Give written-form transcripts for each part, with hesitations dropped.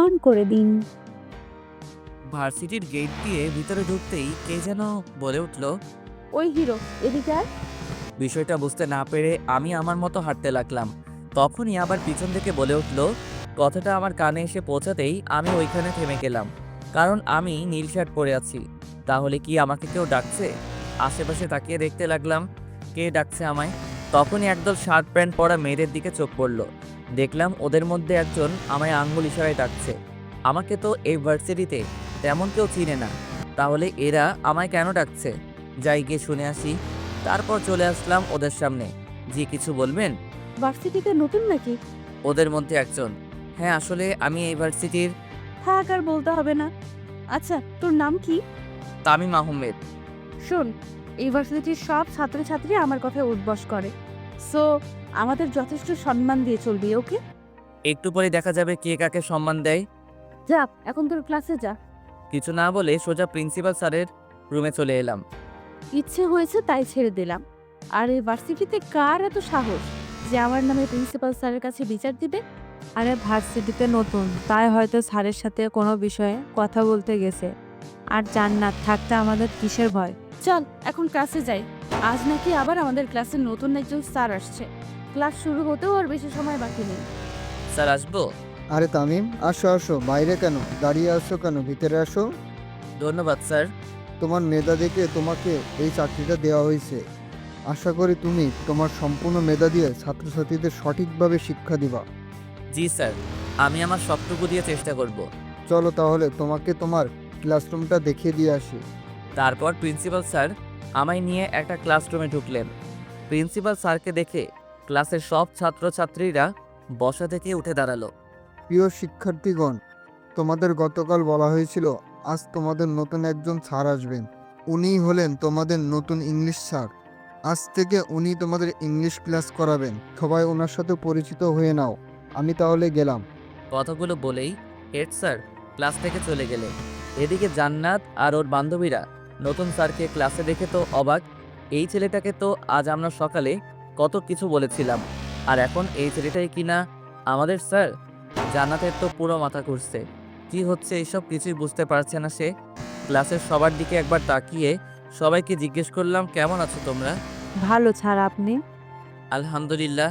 On করে দিন। ভার্সিটির গেট দিয়ে ভিতরে ঢুকতেই কে যেন বলে উঠল। ওই হিরো, এদিকে আয়। বিষয়টা বুঝতে না পেরে আমি আমার মতো হাঁটতে লাগলাম। তখনই আবার পিছন থেকে বলে উঠল। কথাটা আমার কানে এসে পৌঁছাতেই আমি ওইখানে থেমে গেলাম, কারণ আমি নীল শার্ট পরে আছি। তাহলে কি আমাকে কেউ ডাকছে? আশেপাশে তাকিয়ে দেখতে লাগলাম কে ডাকছে আমায়। তখনই একদল শার্ট প্যান্ট পরা মেয়েদের দিকে চোখ পড়ল। দেখলাম ওদের মধ্যে একজন আমায় আঙ্গুল ইশারায় ডাকছে। আমাকে তো এই ভার্সিটিতে তেমন কেউ চিনে না, তাহলে এরা আমায় কেন ডাকছে? যাই গিয়ে শুনে আসি। তারপর চলে আসলাম ওদের সামনে। জি, কিছু বলবেন? ভার্সিটিতে নতুন নাকি? ওদের মধ্যে একজন। হ্যাঁ, আসলে আমি এই ভার্সিটির। থাক, আর বলতে হবে না। আচ্ছা, তোর নাম কি? তামিম আহমেদ। শোন, ইউনিভার্সিটির সব ছাত্রছাত্রী আমার কথায় উঠবস করে, সো আমাদের যথেষ্ট সম্মান দিয়ে চলবি, ওকে? একটু পরে দেখা যাবে কে কাকে সম্মান দেয়। যা, এখন তোর ক্লাসে যা। কিছু না বলে সোজা প্রিন্সিপাল স্যারের রুমে চলে এলাম। ইচ্ছে হয়েছে তাই ছেড়ে দিলাম। আর এই ভার্সিটিতে কার এত সাহস যে আমার নামে প্রিন্সিপাল স্যারের কাছে বিচার দিবে? আরে ভার্সিটিতে নতুন, তাই হয়তো স্যারের সাথে কোনো বিষয়ে কথা বলতে গেছে। আর জান্নাত থাকতে আমাদের কিসের ভয়? চল এখন ক্লাসে যাই। আজ নাকি আবার আমাদের ক্লাসে নতুন একজন স্যার আসছে। ক্লাস শুরু হতেও আর বেশি সময় বাকি নেই। স্যার, আসবো? আরে তামিম, আসো আসো, বাইরে কেন দাঁড়িয়ে আসো? কেন ভিতরে আসো। ধন্যবাদ স্যার। তোমার মেধা দেখে তোমাকে এই চাকরিটা দেওয়া হয়েছে। আশা করি তুমি তোমার সম্পূর্ণ মেধা দিয়ে ছাত্রছাত্রীদের সঠিকভাবে শিক্ষা দিবা। জি স্যার, আমি আমার সবটুকু দিয়ে চেষ্টা করব। চলো তাহলে তোমাকে তোমার ক্লাসরুমটা দেখিয়ে দিয়ে আসি। তারপর প্রিন্সিপাল স্যার আমায় নিয়ে একটা ক্লাসরুমে ঢুকলেন। প্রিন্সিপাল স্যারকে দেখে ক্লাসের সব ছাত্রছাত্রীরা বসা থেকে উঠে দাঁড়ালো। প্রিয় শিক্ষার্থীগণ, তোমাদের গতকাল বলা হয়েছিল আজ তোমাদের নতুন একজন স্যার আসবেন। উনিই হলেন তোমাদের নতুন ইংলিশ স্যার। আজ থেকে উনি তোমাদের ইংলিশ ক্লাস করাবেন। সবাই ওনার সাথে পরিচিত হয়ে নাও। আমি তাহলে গেলাম। কথাগুলো বলেই হেড স্যার ক্লাস থেকে চলে গেলেন। এদিকে জান্নাত আর ওর বান্ধবীরা নতুন স্যারকে ক্লাসে দেখে তো অবাক। এই ছেলেটাকে তো আজ আমরা সকালে কত কিছু বলেছিলাম, আর এখন এই ছেলেটাই কিনা আমাদের স্যার। জান্নাতের তো পুরো মাথা ঘুরছে। কি হচ্ছে এইসব কিছুই বুঝতে পারছে না সে। ক্লাসের সবার দিকে একবার তাকিয়ে সবাইকে জিজ্ঞেস করলাম, কেমন আছো তোমরা? ভালো ছাড়, আপনি? আলহামদুলিল্লাহ,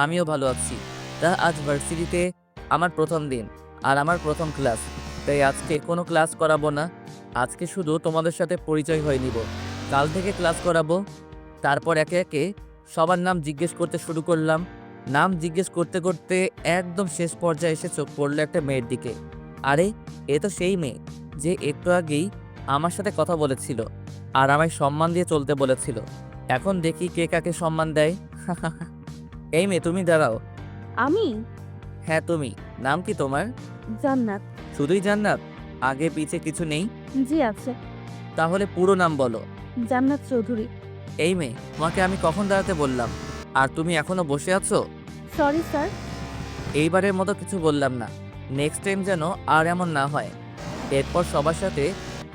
আমিও ভালো আছি। তা আজ ভার্সিটিতে আমার প্রথম দিন আর আমার প্রথম ক্লাস, তাই আজকে কোনো ক্লাস করাবো না। আজকে শুধু তোমাদের সাথে পরিচয় হয়ে নিব। কাল থেকে ক্লাস করাবো। তারপর একে একে সবার নাম জিজ্ঞেস করতে শুরু করলাম। নাম জিজ্ঞেস করতে করতে একদম শেষ পর্যায়ে এসে চোখ পড়লো একটা মেয়ের দিকে। আরে, এ তো সেই মেয়ে যে একটু আগেই আমার সাথে কথা বলেছিল আর আমায় সম্মান দিয়ে চলতে বলেছিল। এখন দেখি কে কাকে সম্মান দেয়। এই মেয়ে, তুমি দাঁড়াও। আমি? হ্যাঁ তুমি। নাম কি তোমার? জান্নাত। শুধুই জান্নাত? আগে পিছে কিছু নেই? জি আছে। তাহলে পুরো নাম বলো। জান্নাত চৌধুরী। এই মেয়ে, তোমাকে আমি কখন দাঁড়াতে বললাম, আর তুমি এখনো বসে আছো? Sorry sir. এইবারের মতো কিছু বললাম না, নেক্সট টাইম যেন আর এমন না হয়। এরপর সবার সাথে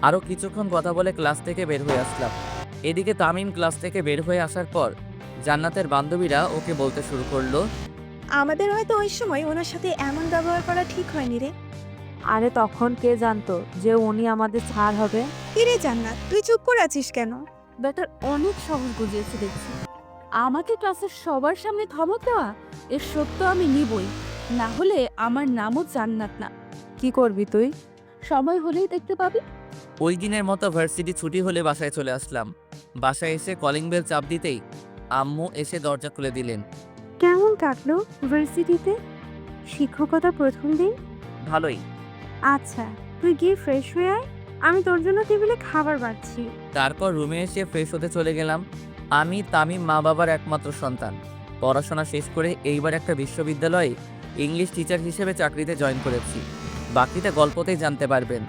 আরও কিছুক্ষণ কথা বলে ক্লাস থেকে বের হয়ে আসলাম। এদিকে তামিম ক্লাস থেকে বের হয়ে আসার পর জান্নাতের বান্ধবীরা ওকে বলতে শুরু করলো। আমাদের হয়তো ওই সময় ওনার সাথে এমন ব্যবহার করা ঠিক হয়নি রে। আরে তখন কে জানতো যে উনি আমাদের স্যার হবে? কিরে জান্নাত, তুই চুপ করে আছিস কেন? ব্যাটার অনেক সহজ বুঝিয়েছে দেখছি। আমাকে ক্লাসের সবার সামনে ধমক দেওয়া, এর সত্য আমি নিবই। না হলে আমার নামও জান্নাত না। কি করবি তুই? সময় হলেই দেখতে পাবি। ওই দিনের মতো ভার্সিটি ছুটি হলে বাসায় চলে আসলাম। বাসায় এসে কলিং বেল চাপ দিতেই আম্মু এসে দরজা খুলে দিলেন। কেমন কাটলো ভার্সিটিতে শিক্ষকতা প্রথম দিন? ভালোই। আচ্ছা, তুই গিয়ে ফ্রেশ হয়ে আয়, আমি তোর জন্য টেবিলে খাবার বাড়ছি। তারপর রুমে এসে ফ্রেশ হতে চলে গেলাম। আমি তামিম মা বাবার একমাত্র সন্তান। পড়াশোনা শেষ করে এইবার একটা বিশ্ববিদ্যালয়ে ইংলিশ টিচার হিসেবে চাকরিতে জয়েন করেছি। বাকিটা গল্পতেই জানতে পারবেন।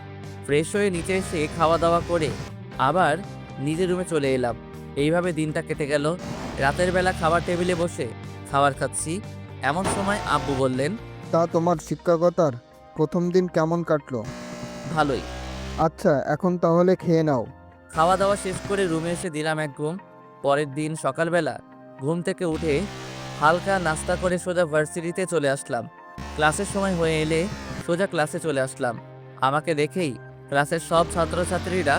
ফ্রেশ হয়ে নিচে এসে খাওয়া দাওয়া করে আবার নিজের রুমে চলে এলাম। এইভাবে দিনটা কেটে গেল। রাতের বেলা খাবার টেবিলে বসে খাবার খাচ্ছি, এমন সময় আব্বু বললেন, তা তোমার শিক্ষকতার প্রথম দিন কেমন কাটলো? ভালোই। আচ্ছা, এখন তাহলে খেয়ে নাও। খাওয়া দাওয়া শেষ করে রুমে এসে দিলাম এক ঘুম। পরের দিন সকালবেলা ঘুম থেকে উঠে হালকা নাস্তা করে সোজা ভার্সিটিতে চলে আসলাম। ক্লাসের সময় হয়ে এলে সোজা ক্লাসে চলে আসলাম। আমাকে দেখেই ক্লাসের সব ছাত্রছাত্রীরা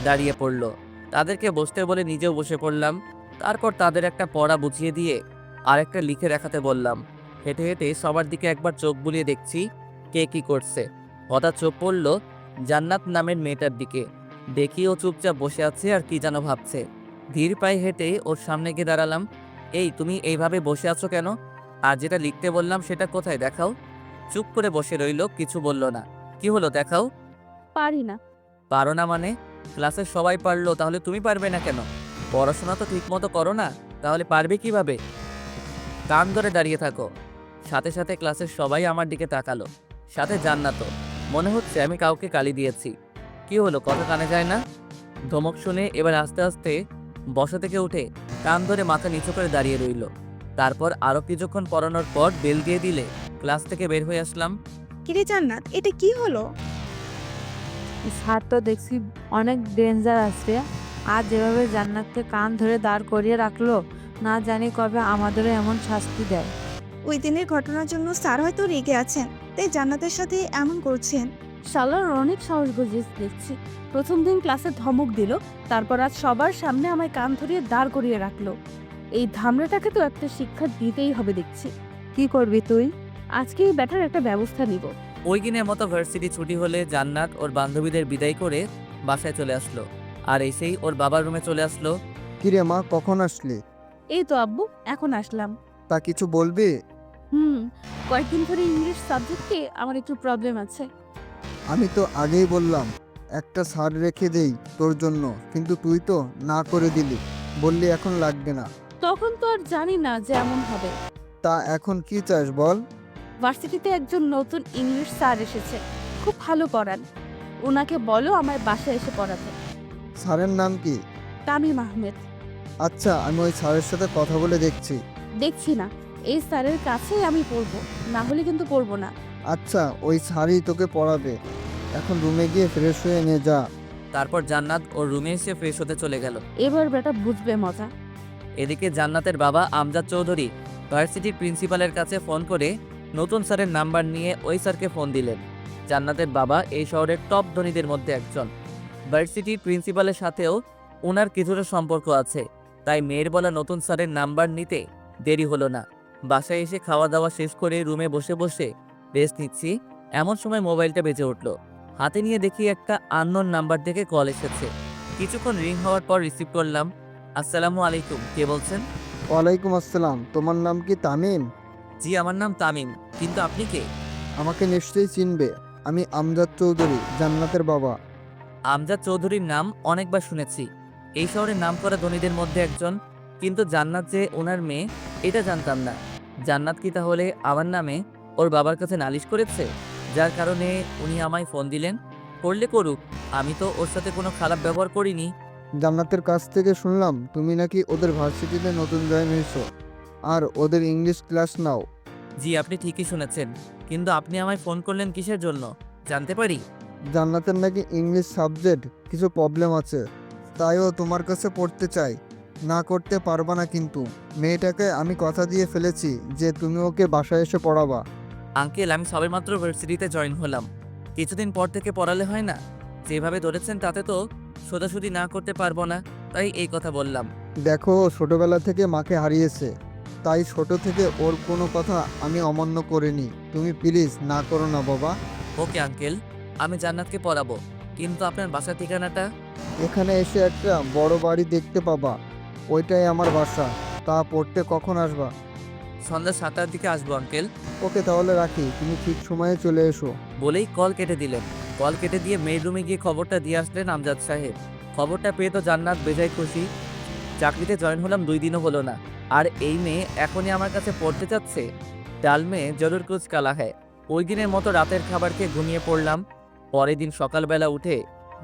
দাঁড়িয়ে পড়ল। তাদেরকে বসতে বলে নিজেও বসে পড়লাম। তারপর তাদের একটা পড়া বুঝিয়ে দিয়ে আরেকটা লিখে দেখাতে বললাম। হেঁটে হেঁটে সবার দিকে একবার চোখ বুলিয়ে দেখছি কে কি করছে। হঠাৎ চোখ পড়ল জান্নাত নামের মেয়েটার দিকে। দেখি ও চুপচাপ বসে আছে আর কি যেন ভাবছে। ধীর পায়ে হেঁটে ওর সামনে গিয়ে দাঁড়ালাম। এই, তুমি এইভাবে বসে আছো কেন? আর যেটা লিখতে বললাম সেটা কোথায়, দেখাও। চুপ করে বসে রইল, কিছু বলল না। কি হলো, দেখাও। পারি না। পারো না মানে? ক্লাসের সবাই পারলো, তাহলে তুমি পারবে না কেন? পড়াশোনা তো ঠিকমতো করো না, তাহলে পারবে কিভাবে? কান ধরে দাঁড়িয়ে থাকো। সাথে সাথে ক্লাসের সবাই আমার দিকে তাকালো, সাথে জান্নাতও। মনে হচ্ছে আমি কাউকে গালি দিয়েছি। কি হলো, কথা কানে যায় না? ধমক শুনে এবার আস্তে আস্তে বসা থেকে উঠে কান ধরে মাথা নিচু করে দাঁড়িয়ে রইল। তারপর আরও কিছুক্ষণ পড়ানোর পর বেল দিয়ে দিলে ক্লাস থেকে বের হয়ে আসলাম। কিরে জান্নাত, এটা কি হলো? স্যার তো দেখছি অনেক ডেঞ্জার আছে। আর যেভাবে জান্নাতকে কান ধরে দাঁড় করিয়ে রাখলো, না জানি কবে আমাদেরও এমন শাস্তি দেয়। ওই দিনের ঘটনার জন্য স্যার হয়তো রেগে আছেন, তাই জান্নাতের সাথে এমন করছেন। শালার অনেক সাহস গজিয়েছে দেখছি। প্রথম দিন ক্লাসে ধমক দিল, তারপর আজ সবার সামনে আমায় কান ধরিয়ে দাঁড় করিয়ে রাখলো। এই ধামড়াটাকে তো একটা শিক্ষা দিতেই হবে দেখছি। কি করবি তুই? আজকেই ব্যাটার একটা ব্যবস্থা নিব। ওই দিনের মতো ভার্সিটি ছুটি হলে জান্নাত ওর বান্ধবীদের বিদায় করে বাসায় চলে আসলো। আর এসেই ওর বাবার রুমে চলে আসলো। কিরে মা, কখন আসলি? এই তো আব্বু, এখন আসলাম। তা কিছু বলবি? কয়েকদিন ধরে ইংলিশ সাবজেক্টে আমার একটু প্রবলেম আছে। আমি তো আগেই বললাম একটা স্যার রেখে দেই তোর জন্য, কিন্তু তুই তো না করে দিলি, বললি এখন লাগবে না। তখন তো আর জানি না যে এমন হবে। তা এখন কি চাস বল? ভার্সিটিতে একজন নতুন ইংলিশ স্যার এসেছে, খুব ভালো পড়ান। ওনাকে বলো আমার বাসায় এসে পড়াতে। স্যারের নাম কি? তামিম আহমেদ। আচ্ছা, আমি ওই স্যারের সাথে কথা বলে দেখছি। দেখছি না, এই স্যারের কাছেই আমি পড়বো, না হলে কিন্তু পড়বো না। আচ্ছা, ওই স্যারই তোকে পড়াবে। এখন রুমে গিয়ে ফ্রেশ হয়ে নে যা। তারপর জান্নাত ওর রুমে এসে ফ্রেশ হতে চলে গেল। এবার বেটা বুঝবে মজা। এদিকে জান্নাতের বাবা আমজাদ চৌধুরী ভার্সিটির প্রিন্সিপালের কাছে ফোন করে নতুন স্যারের নাম্বার নিয়ে ওই স্যারকে ফোন দিলেন। জান্নাতের বাবা এই শহরের টপ ধনীদের মধ্যে একজন। ভার্সিটির প্রিন্সিপালের সাথেও ওনার কিছুটা সম্পর্ক আছে, তাই মেয়ের বলা নতুন স্যারের নাম্বার নিতে দেরি হলো না। বাসায় এসে খাওয়া দাওয়া শেষ করে রুমে বসে বসে রেস্ট নিচ্ছি, এমন সময় মোবাইলটা বেজে উঠল। হাতে নিয়ে দেখি একটা আননোন নাম্বার থেকে কল এসেছে। কিছুক্ষণ রিং হওয়ার পর রিসিভ করলাম। আসসালামু আলাইকুম, কে বলছেন? ওয়ালাইকুম আসসালাম। তোমার নাম কি তামিম? জি, আমার নাম তামিম, কিন্তু আপনি কে? আমাকে নিশ্চয়ই চিনবে, আমি আমজাদ চৌধুরী, জান্নাতের বাবা। আমজাদ চৌধুরীর নাম অনেকবার শুনেছি, এই শহরের নামকরা ধনীদের মধ্যে একজন, কিন্তু জান্নাত যে ওনার মেয়ে এটা জানতাম না। জান্নাত কি তাহলে আমার নামে ওর বাবার কাছে নালিশ করেছে, যার কারণে উনি আমায় ফোন দিলেন? করলে করুক, আমি তো ওর সাথে কোনো খারাপ ব্যবহার করিনি। জান্নাতের কাছ থেকে শুনলাম তুমি নাকি ওদের ভার্সিটিতে নতুন জয়েন হয়েছো আর ওদের ইংলিশ ক্লাস নাও। জি, আপনি ঠিকই শুনেছেন, কিন্তু আপনি আমায় ফোন করলেন কিসের জন্য, জানতে পারি? জান্নাতের নাকি ইংলিশ সাবজেক্ট কিছু প্রবলেম আছে, তাই ও তোমার কাছে পড়তে চাই। না করতে পারবা না, কিন্তু মেয়েটাকে আমি কথা দিয়ে ফেলেছি যে তুমি ওকে বাসায় এসে পড়াবা। আঙ্কেল, আমি সবেমাত্র ভার্সিটিতে জয়েন হলাম, কিছুদিন পর থেকে পড়ালে হয় না? যেভাবে ধরেছেন তাতে তো সোজাসুজি না করতে পারবো না, তাই এই কথা বললাম। দেখো, ও ছোটবেলা থেকে মাকে হারিয়েছে, তাই ছোট থেকে ওর কোনো কথা আমি অমান্য করিনি। তুমি প্লিজ না করো না বাবা। ওকে আঙ্কেল, আমি জান্নাতকে পড়াবো, কিন্তু আপনার বাসার ঠিকানাটা? এখানে এসে একটা বড় বাড়ি দেখতে পাবা, ওইটাই আমার বাসা। তা পড়তে কখন আসবা? সন্ধ্যা 7টার দিকে আসবো আঙ্কেল। ওকে, তাহলে রাখি, তুমি ঠিক সময়ে চলে এসো। বলেই কল কেটে দিলেন। কল কেটে দিয়ে মেয়ের রুমে গিয়ে খবরটা দিয়ে আসলেন আমজাদ সাহেব। খবরটা পেয়ে তো জান্নাত বেজায় খুশি। চাকরিতে জয়েন হলাম 2 দিনও হলো না, আর এই মেয়ে এখনই আমার কাছে পড়তে চাচ্ছে। ডাল মেয়ে জরুর কুছ কালা হ্যায়। ওই দিনের মতো রাতের খাবার খেয়ে ঘুমিয়ে পড়লাম। পরের দিন সকালবেলা উঠে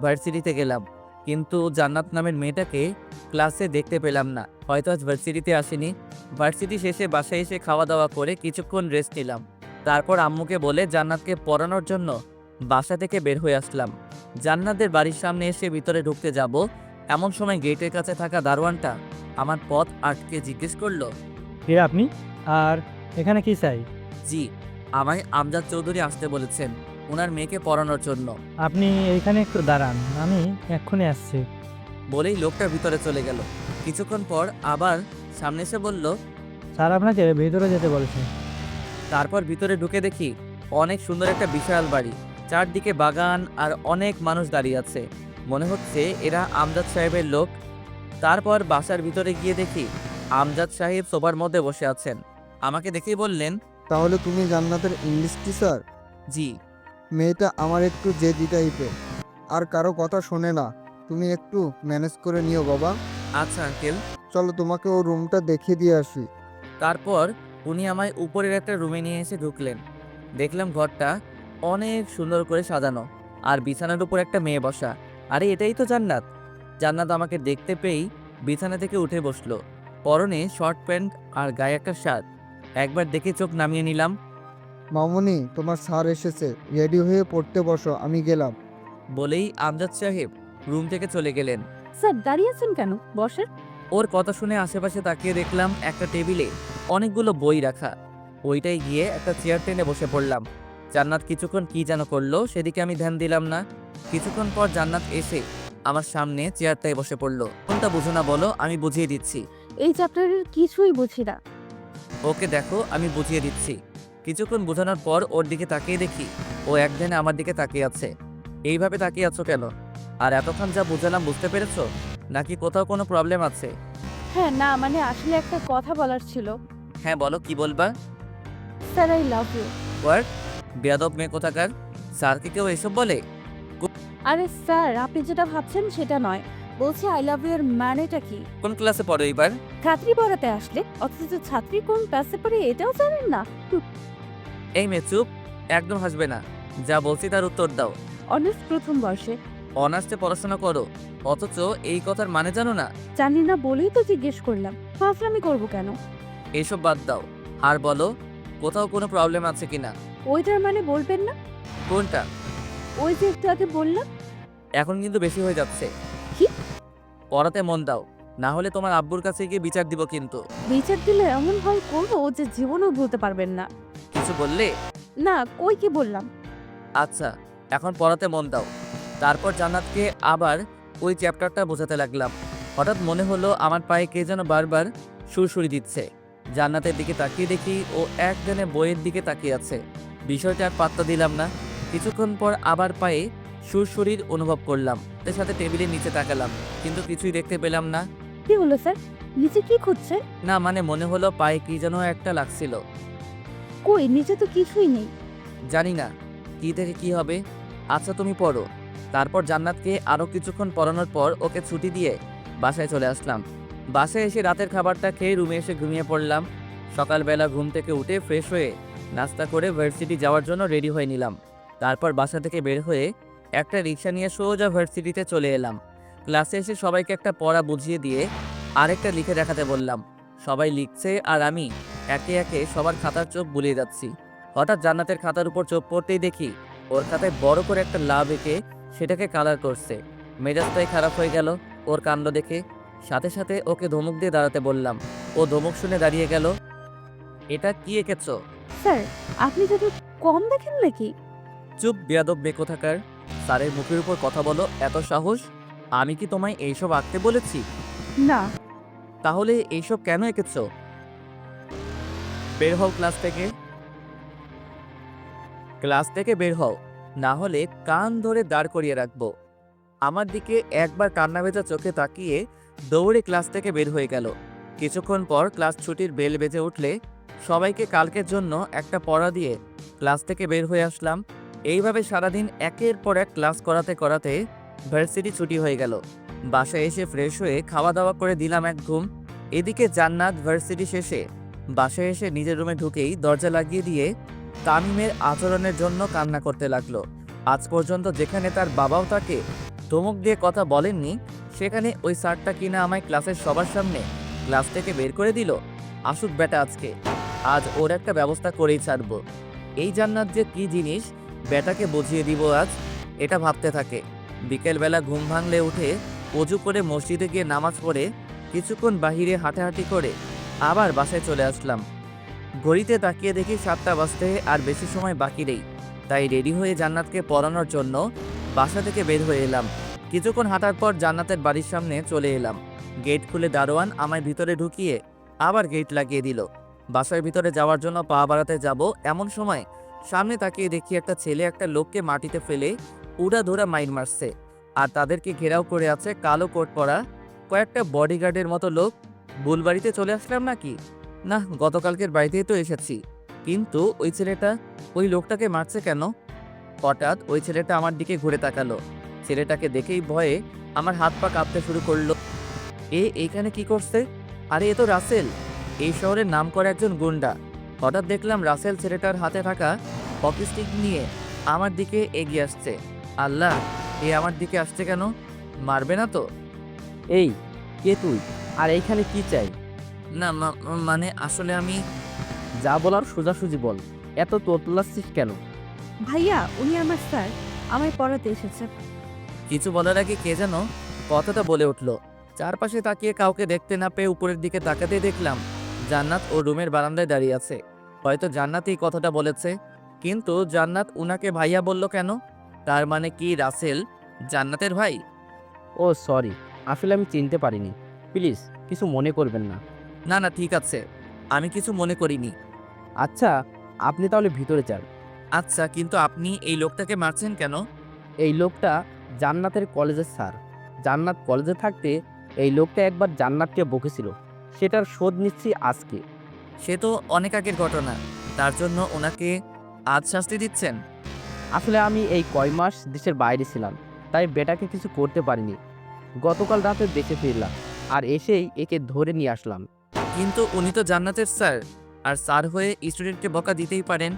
ভার্সিটিতে গেলাম, কিন্তু জান্নাত নামের মেয়েটাকে ক্লাসে দেখতে পেলাম না। হয়তো আজ ভার্সিটিতে আসেনি। ভার্সিটি শেষে বাসায় এসে খাওয়া দাওয়া করে কিছুক্ষণ রেস্ট নিলাম। তারপর আম্মুকে বলে জান্নাতকে পড়ানোর জন্য বাসা থেকে বের হয়ে আসলাম। জান্নাতের বাড়ির সামনে এসে ভিতরে ঢুকতে যাব, এমন সময় গেটের কাছে থাকা দারোয়ানটা আমার পথ আটকে জিজ্ঞেস করলো, কে আপনি? আর এখানে কি চাই? জি, আমায় আমজাদ চৌধুরী আসতে বলেছেন। ওনার মেয়েকে পড়ানোর জন্য। আপনি এইখানে একটু দাঁড়ান, আমি এক্ষুনি আসছি। বলেই লোকটা ভিতরে চলে গেল। কিছুক্ষণ পর আবার সামনে এসে বলল, স্যার আপনাকে ভেতরে যেতে বলেছে। তারপর ভিতরে ঢুকে দেখি অনেক সুন্দর একটা বিশাল বাড়ি, চারদিকে বাগান আর অনেক মানুষ দাঁড়িয়ে আছে। মনে হচ্ছে এরা আমজাদ সাহেবের লোক। তারপর বাসার ভিতরে গিয়ে দেখি আমজাদ সাহেব সোফার মধ্যে বসে আছেন। আমাকে দেখেই বললেন, তাহলে তুমি জান্নাতের ইংলিশ টিচার? জি। মেয়েটা আমার একটু জেদি টাইপের, আর কারো কথা শোনে না। তুমি একটু ম্যানেজ করে নিও বাবা। আচ্ছা আঙ্কেল। চলো তোমাকে ও রুমটা দেখিয়ে দিয়ে আসি। তারপর উনি আমায় উপরের একটা রুমে নিয়ে এসে ঢুকলেন। দেখলাম ঘরটা অনেক সুন্দর করে সাজানো, আর বিছানার উপর একটা মেয়ে বসা। আরে এটাই তো জান্নাত। জান্নাত আমাকে দেখতে পেয়েই বিছানা থেকে উঠে বসলো। পরনে শর্ট প্যান্ট আর গায়ে একটা শার্ট। একবার দেখে চোখ নামিয়ে নিলাম। মামুনি, তোমার স্যার এসেছে, রেডি হয়ে পড়তে বসো, আমি গেলাম। বলেই আমজাদ সাহেব রুম থেকে চলে গেলেন। স্যার দাঁড়িয়ে আছেন কেন, বসেন। ওর কথা শুনে আশেপাশে তাকিয়ে দেখলাম একটা টেবিলে অনেকগুলো বই রাখা। ওইটাই গিয়ে একটা চেয়ার টেনে বসে পড়লাম। জান্নাত কিছুক্ষণ কি যেন করলো, সেদিকে আমি ধ্যান দিলাম না। কিছুক্ষণ পর জান্নাত এসে আমার সামনে চেয়ারটায় বসে পড়লো। কোনটা বুঝো না বলো, আমি বুঝিয়ে দিচ্ছি। এই চ্যাপ্টারের কিছুই বুঝি না। ওকে দেখো, আমি বুঝিয়ে দিচ্ছি। কিছুক্ষণ বোঝানোর পর ওর দিকে তাকিয়ে দেখি ও একদিনে আমার দিকে তাকিয়ে আছে। এইভাবে তাকিয়ে আছো কেন? আর এতক্ষণ যা বুঝালাম বুঝতে পেরেছো, নাকি কোথাও কোনো প্রবলেম আছে? হ্যাঁ না, মানে আসলে একটা কথা বলার ছিল। হ্যাঁ বলো, কি বলবা? Sir I love you. ওয়ার্ড বেয়াদব মেয়ে কোথাকার। স্যারকে কেউ এসব বলে? আরে স্যার, আপনি যেটা ভাবছেন সেটা নয়, বলছি আই লাভ ইউ এর মানেটা কি? কোন ক্লাসে পড়ো এইবার? ছাত্রী পড়াতে আসলে অথচ ছাত্রী কোন ক্লাসে পড়ে এটাও জানেন না। এই মেয়ে চুপ, একদম হাসবে না। যা বলছি তার উত্তর দাও। অনার্স প্রথম বর্ষে। অনার্সে পড়াশোনা করো, অথচ এই কথার মানে জানো না? জানি না বলেই তো জিজ্ঞেস করলাম, ফাজলামি করবো কেন? এইসব বাদ দাও আর বলো, কোথাও কোনো প্রবলেম আছে কিনা? ওইটার মানে বলবেন না? কোনটা? ওই যে একটু আগে বললাম। এখন কিন্তু বেশি হয়ে যাচ্ছে। কি? পড়াতে মন দাও, না হলে তোমার আব্বুর কাছে গিয়ে বিচার দিব কিন্তু। বিচার দিলে এমন ভয় করবো যে জীবনেও ভুলতে পারবেন না। কিছু বললে? না, কই কি বললাম? আচ্ছা, এখন পড়াতে মন দাও। তারপর জান্নাতকে আবার ওই চ্যাপ্টারটা বোঝাতে লাগলাম। হঠাৎ মনে হলো আমার পায়ে কে যেন বারবার সুরসুরি দিচ্ছে। জান্নাতের দিকে তাকিয়ে দেখি ও একজনে বইয়ের দিকে তাকিয়ে আছে। বিষয়টা আর পাত্তা দিলাম না। কিছুক্ষণ পর আবার পায়ে সুরসুরির অনুভব করলাম। তার সাথে টেবিলের নিচে তাকালাম, কিন্তু কিছুই দেখতে পেলাম না। কি হলো স্যার, নিচে কি খুঁজছে? না মানে মনে হলো পায়ে কি যেন একটা লাগছিল। কই, নিচে তো কিছুই নেই। জানি না কি থেকে কি হবে। আচ্ছা তুমি পড়ো। তারপর জান্নাতকে আরও কিছুক্ষণ পড়ানোর পর ওকে ছুটি দিয়ে বাসায় চলে আসলাম। বাসায় এসে রাতের খাবারটা খেয়ে রুমে এসে ঘুমিয়ে পড়লাম। সকালবেলা ঘুম থেকে উঠে ফ্রেশ হয়ে নাস্তা করে ভার্সিটি যাওয়ার জন্য রেডি হয়ে নিলাম। তারপর বাসা থেকে বের হয়ে একটা রিক্সা নিয়ে সোজা ভার্সিটিতে চলে এলাম। ক্লাসে এসে সবাইকে একটা পড়া বুঝিয়ে দিয়ে আরেকটা লিখে দেখাতে বললাম। সবাই লিখছে আর আমি একে একে সবার খাতার চোখ বুলিয়ে যাচ্ছি। হঠাৎ জান্নাতের খাতার উপর চোখ পড়তেই দেখি ওর খাতায় বড় করে একটা লাভ এঁকে সেটাকে কালার করছে। মেজাজটাই খারাপ হয়ে গেল ওর কাণ্ড দেখে। সাথে সাথে ওকে ধমক দিয়ে দাঁড়াতে বললাম। ও ধমক শুনে দাঁড়িয়ে গেল। এটা কি এঁকেছো? স্যার, আপনি যদি কম দেখেন নাকি? চুপ বেয়াদব মেয়ে কোথাকার। স্যারের মুখের উপর কথা বলো, এত সাহস? আমি কি তোমায় এইসব আঁকতে বলেছি? না। তাহলে এইসব কেন এঁকেছো? বের হও ক্লাস থেকে। ক্লাস থেকে বের হও, না হলে কান ধরে দাঁড় করিয়ে রাখবো। আমার দিকে একবার কান্না ভেজা চোখে তাকিয়ে দৌড়ে ক্লাস থেকে বের হয়ে গেল। কিছুক্ষণ পর ক্লাস ছুটির বেল বেজে উঠলে সবাইকে কালকের জন্য একটা পড়া দিয়ে ক্লাস থেকে বের হয়ে আসলাম। এইভাবে সারাদিন একের পর এক ক্লাস করাতে করাতে ভার্সিটি ছুটি হয়ে গেল। বাসায় এসে ফ্রেশ হয়ে খাওয়া দাওয়া করে দিলাম এক ঘুম। এদিকে জান্নাত ভার্সিটি শেষে বাসায় এসে নিজের রুমে ঢুকেই দরজা লাগিয়ে দিয়ে তামিমের আচরণের জন্য কান্না করতে লাগলো। আজ পর্যন্ত যেখানে তার বাবাও তাকে ধমক দিয়ে কথা বলেননি, সেখানে ওই স্যারটা কিনা আমায় ক্লাসের সবার সামনে ক্লাস থেকে বের করে দিল। আসুক বেটা আজকে, আজ ওর একটা ব্যবস্থা করেই ছাড়বো। এই জান্নাত যে কি জিনিস, বেটাকে বুঝিয়ে দিব আজ, এটা ভাবতে থাকে। বিকেলবেলা ঘুম ভাঙলে উঠে অজু করে মসজিদে গিয়ে নামাজ পড়ে কিছুক্ষণ বাহিরে হাঁটাহাঁটি করে আবার বাসায় চলে আসলাম। ঘড়িতে তাকিয়ে দেখি 7টা বাজতে আর বেশি সময় বাকি নেই। তাই রেডি হয়ে জান্নাতকে পড়ানোর জন্য বাসা থেকে বের হয়ে এলাম। কিছুক্ষণ হাঁটার পর জান্নাতের বাড়ির সামনে চলে এলাম। গেট খুলে দারোয়ান আমায় ভিতরে ঢুকিয়ে আবার গেট লাগিয়ে দিল। বাসার ভিতরে যাওয়ার জন্য পা বাড়াতে যাব এমন সময় সামনে তাকিয়ে দেখি একটা ছেলে একটা লোককে মাটিতে ফেলে উড়াধুরা মাইর মারছে, আর তাদেরকে ঘেরাও করে আছে কালো কোট পরা কয়েকটা বডিগার্ডের মতো লোক। বুলবাড়িতে চলে আসলাম নাকি? না, গতকালকের বাড়িতেই তো এসেছি। কিন্তু ওই ছেলেটা ওই লোকটাকে মারছে কেন? হঠাৎ ওই ছেলেটা আমার দিকে ঘুরে তাকালো। ছেলেটাকে দেখেই ভয়ে আমার হাত পা কাঁপতে শুরু করলো। এইখানে কি করছে? আরে এ তো রাসেল, এই শহরের নামকরা একজন গুন্ডা। হঠাৎ দেখলাম রাসেল ছেলেটার হাতে থাকা হকি স্টিক নিয়ে আমার দিকে এগিয়ে আসছে। আল্লাহ, এ আমার দিকে আসছে কেন? মারবে না তো? এই, কে তুই? আর এইখানে কি চাই? না মানে আসলে আমি যা বলার সোজাসুজি বল, এত তোতলাচ্ছিস কেন? ভাইয়া, উনি আমার স্যার, আমায় পড়াতে এসেছে। কিছু বলার আগে কে যেন কথাটা বলে উঠল। চারপাশে তাকিয়ে কাউকে দেখতে না পেয়ে উপরের দিকে তাকাতে দেখলাম জান্নাত ও রুমের বারান্দায় দাঁড়িয়ে আছে। হয়তো জান্নাত এই কথাটা বলেছে, কিন্তু জান্নাত উনাকে ভাইয়া বলল কেন? তার মানে কি রাসেল জান্নাতের ভাই? ও সরি, আসলে আমি চিনতে পারিনি। প্লিজ কিছু মনে করবেন না। না না, ঠিক আছে, আমি কিছু মনে করিনি। আচ্ছা, আপনি তাহলে ভিতরে যান। আচ্ছা, কিন্তু আপনি এই লোকটাকে মারছেন কেন? এই লোকটা জান্নাতের কলেজের স্যার। জান্নাত কলেজে থাকতে এই লোকটা একবার জান্নাতকে বকেছিল, সেটার শোধ নিচ্ছি আজকে। সে তো অনেক আগের ঘটনা, তার জন্য ওনাকে আজ শাস্তি দিচ্ছেন? আসলে আমি এই কয় মাস দেশের বাইরে ছিলাম, তাই বেটাকে কিছু করতে পারিনি। গতকাল রাতে দেশে ফিরলাম, আর এসেই একে ধরে নিয়ে আসলাম। কিন্তু উনি তো জান্নাতের স্যার, আর স্যার হয়ে স্টুডেন্টকে বকা দিতেই পারেন,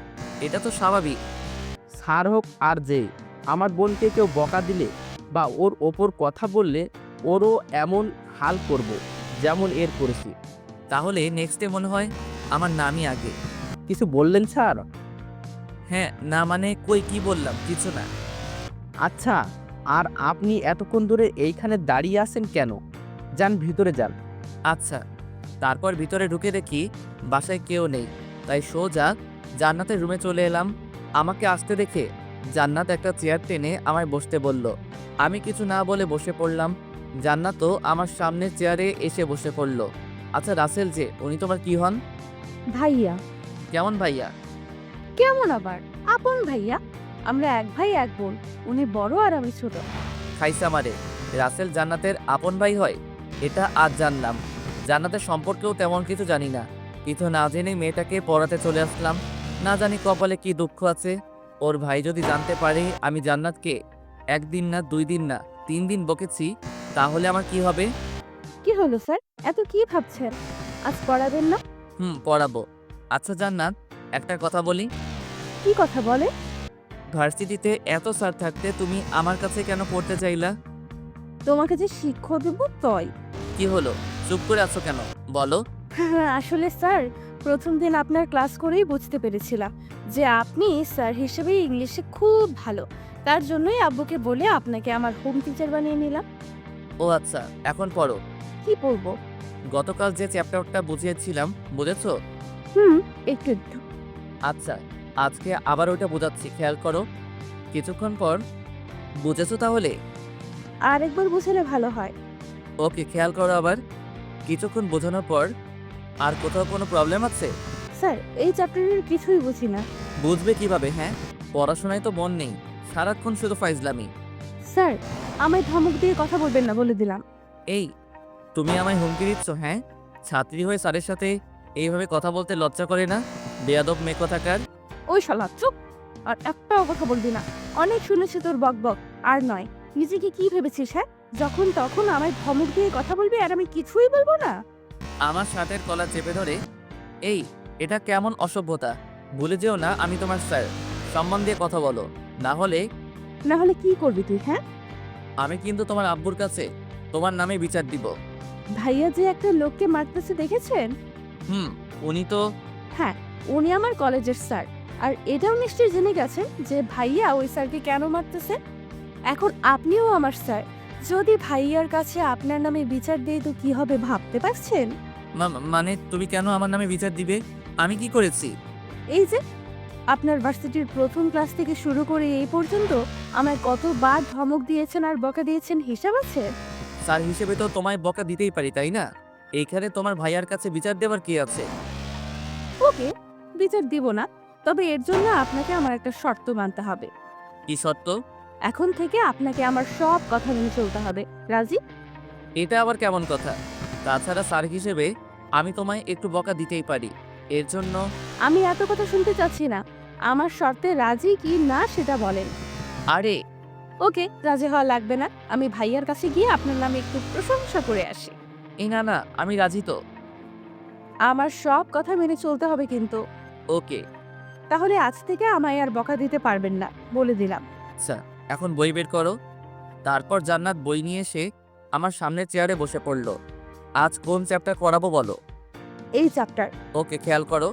এটা তো স্বাভাবিক। স্যার হোক আর যে, আমার বোনকে কেউ বকা দিলে বা ওর ওপর কথা বললে ওরও এমন হাল করব যেমন এর করেছি। তাহলে নেক্সটে মনে হয় আমার নামই আগে। কিছু বললেন স্যার? হ্যাঁ, না মানে কই কি বললাম, কিছু না। আচ্ছা, আর আপনি এতক্ষণ ধরে এইখানে দাঁড়িয়ে আছেন কেন? যান ভিতরে যান। আচ্ছা। তারপর ভিতরে ঢুকে দেখি বাসায় কেউ নেই, তাই সোজা জান্নাতের রুমে চলে এলাম। আমাকে আসতে দেখে জান্নাত একটা চেয়ার টেনে আমায় বসতে বলল। আমি কিছু না বলে বসে পড়লাম। জান্নাতও আমার সামনের চেয়ারে এসে বসে পড়ল। আচ্ছা রাসেল যে, উনি তোমার কি হন? ভাইয়া। কেমন ভাইয়া? কেমন আবার? আপন ভাইয়া। আমরা এক ভাই এক বোন, উনি বড় আর আমি ছোট। খাইসা মারে, রাসেল জান্নাতের আপন ভাই হয়? এটা আজ জানলাম। জান্নাতের সম্পর্কেও তেমন কিছু জানি না। কিছু না জেনে মেয়েটাকে পড়াতে চলে আসলাম। না জানি কপালে কি দুঃখ আছে। ওর ভাই যদি জানতে পারে আমি জান্নাতকে একদিন না 2 দিন না 3 দিন বকেছি, তাহলে আমার কি হবে? কি হলো স্যার, এত কি ভাবছেন? আজ পড়াবেন না? পড়াবো। আচ্ছা জান্নাত, একটা কথা বলি। কি কথা বলে? ভার্সিটিতে এত স্যার থাকতে তুমি আমার কাছে কেন পড়তে চাইলা? তোমাকে যে শিক্ষা দেব তাই। কি হলো, চুপ করে আছো কেন, বলো। আসলে স্যার, প্রথম দিন আপনার ক্লাস করেই বুঝতে পেরেছিলাম যে আপনি স্যার হিসেবে ইংলিশে খুব ভালো। তার জন্যই আব্বুকে বলে আপনাকে আমার হোম টিচার বানিয়ে নিলাম। ও আচ্ছা, এখন পড়ো। কি পড়বো? গতকাল যে চ্যাপ্টারটা বুঝিয়েছিলাম, বুঝেছো? একটু একটু। আচ্ছা, আজকে আবার ওটা বোঝাচ্ছি, খেয়াল করো। কিছুক্ষণ পর বুঝেছো তাহলে? আরেকবার বুঝালে ভালো হয়। ওকে, খেয়াল করো আবার। কিছুক্ষণ বোঝানোর পর, আর কোথাও কোনো প্রবলেম আছে? স্যার, এই চ্যাপ্টারের কিছুই বুঝি না। বুঝবে কিভাবে? হ্যাঁ, পড়াশোনায় তো মন নেই, সারাক্ষণ শুধু ফাইজলামি। স্যার, আমায় ধমক দিয়ে কথা বলবেন না বলে দিলাম। এই, তুমি আমায় হুমকি দিচ্ছ? হ্যাঁ, ছাত্রী হয়ে স্যারের সাথে এইভাবে কথা বলতে লজ্জা করে না? বেয়াদব মেয়ে কোথাকার। ওই শালা চুপ! আর একটাও কথা বলবি না। অনেক শুনেছি তোর বকবক, আর নয়। নিজেকে কি ভেবেছিস? হ্যাঁ, যখন তখন আমায় ধমক দিয়ে কথা বলবি আর আমি কিছুই বলবো না? আমার শার্টের কলার চেপে ধরে, এই, এটা কেমন অসভ্যতা? ভুলে যেও না আমি তোমার স্যার, সম্মান দিয়ে কথা বলো, না হলে না হলে কি করবি তুই? হ্যাঁ, আমি কিন্তু তোমার আব্বুর কাছে তোমার নামে বিচার দিব। ভাইয়া যে একটা লোককে মারতেছে দেখেছেন? উনি তো হ্যাঁ, উনি আমার কলেজের স্যার। আর এটাও নিশ্চয়ই জেনে গেছেন যে ভাইয়া ওই স্যারকে কেন মারতেছে। এখন আপনিও আমার স্যার, যদি ভাইয়ার কাছে আপনার নামে বিচার দেই তো কি হবে ভাবতে পারছেন? মানে তুমি কেন আমার নামে বিচার দিবে? আমি কি করেছি? এই যে আপনার ভার্সিটির প্রথম ক্লাস থেকে শুরু করে এই পর্যন্ত আমায় কতবার ধমক দিয়েছেন আর বকা দিয়েছেন হিসাব আছে? স্যার হিসেবে তো তোমায় বকা দিতেই পারি, তাই না? এইখানে তোমার ভাইয়ার কাছে বিচার দেওয়ার কি আছে? ওকে, বিচার দিব না, তবে এর জন্য আপনাকে আমার একটা শর্ত মানতে হবে। কি সত্য? এখন থেকে আপনাকে আমার সব কথা মেনে চলতে হবে। রাজি? এটা আবার কেমন কথা? তাছাড়া স্যার হিসেবে আমি তোমায় একটু বকা দিতেই পারি। এর জন্য আমি এত কথা শুনতে চাচ্ছি না। আমার শর্তে রাজি কি না সেটা বলেন। আরে ওকে, রাজি হওয়া লাগবে না। আমি ভাইয়ার কাছে গিয়ে আপনার নামে একটু প্রশংসা করে আসি। এই না না, আমি রাজি তো। আমার সব কথা মেনে চলতে হবে কিন্তু। ওকে। তাহলে আজ থেকে আমায় আর বকা দিতে পারবেন না, বলে দিলাম। আচ্ছা, এখন বই বের করো। তারপর জান্নাত বই নিয়ে এসে আমার সামনের চেয়ারে বসে পড়ল। আজ কোন চ্যাপ্টার করাবো বলো? এই চ্যাপ্টার। ওকে, খেয়াল করো।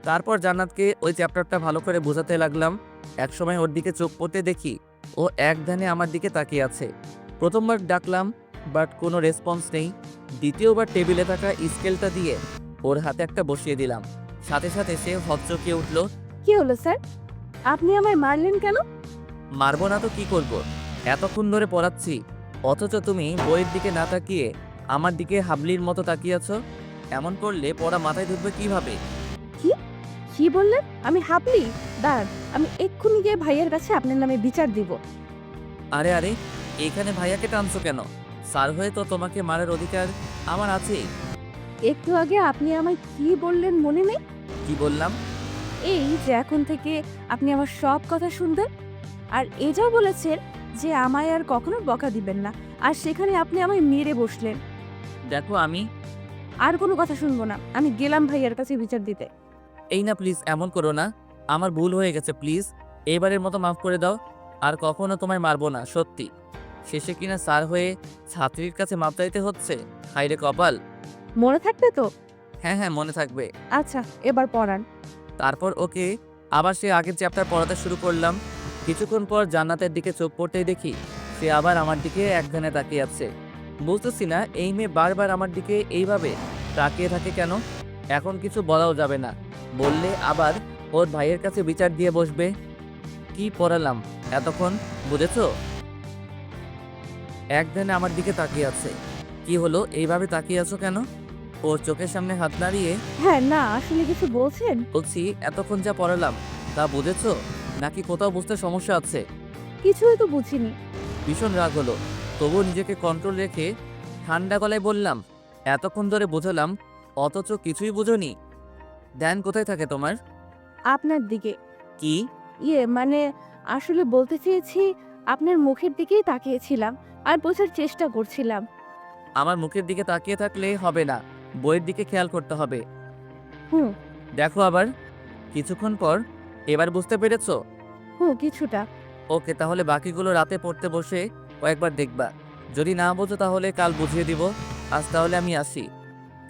তারপর জান্নাতকে ওই চ্যাপ্টারটা ভালো করে বোঝাতে লাগলাম। একসময় ওর দিকে চোখ পড়তে দেখি ও এক ধ্যানে আমার দিকে তাকিয়ে আছে। প্রথমবার ডাকলাম, বাট কোনো রেসপন্স নেই। দ্বিতীয়বার টেবিলে থাকা স্কেলটা দিয়ে ওর হাতে একটা বসিয়ে দিলাম। সাথে সাথে সে হকচকিয়ে উঠল। কি হলো স্যার? আপনি আমায় মারলেন কেন? মারবো না তো কি করব? এতক্ষণ ধরে পড়াচ্ছি, অথচ তুমি বইয়ের দিকে না তাকিয়ে আমার দিকে হাবলির মতো তাকিয়ে আছো। এমন করলে পড়া মাথায় ঢুকবে কিভাবে? কি বললেন? আমি হাবলি? দাঁড়ান, আমি এক্ষুনি গিয়ে ভাইয়ার কাছে আপনার নামে বিচার দিব। আরে আরে, এখানে ভাইয়াকে টানছো কেন? স্যার হয়ে তো তোমাকে মারার অধিকার আমার আছেই। একটু আগে আপনি আমায় কি বললেন মনে নেই? কি বললাম? এই যে এখন থেকে আপনি আমার সব কথা শুনবেন, আর এটাও বলেছেন যে আমায় আর কখনো বকা দিবেন না, আর সেখানে আপনি আমায় মেরে বসলেন। দেখো আমি আর কোনো কথা শুনবো না। আমি গেলাম ভাইয়ার কাছে বিচার দিতে। এই না, প্লিজ এমন করো না। আমার ভুল হয়ে গেছে, প্লিজ এবারের মতো মাফ করে দাও। আর কখনো তোমায় মারবো না, সত্যি। শেষে কিনা স্যার হয়ে ছাত্রীর কাছে মাপ চাইতে হচ্ছে। হাইরে কপাল। মনে থাকবে তো? হ্যাঁ হ্যাঁ, মনে থাকবে। আচ্ছা, এবার পড়ান। তারপর ওকে আবার সে আগের চ্যাপ্টার পড়াতে শুরু করলাম। কিছুক্ষণ পর জান্নাতের দিকে চোখ পড়তেই দেখি সে আবার আমার দিকে একধানে তাকিয়ে আছে। বুঝতেছি না এই মেয়ে বারবার আমার দিকে এইভাবে তাকিয়ে থাকে কেন। এখন কিছু বলাও যাবে না, বললে আবার ওর ভাইয়ের কাছে বিচার দিয়ে বসবে। কি পড়ালাম এতক্ষণ, বুঝেছো? একধানে আমার দিকে তাকিয়ে আছে। কি হলো, এইভাবে তাকিয়ে আছো কেন? ওর চোখের সামনে হাত নাড়িয়ে হ্যাঁ, না আসলে কিছু বলছেন? বলছি, এতক্ষণ যা পড়ালাম তা বুঝেছো, নাকি কোথাও বুঝতে সমস্যা আছে? কিছুই তো বুঝিনি। ভীষণ রাগ হলো, তবুও নিজেকে কন্ট্রোল রেখে ঠান্ডা গলায় বললাম, এতক্ষণ ধরে বোঝালাম অথচ কিছুই বুঝোনি। ধ্যান কোথায় থাকে তোমার? আপনার দিকে। কি? মানে আসলে বলতে চেয়েছি, আপনার মুখের দিকেই তাকিয়েছিলাম আর বোঝার চেষ্টা করছিলাম। আমার মুখের দিকে তাকিয়ে থাকলে হবে না, বইয়ের দিকে খেয়াল করতে হবে। হুম। দেখো আবার। কিছুক্ষণ পর, এবার বুঝতে পেরেছো? কিছুটা। ওকে, তাহলে বাকিগুলো রাতে পড়তে বসে কয়েকবার দেখবা। যদি না বোঝো তাহলে কাল বুঝিয়ে দিব। আজ তাহলে আমি আসি।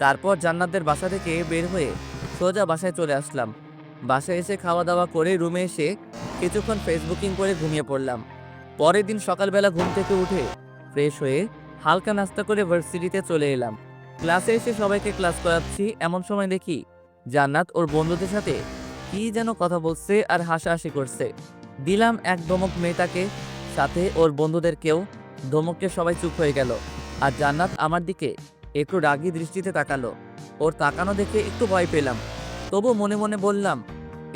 তারপর জান্নাতদের বাসা থেকে বের হয়ে সোজা বাসায় চলে আসলাম। বাসায় এসে খাওয়া দাওয়া করে রুমে এসে কিছুক্ষণ ফেসবুকিং করে ঘুমিয়ে পড়লাম। পরের দিন সকালবেলা ঘুম থেকে উঠে ফ্রেশ হয়ে হালকা নাস্তা করে ভার্সিটিতে চলে এলাম। ক্লাসে এসে সবাইকে ক্লাস করাচ্ছি, এমন সময় দেখি জান্নাত ওর বন্ধুদের সাথে কি যেন কথা বলছে আর হাসাহাসি করছে। দিলাম এক ধমক মেয়েটাকে, সাথে ওর বন্ধুদেরকেও। ধমকে সবাই চুপ হয়ে গেল, আর জান্নাত আমার দিকে একটু রাগী দৃষ্টিতে তাকালো। ওর তাকানো দেখে একটু ভয় পেলাম, তবু মনে মনে বললাম,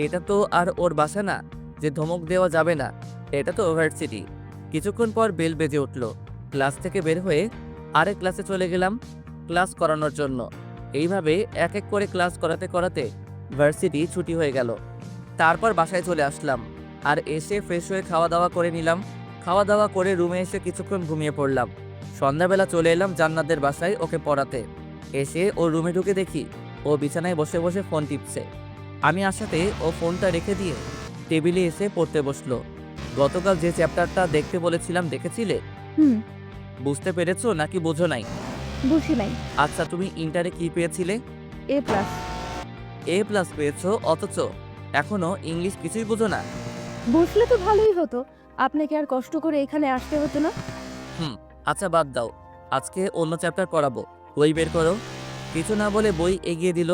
এটা তো আর ওর বাসা না যে ধমক দেওয়া যাবে না, এটা তো ইউনিভার্সিটি। কিছুক্ষণ পর বেল বেজে উঠল। ক্লাস থেকে বের হয়ে আরেক ক্লাসে চলে গেলাম ক্লাস করানোর জন্য। এইভাবে এক এক করে ক্লাস করাতে করাতে ভার্সিটি ছুটি হয়ে গেল। তারপর বাসায় চলে আসলাম, আর এসে ফ্রেশ হয়ে খাওয়া দাওয়া করে নিলাম। খাওয়া দাওয়া করে রুমে এসে কিছুক্ষণ ঘুমিয়ে পড়লাম। সন্ধ্যাবেলা চলে এলাম জান্নাতের বাসায় ওকে পড়াতে। এসে ও রুমে ঢুকে দেখি ও বিছানায় বসে বসে ফোন টিপছে। আমি আসাতে ও ফোনটা রেখে দিয়ে টেবিলে এসে পড়তে বসলো। গতকাল যে চ্যাপ্টারটা দেখতে বলেছিলাম দেখেছিলে? হুম। বুঝতে পেরেছো নাকি বোঝো নাই? বুঝি নাই। আচ্ছা, তুমি ইন্টারে কি পেয়েছিলে? A+। A+ পেয়েছো, অথচ এখনো ইংলিশ কিছুই বোঝো না? বুঝলে তো ভালোই হতো, আপনাকে আর কষ্ট করে এখানে আসতে হতো না। আচ্ছা বাদ দাও, আজকে অন্য চ্যাপ্টার করাবো। বই বের করো। কিছু না বলে বই এগিয়ে দিল।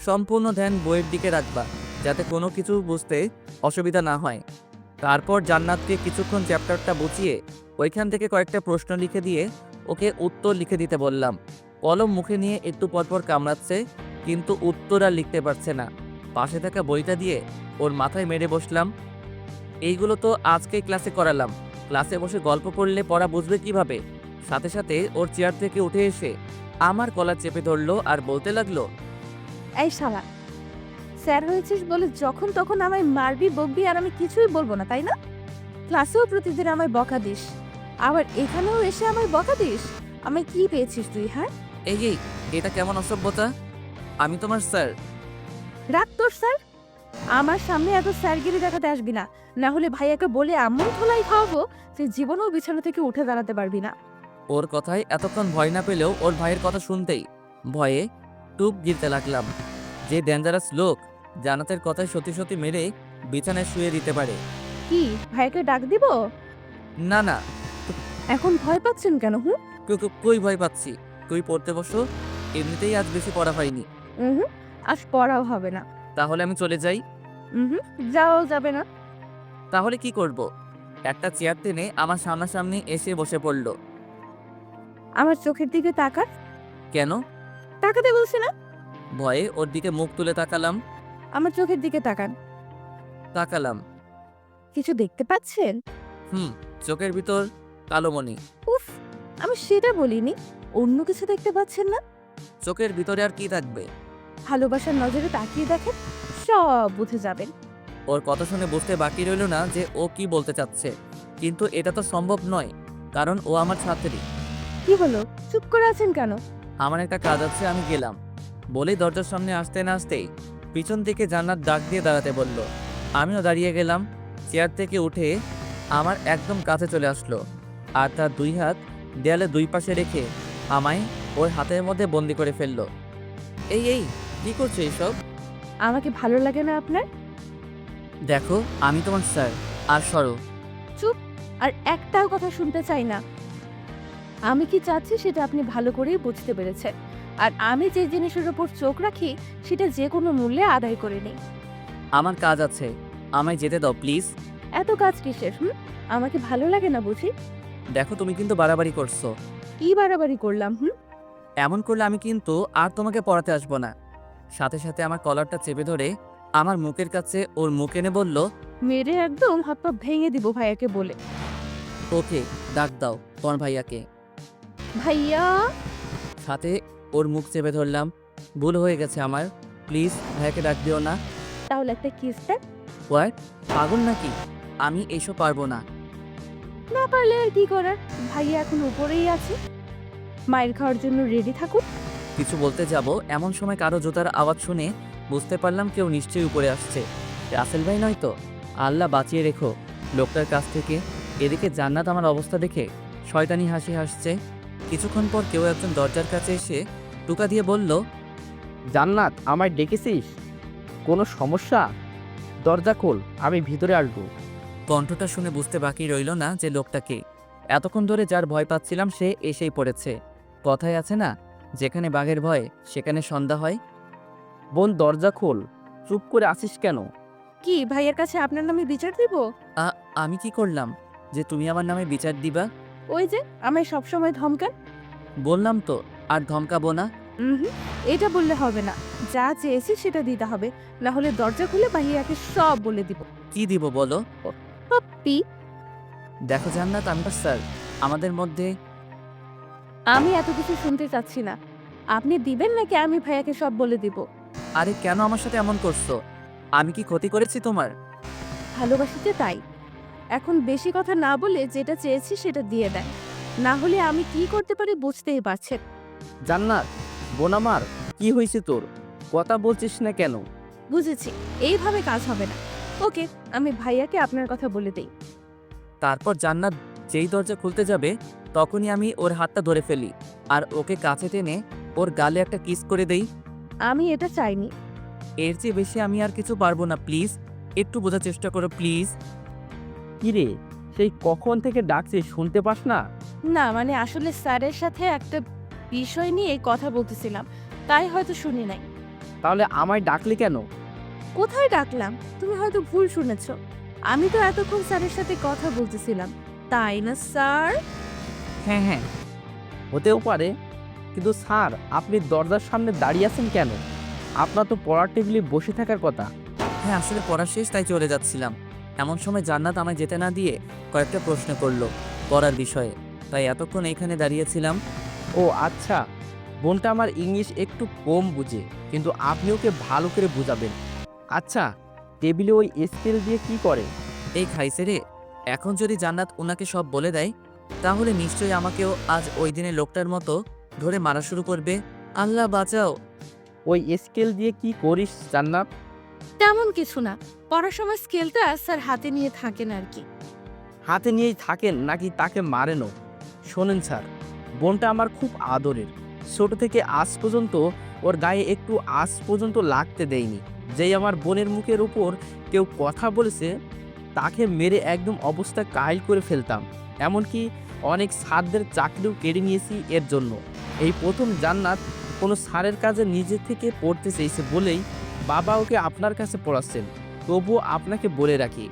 সম্পূর্ণ ধ্যান বইয়ের দিকে রাখবা, যাতে কোনো কিছু বুঝতে অসুবিধা না হয়। তারপর জান্নাতকে কিছুক্ষণ চ্যাপ্টারটা বুঝিয়ে ওইখান থেকে কয়েকটা প্রশ্ন লিখে দিয়ে ওকে উত্তর লিখে দিতে বললাম। কলম মুখে নিয়ে একটু পরপর কামড়াচ্ছে, কিন্তু উত্তর আর লিখতে পারছে না। পাশে থাকা বইটা দিয়ে ওর মাথায় মেরে বসলাম। এইগুলো তো আজকেই ক্লাসে করালাম, ক্লাসে বসে গল্প করলে পড়া বুঝবে কিভাবে? সাথে সাথে ওর চেয়ার থেকে উঠে এসে আমার কলার চেপে ধরলো আর বলতে লাগলো, এই শালা, স্যার হয়েছিস বলে যখন তখন আমায় মারবি বকবি আর আমি কিছুই বলবো না, তাই না? ক্লাসেও প্রতিদিন আমায় বকা দিস, আবার এখানেও এসে আমায় বকা দিস। আমায় কি পেয়েছিস তুই, হ্যাঁ? এই এটা কেমন অসভ্যতা? আমি তোমার স্যার। রাখ তোর স্যার, আমার সামনে এত স্যারগিরি দেখাতে আসবি না, না হলে ভাইয়াকে বলে এমন ধোলাই খাওয়াবো যে জীবনেও বিছানা থেকে উঠে দাঁড়াতে পারবি না। ওর কথায় এতক্ষণ ভয় না পেলেও ওর ভাইয়ের কথা শুনতেই ভয়ে টুপ গিলতে লাগলাম। যে ডেঞ্জারাস লোক জান্নাতের কথায় সত্যি সত্যি মেরে বিছানায় শুয়ে দিতে পারে। কি ভাইয়াকে ডাক দিব? না না, এখন ভয় পাচ্ছেন কেন? কই ভয় পাচ্ছি? তুই পড়তে বসো, এমনিতেই আজ বেশি পড়া হয়নি। হুম, আজ পড়াও হবে না। তাহলে আমি চলে যাই? হুম, যাওয়াও যাবে না। তাহলে কি করব? একটা চেয়ার টেনে আমার সামনাসামনি এসে বসে পড়ল। আমার চোখের দিকে তাকা। কেন? তাকাতে বলছি না? ভয়ে ওর দিকে মুখ তুলে তাকালাম। আমার চোখের দিকে তাকান। তাকালাম। কিছু দেখতে পাচ্ছেন? চোখের ভিতর কালো মণি। উফ, আমি সেটা বলিনি। অন্য কিছু দেখতে পাচ্ছেন না? চোখের ভিতরে আর কি থাকবে? ভালোবাসার নজরে তাকিয়ে দেখেন, সব বুঝে যাবেন। ওর কথা শুনে বুঝতে বাকি রইল না যে ও কি বলতে চাচ্ছে, কিন্তু এটা তো সম্ভব নয়, কারণ ও আমার ছাত্রী। কি হলো, চুপ করে আছেন কেন? আমার একটা কাজ আছে, আমি গেলাম বলেই দরজার সামনে আসতে না আসতেই পিছন থেকে জান্নাত ডাক দিয়ে দাঁড়াতে বলল। আমিও দাঁড়িয়ে গেলাম। চেয়ার থেকে উঠে আমার একদম কাছে চলে আসলো আর তার দুই হাত দেয়ালে দুই পাশে রেখে আমায় ওর হাতের মধ্যে বন্দি করে ফেললো। এই কি করছো এইসব? আমাকে ভালো লাগে না আপনার? দেখো, আমি তোমার স্যার, আর সরো। চুপ, আর একটাও কথা শুনতে চাই না। আমি কি চাচ্ছি সেটা আপনি ভালো করেই বুঝতে পেরেছেন, আর আমি যে জিনিসের উপর চোখ রাখি সেটা যে কোনো মূল্যে আদায় করে নিই। আমার কাজ আছে, আমায় যেতে দাও প্লিজ। এত কাজ কিসের? আমাকে ভালো লাগে না বুঝি? দেখো, তুমি কিন্তু বাড়াবাড়ি করছো। কি বাড়াবাড়ি করলাম? এমন করলে আমি কিন্তু আর তোমাকে পড়াতে আসবো না। সাথে সাথে আমার কলারটা চেপে ধরে আমার মুখের কাছে ওর মুখ এনে বলল, মেরে একদম হাত পা ভেঙে দিব ভাইয়াকে বলে। ওকে, ডাক দাও তোমার ভাইয়াকে। ভাইয়া? সাথে ওর মুখ চেপে ধরলাম। ভুল হয়ে গেছে আমার, প্লিজ ভাইয়াকে ডাক দিও না। তাহলে একটা কিস দেন। হোয়াট? পাগল নাকি? আমি এসব পারবো না। না পারলে আর কি করার, ভাইয়া এখন উপরেই আছে, মায়ের খাওয়ার জন্য রেডি থাকুন। কিছু বলতে যাব এমন সময় কারো জুতার আওয়াজ শুনে বুঝতে পারলাম কেউ নিশ্চয়ই উপরে আসছে। রাসেল ভাই নয় তো? আল্লাহ বাঁচিয়ে রেখো লোকটার কাছ থেকে। এদিকে জান্নাত আমার অবস্থা দেখে শয়তানি হাসি হাসছে। কিছুক্ষণ পর কেউ একজন দরজার কাছে এসে টুকা দিয়ে বলল, জান্নাত, আমায় ডেকেছিস? কোনো সমস্যা? দরজা খোল, আমি ভিতরে আসবো। কণ্ঠটা শুনে বুঝতে বাকি রইল না যে লোকটাকে। এতক্ষণ ধরে যার ভয় পাচ্ছিলাম সে এসেই পড়েছে। কথায় আছে না, যেখানে বাঘের ভয় সেখানে সন্ধ্যা হয়। বোন, দরজা খোল, চুপ করে আছিস কেন? কি ভাইয়ের কাছে আপনার নামে বিচার দিব? আমি কি করলাম যে তুমি আমার নামে বিচার দিবা? ওই যে আমায় সবসময় ধমকান। বললাম তো আর ধমকাবো না। এটা বললে হবে না, যা চেয়েছি সেটা দিতে হবে, না হলে দরজা খুলে ভাইয়াকে সব বলে দিব। কি দিব বলো? পপ্পি। দেখো জান্নাত, আমি স্যার, আমাদের মধ্যে। আমি এত কিছু শুনতে চাচ্ছি না। আপনি দিবেন নাকি আমি ভাইয়াকে সব বলে দিব? আরে কেন আমার সাথে এমন করছো? আমি কি ক্ষতি করেছি তোমার? ভালোবাসিতে তাই। এখন বেশি কথা না বলে যেটা চেয়েছি সেটা দিয়ে দেন, না হলে আমি কি করতে পারি বুঝতেই পারছেন। জান্নাত, বোন আমার, কি হয়েছে তোর? কথা বলছিস না কেন? বুঝেছি, এইভাবে কাজ হবে না। ওকে, আমি ভাইয়াকে আপনার কথা বলে দেই। তারপর জান্নাত যেই দরজা খুলতে যাবে তখনই আমি ওর হাতটা ধরে ফেলি আর ওকে কাছে টেনে ওর গালে একটা কিস করে দেই। আমি এটা চাইনি। এর চেয়ে বেশি আমি আর কিছু পারবো না, প্লিজ একটু বোঝার চেষ্টা করো প্লিজ। কিরে, সেই কখন থেকে ডাকছিস, শুনতে পাস না? না মানে আসলে স্যারের সাথে একটা বিষয় নিয়ে কথা বলতেছিলাম, তাই হয়তো শুনি নাই। তাহলে আমায় ডাকলি কেন? কোথায় ডাকলাম? তুমি হয়তো ভুল শুনেছ। আমি তো এতক্ষণ স্যারের সাথে কথা বলতেছিলাম, তাই না স্যার? হ্যাঁ হ্যাঁ, হতেও পারে, কিন্তু স্যার আপনি দরজার সামনে দাঁড়িয়ে আছেন কেন? আপনার তো পড়ার টেবিলে বসে থাকার কথা। হ্যাঁ আসলে পড়া শেষ, তাই চলে যাচ্ছিলাম। এমন সময় জান্নাত আমায় যেতে না দিয়ে কয়েকটা প্রশ্ন করলো পড়ার বিষয়ে, তাই এতক্ষণ এখানে দাঁড়িয়েছিলাম। ও আচ্ছা, বোনটা আমার ইংলিশ একটু কম বুঝে, কিন্তু আপনি ওকে ভালো করে বুঝাবেন। আচ্ছা, টেবিলে ওই স্কেল দিয়ে কি করে? এই খাইছে রে, এখন যদি জান্নাত ওনাকে সব বলে দেয় তাহলে নিশ্চয়ই আমাকেও আজ ওই দিনের লোকটার মতো ধরে মারা শুরু করবে। আল্লাহ বাঁচাও। ওই স্কেল দিয়ে কি করিস জান্নাত? তেমন কিছু না, পড়ার সময় স্কেলটা স্যার হাতে নিয়ে থাকেন আর কি। হাতে নিয়েই থাকেন নাকি তাকে মারেনও? শোনেন স্যার, বোনটা আমার খুব আদরের। ছোট থেকে আজ পর্যন্ত ওর গায়ে একটু আজ পর্যন্ত লাগতে দেয়নি। যেই আমার বোনের মুখের উপর কেউ কথা বলেছে তাকে মেরে একদম অবস্থা কাহিল করে ফেলতাম। এমনকি অনেক স্যারদের চাকরিও কেড়ে নিয়েছি এর জন্য। এই প্রথম জান্নাত কোনো স্যারের কাজে নিজে থেকে পড়তে চেয়েছে বলেই বাবা ওকে আপনার কাছে পড়াচ্ছেন। তবুও আপনাকে বলে রাখি,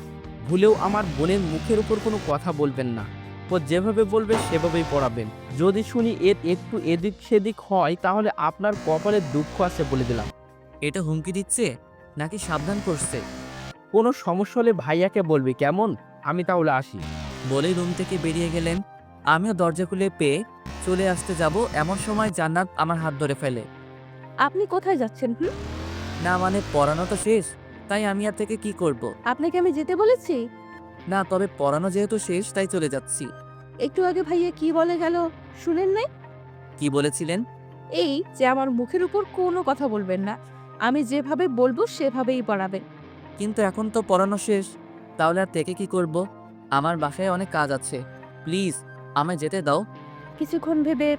ভুলেও আমার বোনের মুখের উপর কোনো কথা বলবেন না। ও যেভাবে বলবে সেভাবেই পড়াবেন। যদি শুনি এর একটু এদিক সেদিক হয় তাহলে আপনার কপালে দুঃখ আছে বলে দিলাম। এটা হুমকি দিচ্ছে নাকি সাবধান করছে? কোনো সমস্যা হলে ভাইয়াকে বলবি কেমন? আমি তাহলে আসি। বলেই রুম থেকে বেরিয়ে গেলেন। আমিও দরজা খুলে পেয়ে চলে আসতে যাব, এমন সময় জান্নাত আমার হাত ধরে ফেলে। আপনি কোথায় যাচ্ছেন? না মানে পড়ানো তো শেষ, তাই আমি আর থেকে কি করব? আপনাকে আমি যেতে বলেছি? না, তবে পড়ানো যেহেতু শেষ তাই চলে যাচ্ছি। একটু আগে ভাইয়া কি বলে গেল শুনেন নাই? কি বলেছিলেন? এই যে আমার মুখের উপর কোনো কথা বলবেন না, আমি যেভাবে বলবো সেভাবেই পড়াবেন। কিন্তু এখন তো পড়ানো শেষ, তাহলে আর থেকে কি করব? আমার বাসায় অনেক কাজ আছে, প্লিজ আমায় যেতে দাও। কিছুক্ষণ ভেবে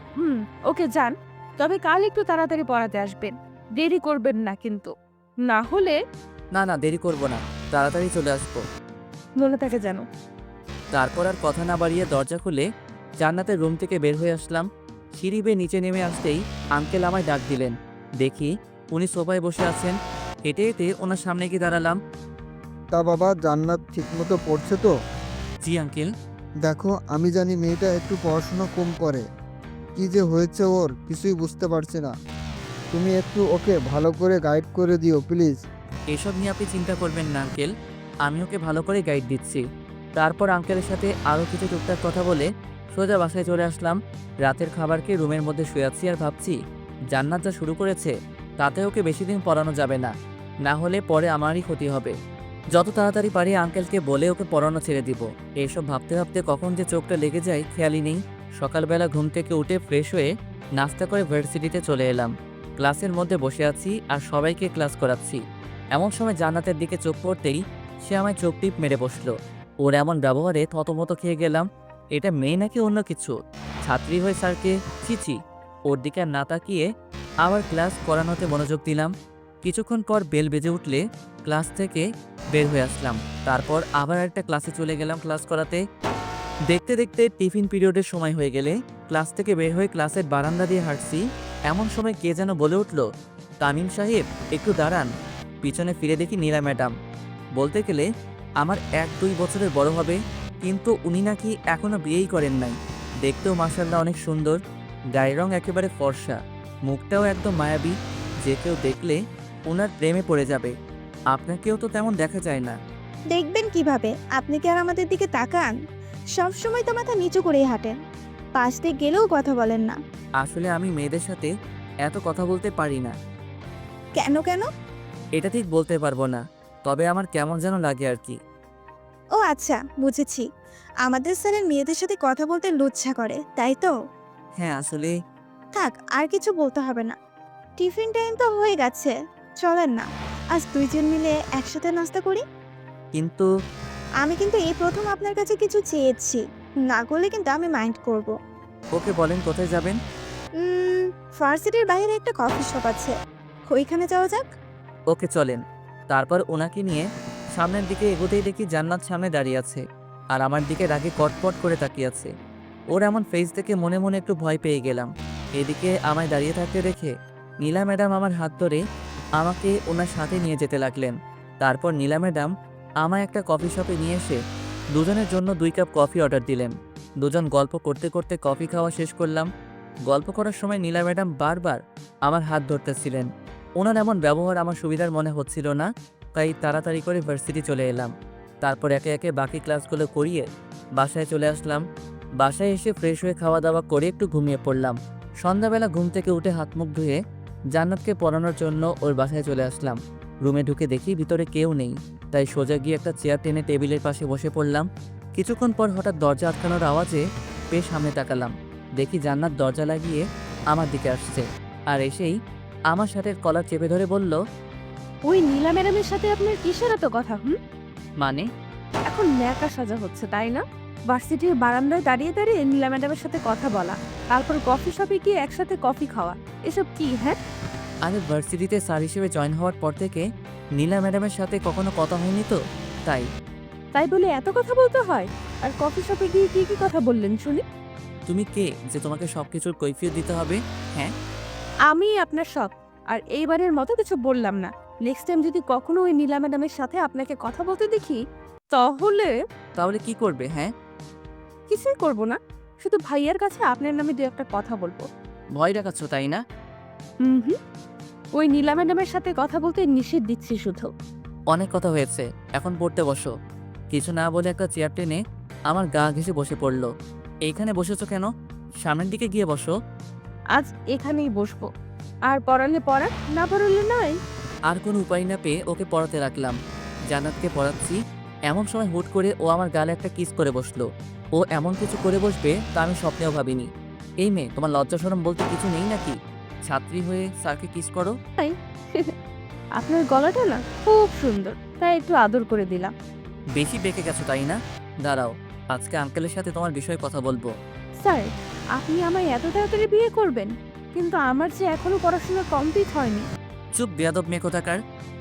ওকে যান, তবে কাল একটু তাড়াতাড়ি পড়াতে আসবেন, দেরি করবেন না কিন্তু, না হলে না না, দেরি করব না, তাড়াতাড়ি চলে আসবো। মনে থাকে যেন। তারপর আর কথা না বাড়িয়ে দরজা খুলে জান্নাতের রুম থেকে বের হয়ে আসলাম। সিঁড়ি বেয়ে নিচে নেমে আসতেই আঙ্কেল আমায় ডাক দিলেন। দেখি উনি সোফায় বসে আছেন। হেঁটে হেঁটে ওনার সামনে গিয়ে দাঁড়ালাম। তা বাবা, জান্নাত ঠিকমতো পড়ছে তো? জি আঙ্কেল। দেখো, আমি জানি মেয়েটা একটু পড়াশোনা কম করে। কি যে হয়েছে ওর কিছুই বুঝতে পারছি না। তুমি একটু ওকে ভালো করে গাইড করে দিও প্লিজ। এসব নিয়ে আপনি চিন্তা করবেন না আঙ্কেল, আমি ওকে ভালো করে গাইড দিচ্ছি। তারপর আঙ্কেলের সাথে আরও কিছু টুকটাক কথা বলে সোজা বাসায় চলে আসলাম। রাতের খাবার খেয়ে রুমের মধ্যে শুয়ে আছি আর ভাবছি জান্নাত যা শুরু করেছে তাতে ওকে বেশি দিন পড়ানো যাবে না, না হলে পরে আমারই ক্ষতি হবে। যত তাড়াতাড়ি পারি আঙ্কেলকে বলে ওকে পড়ানো ছেড়ে দিব। এইসব ভাবতে ভাবতে কখন যে চোখটা লেগে যায় খেয়ালই নেই। সকালবেলা ঘুম থেকে উঠে ফ্রেশ হয়ে নাস্তা করে ভার্সিটিতে চলে এলাম। ক্লাসের মধ্যে বসে আছি আর সবাইকে ক্লাস করাচ্ছি। এমন সময় জান্নাতের দিকে চোখ পড়তেই সে আমায় চোখ টিপ মেরে বসলো। ওর এমন ব্যবহারে থতমত খেয়ে গেলাম। এটা মেয়ে নাকি অন্য কিছু? ছাত্রী হয়ে স্যারকে ছিছি। ওর দিকে আর না তাকিয়ে আবার ক্লাস করানোতে মনোযোগ দিলাম। কিছুক্ষণ পর বেল বেজে উঠলে ক্লাস থেকে বের হয়ে আসলাম। তারপর আবার একটা ক্লাসে চলে গেলাম ক্লাস করাতে। দেখতে দেখতে টিফিন পিরিয়ডের সময় হয়ে গেলে ক্লাস থেকে বের হয়ে ক্লাসের বারান্দা দিয়ে হাঁটছি। এমন সময় কে যেন বলে উঠল, তামিম সাহেব একটু দাঁড়ান। পিছনে ফিরে দেখি নীলা ম্যাডাম। বলতে গেলে আমার 1-2 বছরের বড় হবে, কিন্তু উনি নাকি এখনো বিয়েই করেন নাই। দেখতেও মাশাআল্লাহ অনেক সুন্দর, গায়ের রং একেবারে ফর্সা, মুখটাও একদম মায়াবী। যে কেউ দেখলে ওনার প্রেমে পড়ে যাবে। আপনাকেও তো তেমন দেখা যায় না। দেখবেন কিভাবে? আপনি কি আর আমাদের দিকে তাকান? সব সময় তো মাথা নিচু করেই হাঁটেন, পাশ দিয়ে গেলেও কথা বলেন না। আসলে আমি মেয়েদের সাথে এত কথা বলতে পারি না। কেন কেন? এটা ঠিক বলতে পারবো না, তবে আমার কেমন যেন লাগে আর কি। ও আচ্ছা, বুঝেছি। আমাদের স্যারের মেয়েদের সাথে কথা বলতে লজ্জা করে, তাই তো? হ্যাঁ আসলে থাক, আর কিছু বলতে হবে না। টিফিন টাইম তো হয়ে গেছে, চলেন না আজ দুইজন মিলে একসাথে নাস্তা করি। কিন্তু আমি কিন্তু এই প্রথম আপনার কাছে কিছু চেয়েছি, না করলে কিন্তু আমি মাইন্ড করব। ওকে বলেন কোথায় যাবেন? ভার্সিটির বাইরে একটা কফি শপ আছে, ওইখানে যাওয়া যাক। ওকে চলেন। তারপর ওনাকে নিয়ে সামনের দিকে এগোতেই দেখি জান্নাত সামনে দাঁড়িয়ে আছে আর আমার দিকে রাগে কটপট করে তাকিয়ে আছে। ওর এমন ফেস দেখে মনে মনে একটু ভয় পেয়ে গেলাম। এদিকে আমায় দাঁড়িয়ে থাকতে দেখে নীলা ম্যাডাম আমার হাত ধরে আমাকে ওনার সাথে নিয়ে যেতে লাগলেন। তারপর নীলা ম্যাডাম আমায় একটা কফি শপে নিয়ে এসে দুজনের জন্য 2 কাপ কফি অর্ডার দিলেন। দুজন গল্প করতে করতে কফি খাওয়া শেষ করলাম। গল্প করার সময় নীলা ম্যাডাম বারবার আমার হাত ধরতেছিলেন। ওনার এমন ব্যবহার আমার সুবিধার মনে হচ্ছিল না, তাই তাড়াতাড়ি করে ভার্সিটি চলে এলাম। তারপর একে একে বাকি ক্লাসগুলো করিয়ে বাসায় চলে আসলাম। বাসায় এসে ফ্রেশ হয়ে খাওয়া দাওয়া করে একটু ঘুমিয়ে পড়লাম। সন্ধ্যাবেলা ঘুম থেকে উঠে হাত মুখ ধুয়ে জান্নাতকে পড়ানোর জন্য ওর বাসায় চলে আসলাম। রুমে ঢুকে দেখি ভিতরে কেউ নেই, তাই সোজা গিয়ে একটা চেয়ার টেনে টেবিলের পাশে বসে পড়লাম। কিছুক্ষণ পর হঠাৎ দরজা আটকানোর আওয়াজে বেশ সামনে তাকালাম। দেখি জান্নাত দরজা লাগিয়ে আমার দিকে আসছে, আর এসেই আমার শার্টের কলার চেপে ধরে বলল, ওই নীলা ম্যাডামের সাথে আপনার কিসের এত কথা? মানে? এখন ন্যাকা সাজা হচ্ছে তাই না? ভার্সিটির বারান্দায় দাঁড়িয়ে দাঁড়িয়ে নীলা ম্যাডামের সাথে কথা বলা, তারপর কফি শপে গিয়ে একসাথে কফি খাওয়া, এসব কি? হ্যাঁ, আরে ভার্সিটিতে স্যার হিসেবে জয়েন হওয়ার পর থেকে নীলা ম্যাডামের সাথে কখনো কথা হয়নি তো, তাই। তাই বলে এত কথা বলতে হয়? আর কফি শপে গিয়ে কি কি কথা বললেন শুনি? তুমি কে যে তোমাকে সবকিছুর কৈফিয়ত দিতে হবে? হ্যাঁ, আমি আপনার সব। আর এইবারের মতো কিছু বললাম না। নেক্সট টাইম যদি কখনো ওই নীলা ম্যাডামের সাথে আপনাকে কথা বলতে দেখি, তাহলে তাহলে কি করবে? হ্যাঁ, কিছুই করব না, শুধু ভাইয়ার কাছে আপনার নামে দু একটা কথা বলবো। ভয় দেখাচ্ছ তাই না? হুম। ওই নীলা ম্যাডামের সাথে কথা বলতে নিষেধ দিচ্ছি শুধু। অনেক কথা হয়েছে, এখন পড়তে বসো। কিছু না বলে একটা চেয়ার টেনে আমার গা ঘেঁষে বসে পড়লো। এইখানে বসেছো কেন? সামনের দিকে গিয়ে বসো। আজ এখানেই বসবো। আর পড়ালে পড়া, না পড়ালে নয়। আর কোনো উপায় না পেয়ে ওকে পড়াতে রাখলাম। জান্নাতকে পড়াচ্ছি, এমন সময় হুট করে ও আমার গালে একটা কিস করে বসলো। ও এমন কিছু করে বসবে তা আমি স্বপ্নেও ভাবিনি। এই মেয়ে, তোমার লজ্জা শরম বলতে কিছু নেই নাকি? ছাত্রী হয়ে স্যারকে কিস করো? আপনার গলাটা না খুব সুন্দর, তাই একটু আদর করে দিলাম। বেশি বেঁকে গেছো তাই না? দাঁড়াও, আজকে আঙ্কেলের সাথে তোমার বিষয়ে কথা বলবো। স্যার, আপনি আমায় এত তাড়াতাড়ি বিয়ে করবেন? কিন্তু আমার যে এখনো পড়াশোনা কমপ্লিট হয়নি। চুপ বেয়াদব মেয়ে কোথাকার!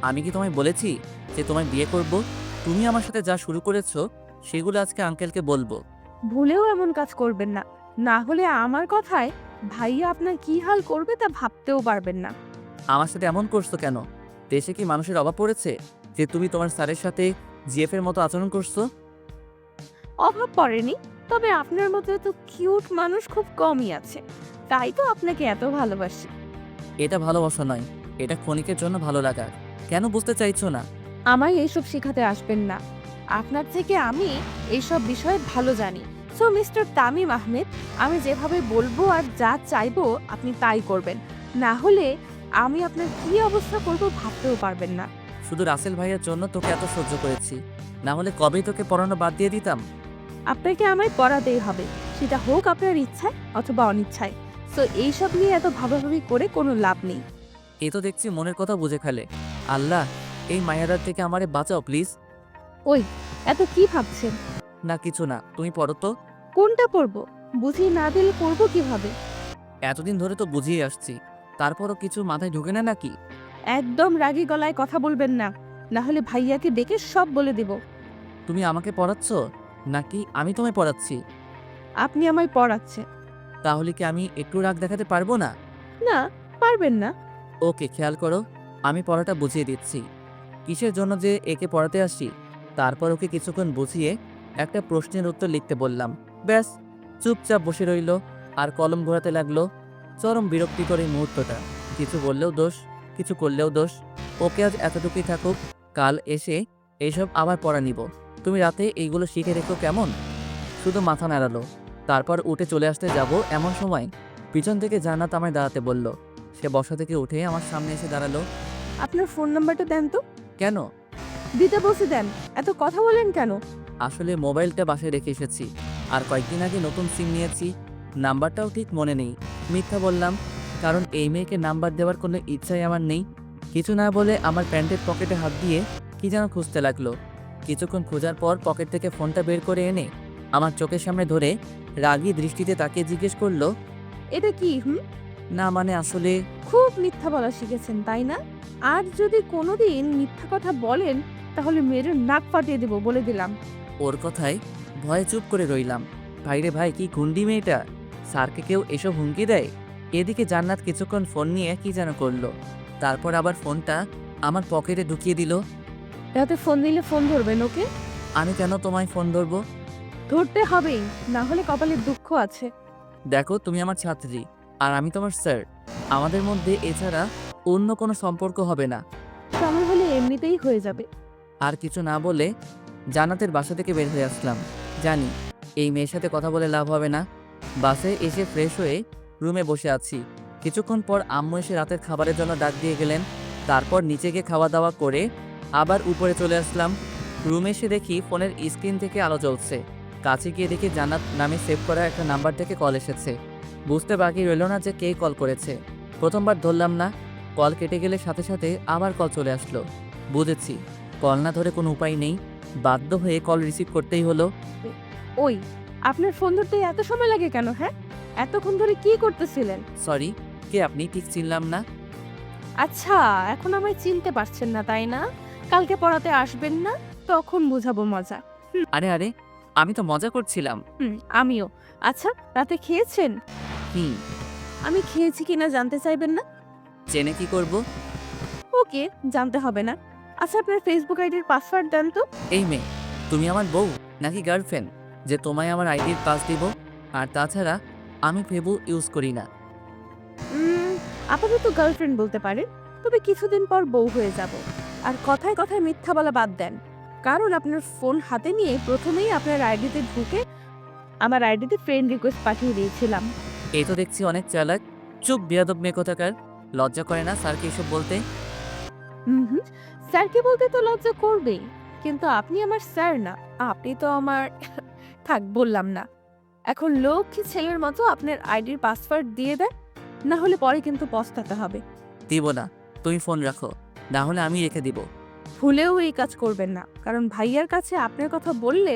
আমি কি তোমায় বলেছি যে তোমায় বিয়ে করব? তুমি আমার সাথে যা শুরু করেছো সেগুলো আজকে আঙ্কেলকে বলবো। ভুলেও এমন কাজ করবেন না, না হলে আমার কথায় ভাইয়া আপনার কি হাল করবে তা ভাবতেও পারবেন না। আমার সাথে এমন করছো কেন? দেশে কি মানুষের অভাব পড়েছে যে তুমি তোমার স্যারের সাথে জিএফ এর মতো আচরণ করছো? অভাব পড়েনি, তবে আপনার মতো এত কিউট মানুষ খুব কমই আছে, তাই তো আপনাকে এত ভালোবাসি। এটা ভালোবাসা নয়, এটা ক্ষণিকের জন্য ভালো লাগা। কেন বুঝতে চাইছো না? আমায় এইসব শেখাতে আসবেন না। আপনার থেকে আমি এইসব বিষয়ে ভালো জানি। সো মিস্টার তামিম আহমেদ, আমি যেভাবে বলবো আর যা চাইবো আপনি তাই করবেন, না হলে আমি আপনার কি অবস্থা করব ভাবতেও পারবেন না। শুধু রাসেল ভাইয়ের জন্য তোকে এত সহ্য করেছি, না হলে কবেই তোকে পড়ানো বাদ দিয়ে দিতাম। আপনাকে আমায় পড়াতেই হবে, সেটা হোক আপনার ইচ্ছায় অথবা অনিচ্ছায়। সো এইসব নিয়ে এত ভাবাভাবি করে কোনো লাভ নেই। এ তো দেখছি মনের কথা বুঝে ফেলে। আল্লাহ, এই মায়াদার থেকে আমারে বাঁচাও প্লিজ। ওই, এত কি ভাবছেন? না কিছু না, তুমি পড়ো তো। কোনটা পড়বো? বুঝিয়ে না দিলে পড়বো কিভাবে? এতদিন ধরে তো বুঝিয়ে আসছি, তারপরও কিছু মাথায় ঢোকে না নাকি? একদম রাগী গলায় কথা বলবেন না, না হলে ভাইয়াকে ডেকে সব বলে দেব। তুমি আমাকে পড়াচ্ছ নাকি আমি তোমায় পড়াচ্ছি? আপনি আমায় পড়াচ্ছেন। তাহলে কি আমি একটু রাগ দেখাতে পারবো না? না, পারবেন না। ওকে, খেয়াল করো, আমি পড়াটা বুঝিয়ে দিচ্ছি। কিসের জন্য যে একে পড়াতে আসি, তারপর ওকে কিছুক্ষণ বুঝিয়ে একটা প্রশ্নের উত্তর লিখতে বললাম। ব্যাস, চুপচাপ বসে রইল আর কলম ঘোরাতে লাগলো। চরম বিরক্তিকর এই মুহূর্তটা। কিছু বললেও দোষ, কিছু করলেও দোষ। ওকে আজ এতটুকুই থাকুক, কাল এসে এইসব আবার পড়া নিব। তুমি রাতে এইগুলো শিখে রেখো কেমন? শুধু মাথা নাড়ালো। তারপর উঠে চলে আসতে যাব এমন সময় পিছন থেকে জান্নাত আমায় দাঁড়াতে বলল। সে বসা থেকে উঠে আমার সামনে এসে দাঁড়ালো। আপনার ফোন নাম্বারটা দেন তো। কেন? দিতে বসে দেন, এত কথা বলেন কেন? আসলে মোবাইলটা বাসায় রেখে এসেছি, আর কয়েকদিন আগে নতুন সিম নিয়েছি, নাম্বারটাও ঠিক মনে নেই। মিথ্যা বললাম, কারণ এই মেয়েকে নাম্বার দেওয়ার কোনো ইচ্ছাই আমার নেই। কিছু না বলে আমার প্যান্টের পকেটে হাত দিয়ে কি যেন খুঁজতে লাগলো। কিছুক্ষণ খোঁজার পর পকেট থেকে ফোনটা বের করে এনে আমার চোখের সামনে ধরে রাগী দৃষ্টিতে তাকিয়ে জিজ্ঞেস করলো, এটা কি? না মানে আসলে। খুব মিথ্যা বলা শিখেছেন তাই না? আর যদি কোনোদিন মিথ্যা কথা বলেন তাহলে মেরে নাক ফাটিয়ে দেবো বলে দিলাম। ওর কথায় ভয়ে চুপ করে রইলাম। ভাইরে ভাই, কি গুন্ডি মেয়েটা! স্যারকে কেউ এসব হুমকি দেয়? এদিকে জান্নাত কিছুক্ষণ ফোন নিয়ে কি যেন করলো, তারপর আবার ফোনটা আমার পকেটে ঢুকিয়ে দিল। রাতে ফোন দিলে ফোন ধরবেন ওকে? আমি কেন তোমায় ফোন ধরবো? ধরতে হবেই, না হলে কপালে দুঃখ আছে। দেখো, তুমি আমার ছাত্রী আর আমি তোমার স্যার। আমাদের মধ্যে এছাড়া অন্য কোনো সম্পর্ক হবে না। সময় হলে এমনিতেই হয়ে যাবে। আর কিছু না বলে জান্নাতের বাসা থেকে বের হয়ে আসলাম। জানি এই মেয়ের সাথে কথা বলে লাভ হবে না। বাসে এসে ফ্রেশ হয়ে রুমে বসে আছি। কিছুক্ষণ পর আম্মু এসে রাতের খাবারের জন্য ডাক দিয়ে গেলেন। তারপর নিচে গিয়ে খাওয়া দাওয়া করে আবার উপরে চলে আসলাম। রুমে এসে দেখি ফোনের স্ক্রিন থেকে আলো জ্বলছে। কাছে গিয়ে দেখি জান্নাত নামে সেভ করা একটা নাম্বার থেকে কল এসেছে। বুঝতে বাকি রইল না যে কে কল করেছে। প্রথমবার ধরলাম না, কল কেটে গেলে সাথে সাথে আবার কল চলে আসলো। বুঝেছি কল না ধরে কোনো উপায় নেই, বাধ্য হয়ে কল রিসিভ করতেই হলো। ওই, আপনার ফোন ধরতে এত সময় লাগে কেন? হ্যাঁ, এতক্ষণ ধরে কি করতেছিলেন? সরি, কে আপনি? ঠিক চিনলাম না। আচ্ছা, এখন আমায় চিনতে পারছেন না তাই না? কালকে পড়াতে আসবেন না, তখন বুঝাবো মজা। আরে আরে, আমি তো মজা করছিলাম। আমিও। আচ্ছা, রাতে খেয়েছেন? হুম। আমি খেয়েছি কিনা জানতে চাইবেন না? জেনে কি করব? ওকে, জানতে হবে না। আচ্ছা, আপনার ফেসবুক আইডির পাসওয়ার্ড দেন তো। এই মেয়ে, তুমি আমার বউ নাকি গার্লফ্রেন্ড যে তোমায় আমার আইডির পাস দিব? আর তাছাড়া আমি ফেসবুক ইউজ করি না। আপাতত গার্লফ্রেন্ড বলতে পারেন, তবে কিছুদিন পর বউ হয়ে যাব। আর কথায় কথায় মিথ্যা বলা বাদ দেন, কারণ আপনার ফোন হাতে নিয়ে প্রথমেই আপনার আইডিতে ঢুকে আমার আইডিতে ফ্রেন্ড রিকোয়েস্ট পাঠিয়ে দিয়েছিলাম। এই তো দেখছি অনেক চালাক। চুপ বেয়াদব মেয়ে কোথাকার। লজ্জা করে না স্যারকে এসব বলতে? হুম, স্যারকে বলতে তো লজ্জা করবেই, কিন্তু আপনি আমার স্যার না, আপনি তো আমার থাক, বললাম না। এখন লক্ষ্মী ছেলের মতো আপনার আইডির পাসওয়ার্ড দিয়ে দেন, না হলে পরে কিন্তু পস্তাতে হবে। দিব না, তুমি ফোন রাখো, না হলে আমি রেখে দিব। ভুলেও এই কাজ করবেন না, কারণ ভাইয়ার কাছে আপনার কথা বললে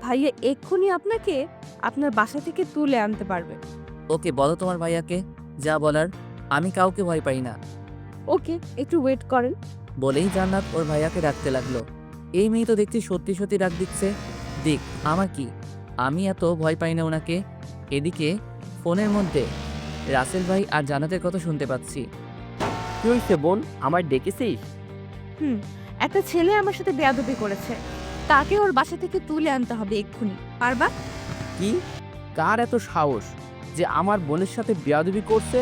ভাইয়া এক্ষুনি আপনাকে আপনার বাসা থেকে তুলে আনতে পারবে। ওকে, বলো তোমার ভাইয়াকে যা বলার। আমি কাউকে ভয় পাই না। ওকে, একটু ওয়েট করেন। বলেই জান্নাত ওর ভাইয়াকে ডাকতে লাগলো। এই মেয়ে তো দেখছি সত্যি সত্যি ডাক দিচ্ছে। দিক, আমার কি, আমি এত ভয় পাই না ওনাকে। এদিকে ফোনের মধ্যে রাসেল ভাই আর জান্নাতের কথা শুনতে পাচ্ছি। কি হয়েছে বোন, আমার ডেকেছিস? একটা ছেলে আমার সাথে বেয়াদবি করেছে, তাকে ওর বাসা থেকে তুলে আনতে হবে এক্ষুনি। পারবা? কি? কার এত সাহস যে আমার বোনের সাথে বেয়াদবি করছে?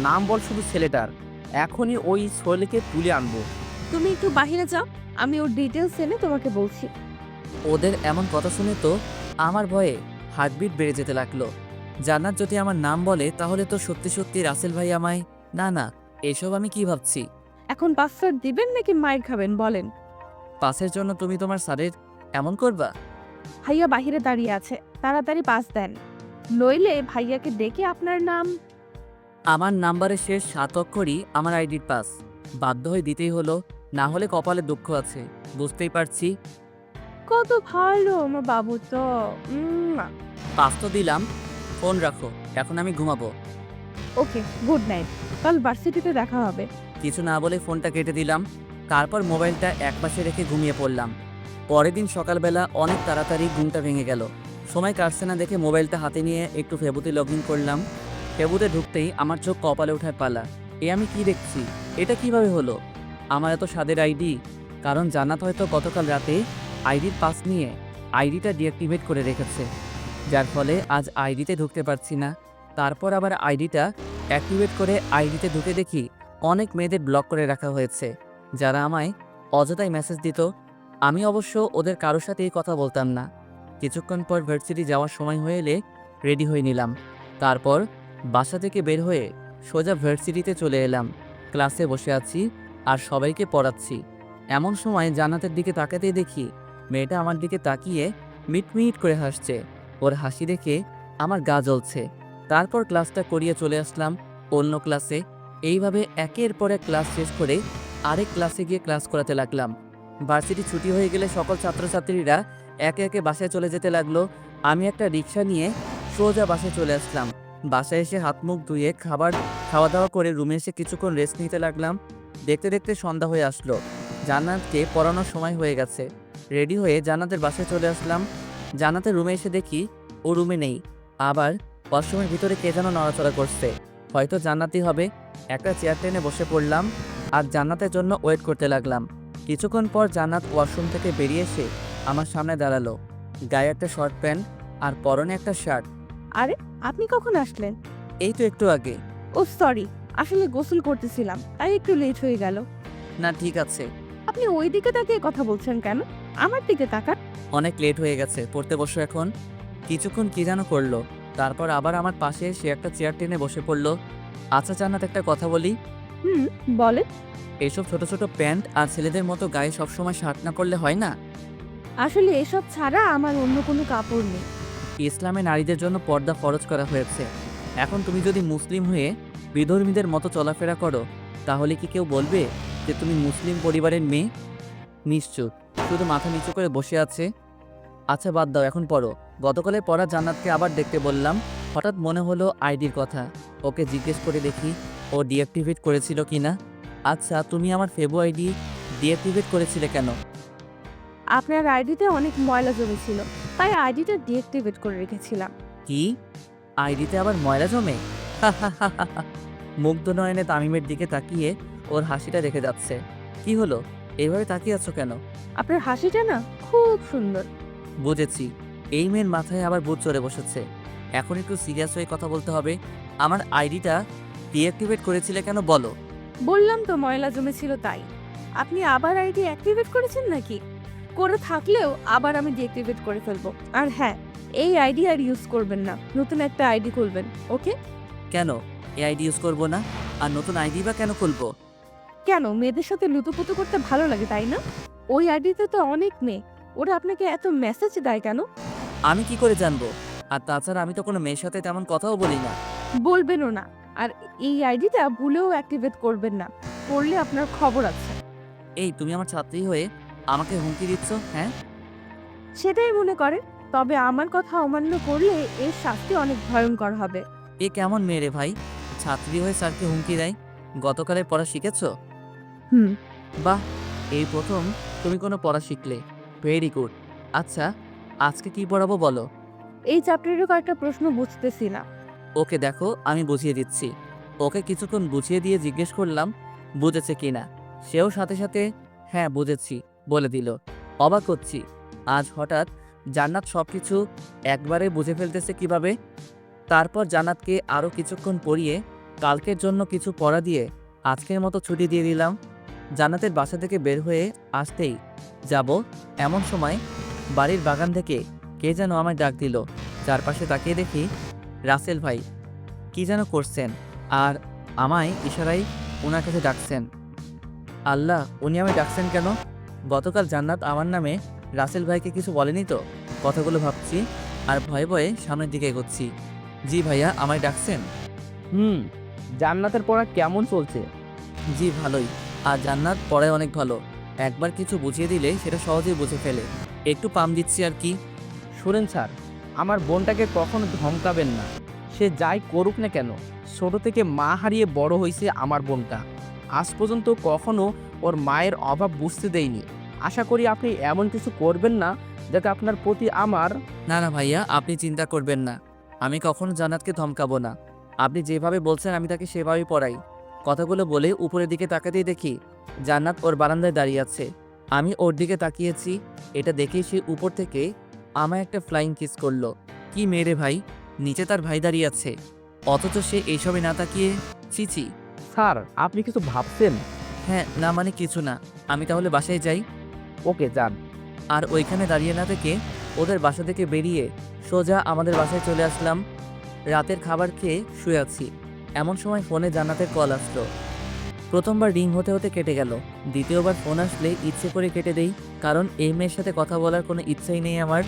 নাম বল শুধু ছেলেটার, এখনই ওই ছেলেকে তুলে আনবো। তুমি একটু বাইরে যাও, আমি ওর ডিটেলস এনে তোমাকে বলছি। ওদের এমন কথা শুনে তো আমার ভয়ে হার্টবিট বেড়ে যেতে লাগলো। জান্নাত যদি আমার নাম বলে তাহলে তো সত্যি সত্যি রাসেল ভাই আমায়। না না, এসব আমি কি ভাবছি। এখন পাসওয়ার্ড দিবেন নাকি মাইর খাবেন বলেন? পাসের জন্য তুমি তোমার স্যারের এমন করবা? ভাইয়া বাহিরে দাঁড়িয়ে আছে, তাড়াতাড়ি পাস দেন, নইলে ভাইয়াকে ডেকে আপনার নাম। আমার নাম্বারের শেষ 7 অক্ষরই আমার আইডির পাস। বাধ্য হয়ে দিতেই হলো, না হলে কপালে দুঃখ আছে, বুঝতেই পারছি। কত ভালো আমার বাবু তো। পাস তো দিলাম, ফোন রাখো, এখন আমি ঘুমাবো। ওকে, গুড নাইট, কাল ভার্সিটিতে দেখা হবে। কিছু না বলে ফোনটা কেটে দিলাম। তারপর মোবাইলটা একপাশে রেখে ঘুমিয়ে পড়লাম। পরের দিন সকালবেলা অনেক তাড়াতাড়ি ঘুমটা ভেঙে গেল। সময় কাটছে না দেখে মোবাইলটা হাতে নিয়ে একটু ফেবুতে লগ ইন করলাম। ফেবুতে ঢুকতেই আমার চোখ কপালে ওঠায় পালা। এ আমি কি দেখছি? এটা কিভাবে হলো? আমার এত স্বাদের আইডি। কারণ জান্নাত হয়তো গতকাল রাতে আইডির পাস নিয়ে আইডিটা ডিঅ্যাক্টিভেট করে রেখেছে, যার ফলে আজ আইডিতে ঢুকতে পারছি না। তারপর আবার আইডিটা অ্যাক্টিভেট করে আইডিতে ঢুকে দেখি অনেক মেয়েদের ব্লক করে রাখা হয়েছে, যারা আমায় অযথাই মেসেজ দিত। আমি অবশ্য ওদের কারোর সাথেই কথা বলতাম না। কিছুক্ষণ পর ভার্সিটি যাওয়ার সময় হয়ে এলে রেডি হয়ে নিলাম। তারপর বাসা থেকে বের হয়ে সোজা ভার্সিটিতে চলে এলাম। ক্লাসে বসে আছি আর সবাইকে পড়াচ্ছি। এমন সময় জান্নাতের দিকে তাকাতেই দেখি মেয়েটা আমার দিকে তাকিয়ে মিটমিট করে হাসছে। ওর হাসি দেখে আমার গা জ্বলছে। তারপর ক্লাসটা করিয়ে চলে আসলাম অন্য ক্লাসে। এইভাবে একের পর এক ক্লাস শেষ করে আরেক ক্লাসে গিয়ে ক্লাস করাতে লাগলাম। ভার্সিটি ছুটি হয়ে গেলে সকল ছাত্রছাত্রীরা একে একে বাসায় চলে যেতে লাগলো। আমি একটা রিক্সা নিয়ে সোজা বাসায় চলে আসলাম। বাসায় এসে হাত মুখ ধুয়ে খাওয়া দাওয়া করে রুমে এসে কিছুক্ষণ রেস্ট নিতে লাগলাম। দেখতে দেখতে সন্ধ্যা হয়ে আসলো। জান্নাতকে পড়ানোর সময় হয়ে গেছে। রেডি হয়ে জান্নাতের বাসায় চলে আসলাম। জান্নাতের রুমে এসে দেখি ও রুমে নেই। আবার ওয়াশরুমের ভিতরে কে যেন নড়াচড়া করছে, হয়তো জান্নাতই হবে। একটা চেয়ার টেনে বসে পড়লাম আর জান্নাতের জন্য ওয়েট করতে লাগলাম। কিছুক্ষণ পর জান্নাত ওয়াশরুম থেকে বেরিয়ে এসে আমার সামনে দাঁড়ালো। গায়ে একটা শর্ট প্যান্ট আর পরনে একটা শার্ট। আরে আপনি কখন আসলেন? এই তো একটু আগে। ও সরি, আসলে গোসল করতেছিলাম তাই একটু লেট হয়ে গেল। না ঠিক আছে। আপনি ওই দিকে তাকিয়ে কথা বলছেন কেন? আমার দিকে তাকান। অনেক লেট হয়ে গেছে, পড়তে বসো এখন। কিছুক্ষণ কি যেন করলো, তারপর আবার আমার পাশে সে একটা চেয়ার টেনে বসে পড়লো। আচ্ছা জান্নাত, একটা কথা বলি। হুম, বলেন। এইসব ছোট ছোট প্যান্ট আর ছেলেদের মতো গায়ে সবসময় শার্ট না পরলে হয় না? আসলে এসব ছাড়া আমার অন্য কোনো কাপড় নেই। ইসলামে নারীদের জন্য পর্দা ফরজ করা হয়েছে। এখন তুমি যদি মুসলিম হয়ে বিধর্মীদের মতো চলাফেরা করো, তাহলে কি কেউ বলবে যে তুমি মুসলিম পরিবারের মেয়ে? নিশ্চুপ, শুধু মাথা নিচু করে বসে আছে। আচ্ছা বাদ দাও, এখন পড়ো। গতকালে পড়া জান্নাতকে আবার দেখতে বললাম। হঠাৎ মনে হলো আইডির কথা। ওকে জিজ্ঞেস করে দেখি ও ডিঅ্যাক্টিভেট করেছিল কিনা। আচ্ছা, তুমি আমার ফেবু আইডি ডিঅ্যাক্টিভেট করেছিলে কেন? আপনার আইডিতে অনেক ময়লা জমেছিল, তাই আইডিটা ডিঅ্যাক্টিভেট করে রেখেছিলাম। কি? আইডিতে আবার ময়লা জমে? মুগ্ধ নয়নে তামিমের দিকে তাকিয়ে ওর হাসিটা রেখে যাচ্ছে। কি হলো, এইভাবে তাকিয়ে আছো কেন? আপনার হাসিটা না খুব সুন্দর। বুঝেছি, এই মেয়ের মাথায় আবার ভূত চড়ে বসেছে। এখন একটু সিরিয়াস হয়ে কথা বলতে হবে। আমার আইডিটা ডিঅ্যাক্টিভেট করেছিলে কেন বলো? বললাম তো ময়লা জমেছিল তাই। আপনি আবার আইডি অ্যাক্টিভেট করেছেন নাকি? করে থাকলেও আবার আমি ডিঅ্যাক্টিভেট করে ফেলবো। আর হ্যাঁ, এই আইডি আর ইউজ করবেন না, নতুন একটা আইডি খুলবেন, ওকে? কেন এই আইডি ইউজ করবো না? আর নতুন আইডি বা কেন খুলবো? কেন, মেয়েদের সাথে লুতুপুতু করতে ভালো লাগে তাই না? ওই আইডিতে তো অনেক মেয়ে, ওরা আপনাকে এত মেসেজ দেয় কেন? আমি কি করে জানবো? আর তাছাড়া আমি তো কোনো মেয়ের সাথে তেমন কথাও বলি না। বলবেনও না। আর এই আইডিটা ভুলেও অ্যাক্টিভেট করবেন না, করলে আপনার খবর আছে। এই তুমি আমার ছাত্রী হয়ে আমাকে হুমকি দিচ্ছ? হ্যাঁ, সেটাই মনে করেন, তবে আমার কথা অমান্য করলে এর শাস্তি অনেক ভয়ঙ্কর হবে। এ কেমন মেয়ে রে ভাই, ছাত্রী হয়ে স্যারকে হুমকি দেয়? গতকালের পড়া শিখেছো? হুম। বাহ, এই প্রথম তুমি কোনো পড়া শিখলে। Very good. আচ্ছা, আজকে কি পড়াবো বলো? এই চ্যাপ্টারের কয়েকটা প্রশ্ন বুঝতেছি না। ওকে দেখো, আমি বুঝিয়ে দিচ্ছি। ওকে কিছুক্ষণ বুঝিয়ে দিয়ে জিজ্ঞেস করলাম বুঝেছে কিনা। সেও সাথে সাথে হ্যাঁ বুঝেছি বলে দিল। অবাক হচ্ছি, আজ হঠাৎ জান্নাত সব কিছু একবারে বুঝে ফেলতেছে কিভাবে। তারপর জান্নাতকে আরও কিছুক্ষণ পড়িয়ে কালকের জন্য কিছু পড়া দিয়ে আজকের মতো ছুটি দিয়ে দিলাম। জান্নাতের বাসা থেকে বের হয়ে আসতেই যাব এমন সময় বাড়ির বাগান থেকে কে যেন আমায় ডাক দিল। চারপাশে তাকিয়ে দেখি রাসেল ভাই কি যেন করছেন আর আমায় ইশারায় ওনার কাছে ডাকছেন। আল্লাহ, উনি আমায় ডাকছেন কেন? গতকাল জান্নাত আমার নামে রাসেল ভাইকে কিছু বলেনি তো? কথাগুলো ভাবছি আর ভয়ে ভয়ে সামনের দিকে এগোচ্ছি। জি ভাইয়া, আমায় ডাকছেন? জান্নাতের পড়া কেমন চলছে? জি ভালোই। আর জান্নাত পড়ায় অনেক ভালো, একবার কিছু বুঝিয়ে দিলে সেটা সহজেই বুঝে ফেলে। একটু পাম দিচ্ছি আর কি। শুনেন স্যার, আমার বোনটাকে কখনো ধমকাবেন না। সে যাই করুক না কেন, ছোট থেকে মা হারিয়ে বড় হয়েছে আমার বোনটা। আজ পর্যন্ত কখনো ওর মায়ের অভাব বুঝতে দেয়নি। আশা করি আপনি এমন কিছু করবেন না যাতে আপনার প্রতি আমার... না না ভাইয়া, আপনি চিন্তা করবেন না, আমি কখনো জান্নাতকে ধমকাবো না। আপনি যেভাবে বলছেন আমি তাকে সেভাবেই পড়াই। কথাগুলো বলে উপরের দিকে তাকাতেই দেখি জান্নাত ওর বারান্দায় দাঁড়িয়ে আছে। আমি ওর দিকে তাকিয়েছি, এটা দেখেই সে উপর থেকে আমায় একটা ফ্লাইং কিস করলো। কি মেরে ভাই, নিচে তার ভাই দাঁড়িয়ে আছে, অথচ সে এইসবে না তাকিয়ে ছিছি। স্যার, আপনি কিছু ভাবছেন? হ্যাঁ, না মানে কিছু না। আমি তাহলে বাসায় যাই। ওকে, যান। আর ওইখানে দাঁড়িয়ে না থেকে ওদের বাসা থেকে বেরিয়ে সোজা আমাদের বাসায় চলে আসলাম। রাতের খাবার খেয়ে শুয়ে আছি, এমন সময় ফোনে জান্নাতের কল আসলো। প্রথমবার রিং হতে হতে কেটে গেল, দ্বিতীয়বার ফোন আসলে ইচ্ছে করে কেটে দেই, কারণ এই মেয়ের সাথে কথা বলার কোনো ইচ্ছাই নেই আমার।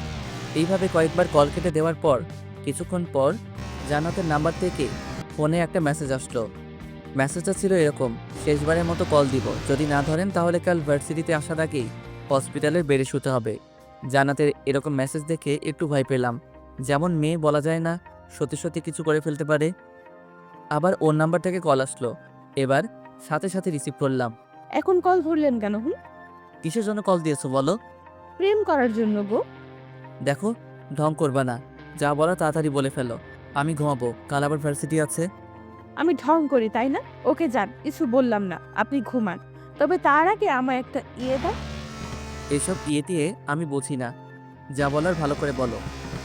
এইভাবে কয়েকবার কল কেটে দেওয়ার পর কিছুক্ষণ পর জান্নাতের নাম্বার থেকে ফোনে একটা মেসেজ আসলো। মেসেজটা ছিল এরকম: শেষবারের মতো কল দিব, যদি না ধরেন তাহলে কাল ভার্সিটিতে আসার আগেই হসপিটালের বেডে শুতে হবে। জান্নাতের এরকম মেসেজ দেখে একটু ভয় পেলাম, যেমন মেয়ে বলা যায় না, সত্যি সত্যি কিছু করে ফেলতে পারে। আবার ওর নাম্বার থেকে কল আসলো, এবার সাথে সাথে রিসিভ করলাম। এখন কল ধরলেন কেন? কিসের জন্য কল দিয়েছো বলো? প্রেম করার জন্য গো। দেখো, ঢং করবা না, যা বলো তাড়াতাড়ি বলে ফেলো। আমি ঘুমাবো, কাল আবার ভার্সিটি আছে। আমি ঢং করি তাই না? ওকে যান, কিছু বললাম না, আপনি ঘুমান। তবে তার আগে আমায় একটা ইয়ে দেন। এসব ইয়ে দিয়ে আমি বুঝি না, যা বলার ভালো করে বলো।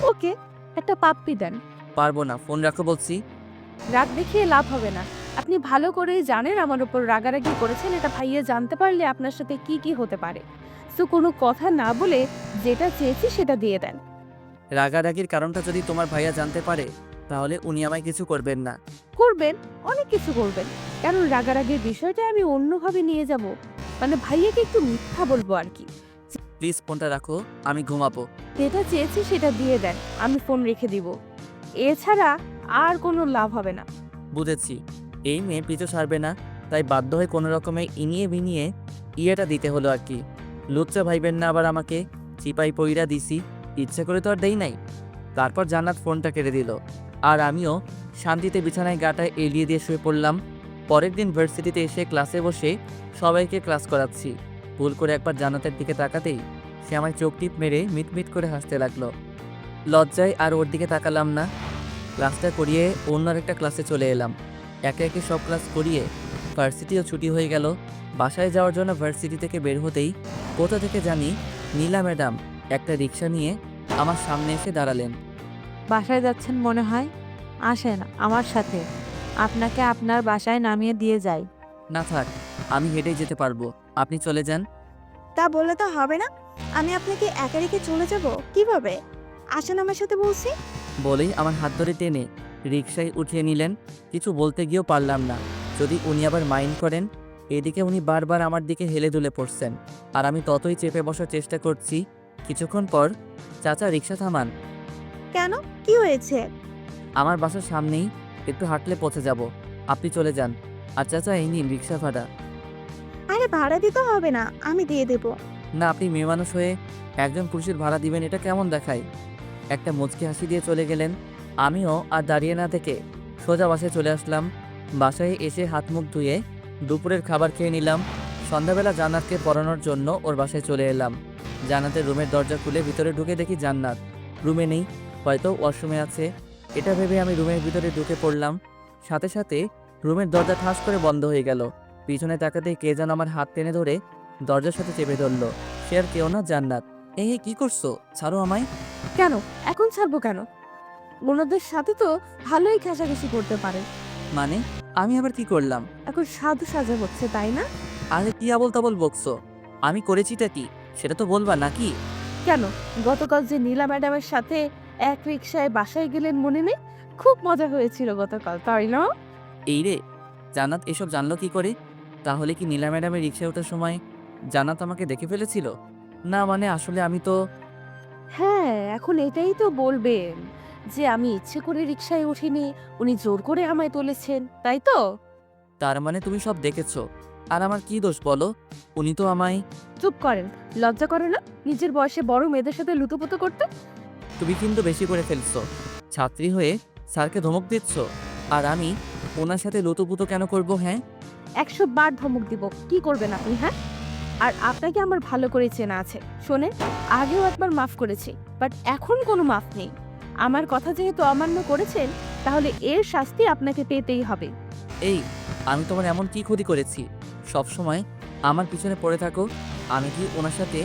ওকে, একটা পাপ্পি দেন। পারবো না, ফোন রাখো বলছি। রাগ দেখিয়ে লাভ হবে না। আপনি ভালো করেই জানেন আমার উপর রাগারাগি করেছেন, এটা ভাইয়া জানতে পারলে আপনার সাথে কি কি হতে পারে। সো কোনো কথা না বলে যেটা চেয়েছি সেটা দিয়ে দেন। রাগারাগির কারণটা যদি তোমার ভাইয়া জানতে পারে তাহলে উনি আমায় কিছু করবেন না। করবেন, অনেক কিছু করবেন, কারণ রাগারাগির বিষয়টা আমি অন্যভাবে নিয়ে যাব, মানে ভাইয়াকে একটু মিথ্যা বলবো আর কি। প্লিজ ফোনটা রাখো, আমি ঘুমাবো। যেটা চেয়েছি সেটা দিয়ে দেন, আমি ফোন রেখে দিব। এছাড়া আর কোনো লাভ হবে না। বুঝেছি, এই মেয়ে পিছু ছাড়বে না, তাই বাধ্য হয়ে কোনো রকমে ইনিয়ে বিনিয়ে ইয়েটা দিতে হলো আর কি। লুচ্চা ভাইবেন না আবার আমাকে, চিপাই পইরা দিছি, ইচ্ছে করে তো আর দেই নাই। তারপর জান্নাত ফোনটা কেড়ে দিল, আর আমিও শান্তিতে বিছানায় গাটা এলিয়ে দিয়ে শুয়ে পড়লাম। পরের দিন ভার্সিটিতে এসে ক্লাসে বসে সবাইকে ক্লাস করাচ্ছি। ভুল করে একবার জান্নাতের দিকে তাকাতেই সে আমায় চোখ টিপ মেরে মিটমিট করে হাসতে লাগলো। লজ্জায় আর ওর দিকে তাকালাম না। ক্লাসটা করিয়ে অন্য আরেকটা ক্লাসে চলে এলাম। একে একে সব ক্লাস করিয়ে ভার্সিটিও ছুটি হয়ে গেল। বাসায় যাওয়ার জন্য ভার্সিটি থেকে বের হতেই কোথা থেকে জানি নীলা ম্যাডাম একটা রিক্সা নিয়ে আমার সামনে এসে দাঁড়ালেন। বাসায় যাচ্ছেন মনে হয়, আসেন আমার সাথে, আপনাকে আপনার বাসায় নামিয়ে দিয়ে যাই। না থাক, আমি হেঁটেই যেতে পারবো, আপনি চলে যান। তা বললে তো হবে না। আমি আপনাকে একা রেখে চলে যাব কিভাবে? আসেন আমার সাথে বলছি। বলেই আমার হাত ধরে টেনে রিক্সায় উঠিয়ে নিলেন। কিছু বলতে গিয়েও পারলাম না, যদি উনি আবার মাইন্ড করেন। এদিকে উনি বারবার আমার দিকে হেলে দুলে পড়ছেন, আর আমি ততই চেপে বসার চেষ্টা করছি। কিছুক্ষণ পর, চাচা রিক্সা থামান, কেন, কি হয়েছে? আমার বাসার সামনেই, একটু হাঁটলে পৌঁছে যাব, আপনি চলে যান। আর চাচা এই নিন রিক্সা ভাড়া। আরে ভাড়া দিতে হবে না, আমি দিয়ে দেব। না, আপনি মেয়ে মানুষ হয়ে একজন পুরুষের ভাড়া দিবেন, এটা কেমন দেখায়? একটা মুচকি হাসি দিয়ে চলে গেলেন। আমিও আর দাঁড়িয়ে না থেকে সোজা বাসায় চলে আসলাম। বাসায় এসে হাত মুখ ধুয়ে দুপুরের খাবার খেয়ে নিলাম। সন্ধ্যাবেলা জান্নাতকে পড়ানোর জন্য ওর বাসায় চলে এলাম। জান্নাতের রুমের দরজা খুলে ভিতরে ঢুকে দেখি জান্নাত রুমে নেই, হয়তো ওয়াশরুমে আছে। এটা ভেবে আমি রুমের ভিতরে ঢুকে পড়লাম। সাথে সাথে রুমের দরজা ঠাস করে বন্ধ হয়ে গেল। পিছনে তাকাতেই কে যেন আমার হাত টেনে ধরে দরজার সাথে চেপে ধরলো। সে আর কেউ না, জান্নাত। এই কি করছো? ছাড়ো আমায়। কেন এখন ছাড়বো কেন? ওনাদের সাথে তো ভালোই ঘেঁষাঘেঁষি করতে পারে। মানে আমি আবার কি করলাম? এখন সাধু সাজা হচ্ছে তাই না? আরে কি আবল তাবল বকছো? আমি করেছিটা কি সেটা তো বলবা নাকি? কেন, গতকাল যে নীলা ম্যাডামের সাথে এক রিক্সায় বাসায় গেলেন মনে নেই? খুব মজা হয়েছিল গতকাল, তাই না? এই রে, জান্নাত এসব জানলো কি করে? তাহলে কি নীলা ম্যাডামের রিক্সায় ওঠার সময় জান্নাত আমাকে দেখে ফেলেছিল? না মানে আসলে আমি তো... হ্যাঁ, এখন এটাই তো বলবেন যে আমি ইচ্ছে করে রিক্সায় উঠিনি, উনি জোর করে আমায় তুলেছেন, তাই তো? তার মানে তুমি সব দেখেছো, আর আমার কি দোষ বলো? উনি তো আমায়... চুপ করেন, লজ্জা করে না নিজের বয়সে বড় মেয়েদের সাথে লুতুপুতু করতে? তুমি কিন্তু বেশি করে ফেলছো। ছাত্রী হয়ে স্যারকে ধমক দিচ্ছ, আর আমি ওনার সাথে লুতুপুতু কেন করব? হ্যাঁ, 100 বার ধমক দিব, কি করবেন আপনি? হ্যাঁ, আর আপনাকে আমার ভালো করে চেনা আছে। শোনেন, আগেও একবার মাফ করেছি, বাট এখন কোনো মাফ নেই। আমার কথা যেহেতু অমান্য করেছেন, তাহলে এর শাস্তি আপনাকে পেতেই হবে। এই আমি তোমার এমন কি ক্ষতি করেছি সব সময় আমার পিছনে পড়ে থাকো? আমি কি ওনার সাথে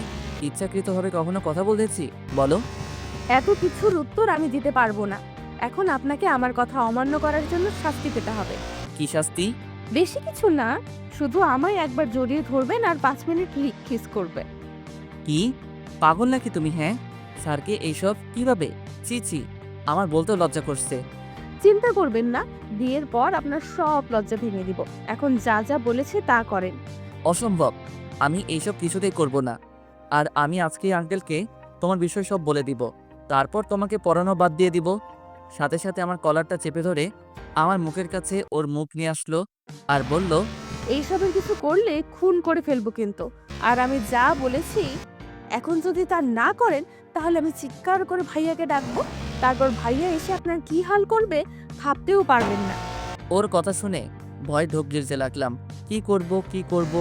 ইচ্ছাকৃতভাবে কখনো কথা বলেছি বলো? এত কিছুর উত্তর আমি দিতে পারবো না। এখন আপনাকে আমার কথা অমান্য করার জন্য শাস্তি পেতে হবে। কি শাস্তি? বেশি কিছু না, শুধু আমায় একবার জড়িয়ে ধরবেন আর 5 মিনিট কিস করবেন। কি পাগল নাকি তুমি? হ্যাঁ, স্যারকে এইসব কিভাবে? ছি ছি, আমার বলতেও লজ্জা করছে। চিন্তা করবেন না, বিয়ের পর আপনার সব লজ্জা ভেঙে দিব। এখন যা যা বলেছে তা করেন। অসম্ভব, আমি এইসব কিছুতেই করব না। আর আমি আজকে আঙ্কেলকে তোমার বিষয় সব বলে দিব, তারপর তোমাকে পড়ানো বাদ দিয়ে দিব। সাথে সাথে আমার কলারটা চেপে ধরে আমার মুখের কাছে ওর মুখ নিয়ে আসলো আর বলল, এইসবের কিছু করলে খুন করে ফেলবো কিন্তু। আর আমি যা বলেছি এখন যদি তা না করেন, তাহলে আমি চিৎকার করে ভাইয়াকে ডাকবো। তারপর ভাইয়া এসে আপনার কি হাল করবে ভাবতেও পারবেন না। ওর কথা শুনে ভয় ঢোক গিলতে লাগলাম। কি করব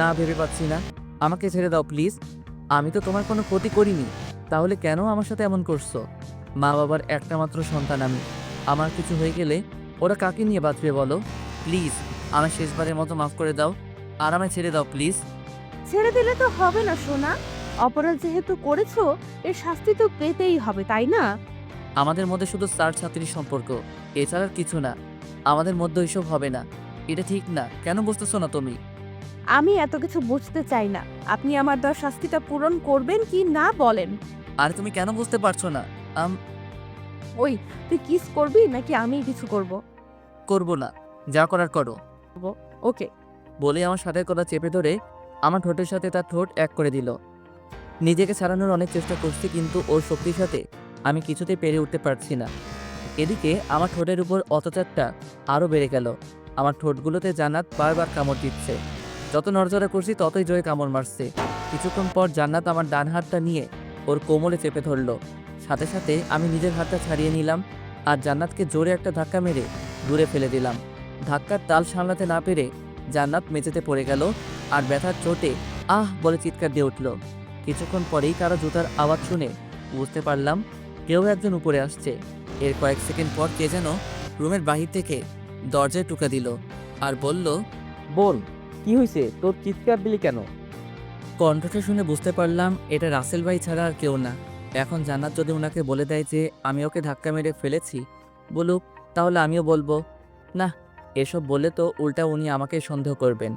না ভেবে পাচ্ছি না। আমাকে ছেড়ে দাও প্লিজ, আমি তো তোমার কোনো ক্ষতি করিনি, তাহলে কেন আমার সাথে এমন করছো? মা বাবার একটা মাত্র সন্তান আমি, আমার কিছু হয়ে গেলে ওরা কাকে নিয়ে বাঁচবে বলো? প্লিজ আমায় শেষবারের মতো মাফ করে দাও। আর আমায় ছেড়ে দাও প্লিজ। ছেড়ে দিলে তো হবে না সোনা, অপরাধ যেহেতু করেছো এর শাস্তি তো পেতেই হবে, তাই না? আমাদের মধ্যে শুধু স্যার ছাত্রীর সম্পর্ক, এছাড়া আর কিছু না। আমাদের মধ্যে ওইসব হবে না। এটা ঠিক না, কেন বুঝতেছো না তুমি? আমি এত কিছু বুঝতে চাই না, আপনি আমার দেওয়া শাস্তিটা পূরণ করবেন কি না বলেন। আর তুমি কেন বুঝতে পারছো না? ওই, তুই কিস করবি নাকি আমি কিছু করব? করবো না, যা করার করো। ওকে। বলে আমার সাথে কথা চেপে ধরে আমার ঠোঁটের সাথে তার ঠোঁট এক করে দিল। নিজেকে ছাড়ানোর অনেক চেষ্টা করছি, কিন্তু ওর শক্তির সাথে আমি কিছুতেই পেরে উঠতে পারছি না। এদিকে আমার ঠোঁটের উপর অত্যাচারটা আরও বেড়ে গেল। আমার ঠোঁটগুলোতে জান্নাত বারবার কামড় দিচ্ছে। যত নড়চড়া করছি ততই জোরে কামড় মারছে। কিছুক্ষণ পর জান্নাত আমার ডান হাতটা নিয়ে ওর কোমরে চেপে ধরলো। সাথে সাথে আমি নিজের হাতটা ছাড়িয়ে নিলাম আর জান্নাতকে জোরে একটা ধাক্কা মেরে দূরে ফেলে দিলাম। ধাক্কার তাল সামলাতে না পেরে জান্নাত মেঝেতে পড়ে গেল আর ব্যথার চোটে আহ বলে চিৎকার দিয়ে উঠল। কিছুক্ষণ পরেই কারো জুতার আওয়াজ শুনে বুঝতে পারলাম কেউ একজন উপরে আসছে। এর কয়েক সেকেন্ড পর কে যেন রুমের বাহির থেকে দরজায় টুকা দিল আর বলল, বোন, কি হয়েছে? তোর চিৎকার দিলি কেন? কণ্ঠটা শুনে বুঝতে পারলাম এটা রাসেল ভাই ছাড়া আর কেউ না। এখন জান্নাত যদি ওনাকে বলে দেয় যে আমি ওকে ধাক্কা মেরে ফেলেছি, বলুক, তাহলে আমিও বলবো। না, এসব বলে তো উল্টা উনি আমাকে সন্দেহ করবেন।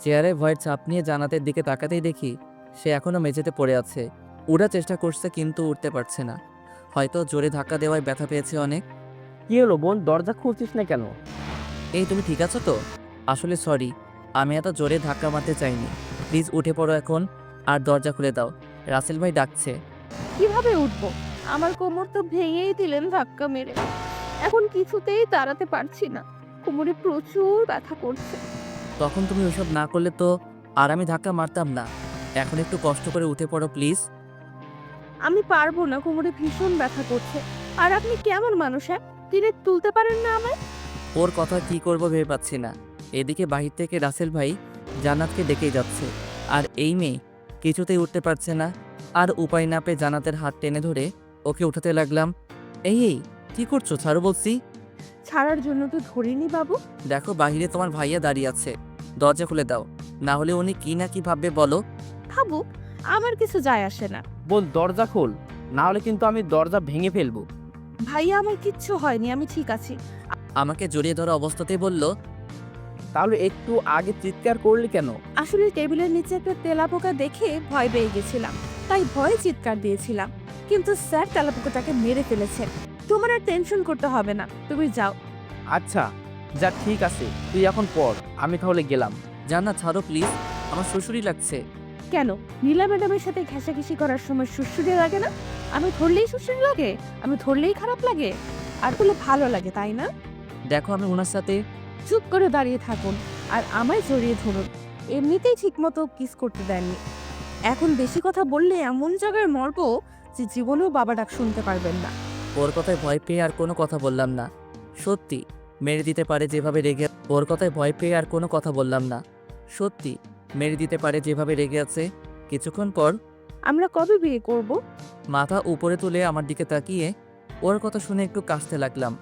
চেয়ারে ভয়ের চাপ নিয়ে জান্নাতের দিকে তাকাতেই দেখি সে এখনও মেঝেতে পড়ে আছে। উড়ার চেষ্টা করছে কিন্তু উঠতে পারছে না। হয়তো জোরে ধাক্কা দেওয়ায় ব্যথা পেয়েছে অনেক। কি হলো বোন, দরজা খুলছিস না কেন? এই তুমি ঠিক আছো তো? আসলে সরি, আমি এত জোরে ধাক্কা মারতে চাইনি। প্লিজ উঠে পড়ো এখন আর দরজা খুলে দাও, রাসেল ভাই ডাকছে। কিভাবে উঠবো? আমার কোমর তো ভেঙেই দিলেন ধাক্কা মেরে, এখন কিছুতেই দাঁড়াতে পারছি না, কোমরে প্রচুর ব্যথা করছে। তখন তুমি ওইসব না করলে তো আর আমি ধাক্কা মারতাম না। এখন একটু কষ্ট করে উঠে পড়ো প্লিজ। আমি পারবো না, কোমরে ভীষণ ব্যথা করছে। আর আপনি কেমন মানুষ হ্যাঁ, তীরে তুলতে পারেন না আমায়? ওর কথা কি করবো ভেবে পাচ্ছি না। এদিকে বাহির থেকে রাসেল ভাই জান্নাতকে ডেকেই যাচ্ছে, আর এই মেয়ে কিছুতেই উঠতে পারছে না। আর উপায় না পেয়ে জান্নাতের হাত টেনে ধরে ওকে উঠাতে লাগলাম। এই কি করছো? ছাড়ো বলছি। ছাড়ার জন্য তো ধরিনি বাবু। দেখো বাহিরে তোমার ভাইয়া দাঁড়িয়ে আছে, দরজা খুলে দাও, না হলে উনি কি না কি ভাববে বলো। ভাবুক, আমার কিছু যায় আসে না। বোন, দরজা খোল, না হলে কিন্তু আমি দরজা ভেঙে ফেলবো। ভাইয়া আমার কিচ্ছু হয়নি, আমি ঠিক আছি। আমাকে জড়িয়ে ধরা অবস্থাতেই বলল, তাহলে একটু আগে চিৎকার করলি কেন? আসলে টেবিলের নিচে একটা তেলাপোকা দেখে ভয় পেয়ে গেছিলাম, তাই ভয়ে চিৎকার দিয়েছিলাম। কিন্তু স্যার তেলাপোকাটাকে মেরে ফেলেছেন। তোমার আর টেনশন করতে হবে না, তুমি যাও। আচ্ছা, যা, ঠিক আছে, তুই এখন পড়, আমি তাহলে গেলাম। জান্নাত ছাড়ো প্লিজ, আমার শ্বশুরই লাগছে। কেন, নীলা ম্যাডামের সাথে ঘেঁষাঘেঁষি করার সময় সুশ্রুরি লাগে না? আমি ধরলেই সুশ্রুরি লাগে? আমি ধরলেই খারাপ লাগে? আর বলে ভালো লাগে, তাই না? দেখো আমি ওনার সাথে। চুপ করে দাঁড়িয়ে থাকুন আর আমায় জড়িয়ে ধরুন। এমনিতেই ঠিকমতো কিস করতে দেননি, এখন বেশি কথা বললে এমন জায়গায় মরবো যে জীবনেও বাবা ডাক শুনতে পারবেন না। ওর কথায় ভয় পেয়ে আর কোনো কথা বললাম না। সত্যি মেরে দিতে পারে যেভাবে রেগে। ওর কথায় ভয় পেয়ে আর কোনো কথা বললাম না। সত্যি মেরে দিতে পারে যেভাবে রেগে আছে। কিছুক্ষণ পর আমরা কবে বিয়ে করব? মাথা উপরে তুলে আমার দিকে তাকিয়ে ওর কথা শুনে একটু কাশতে লাগলাম।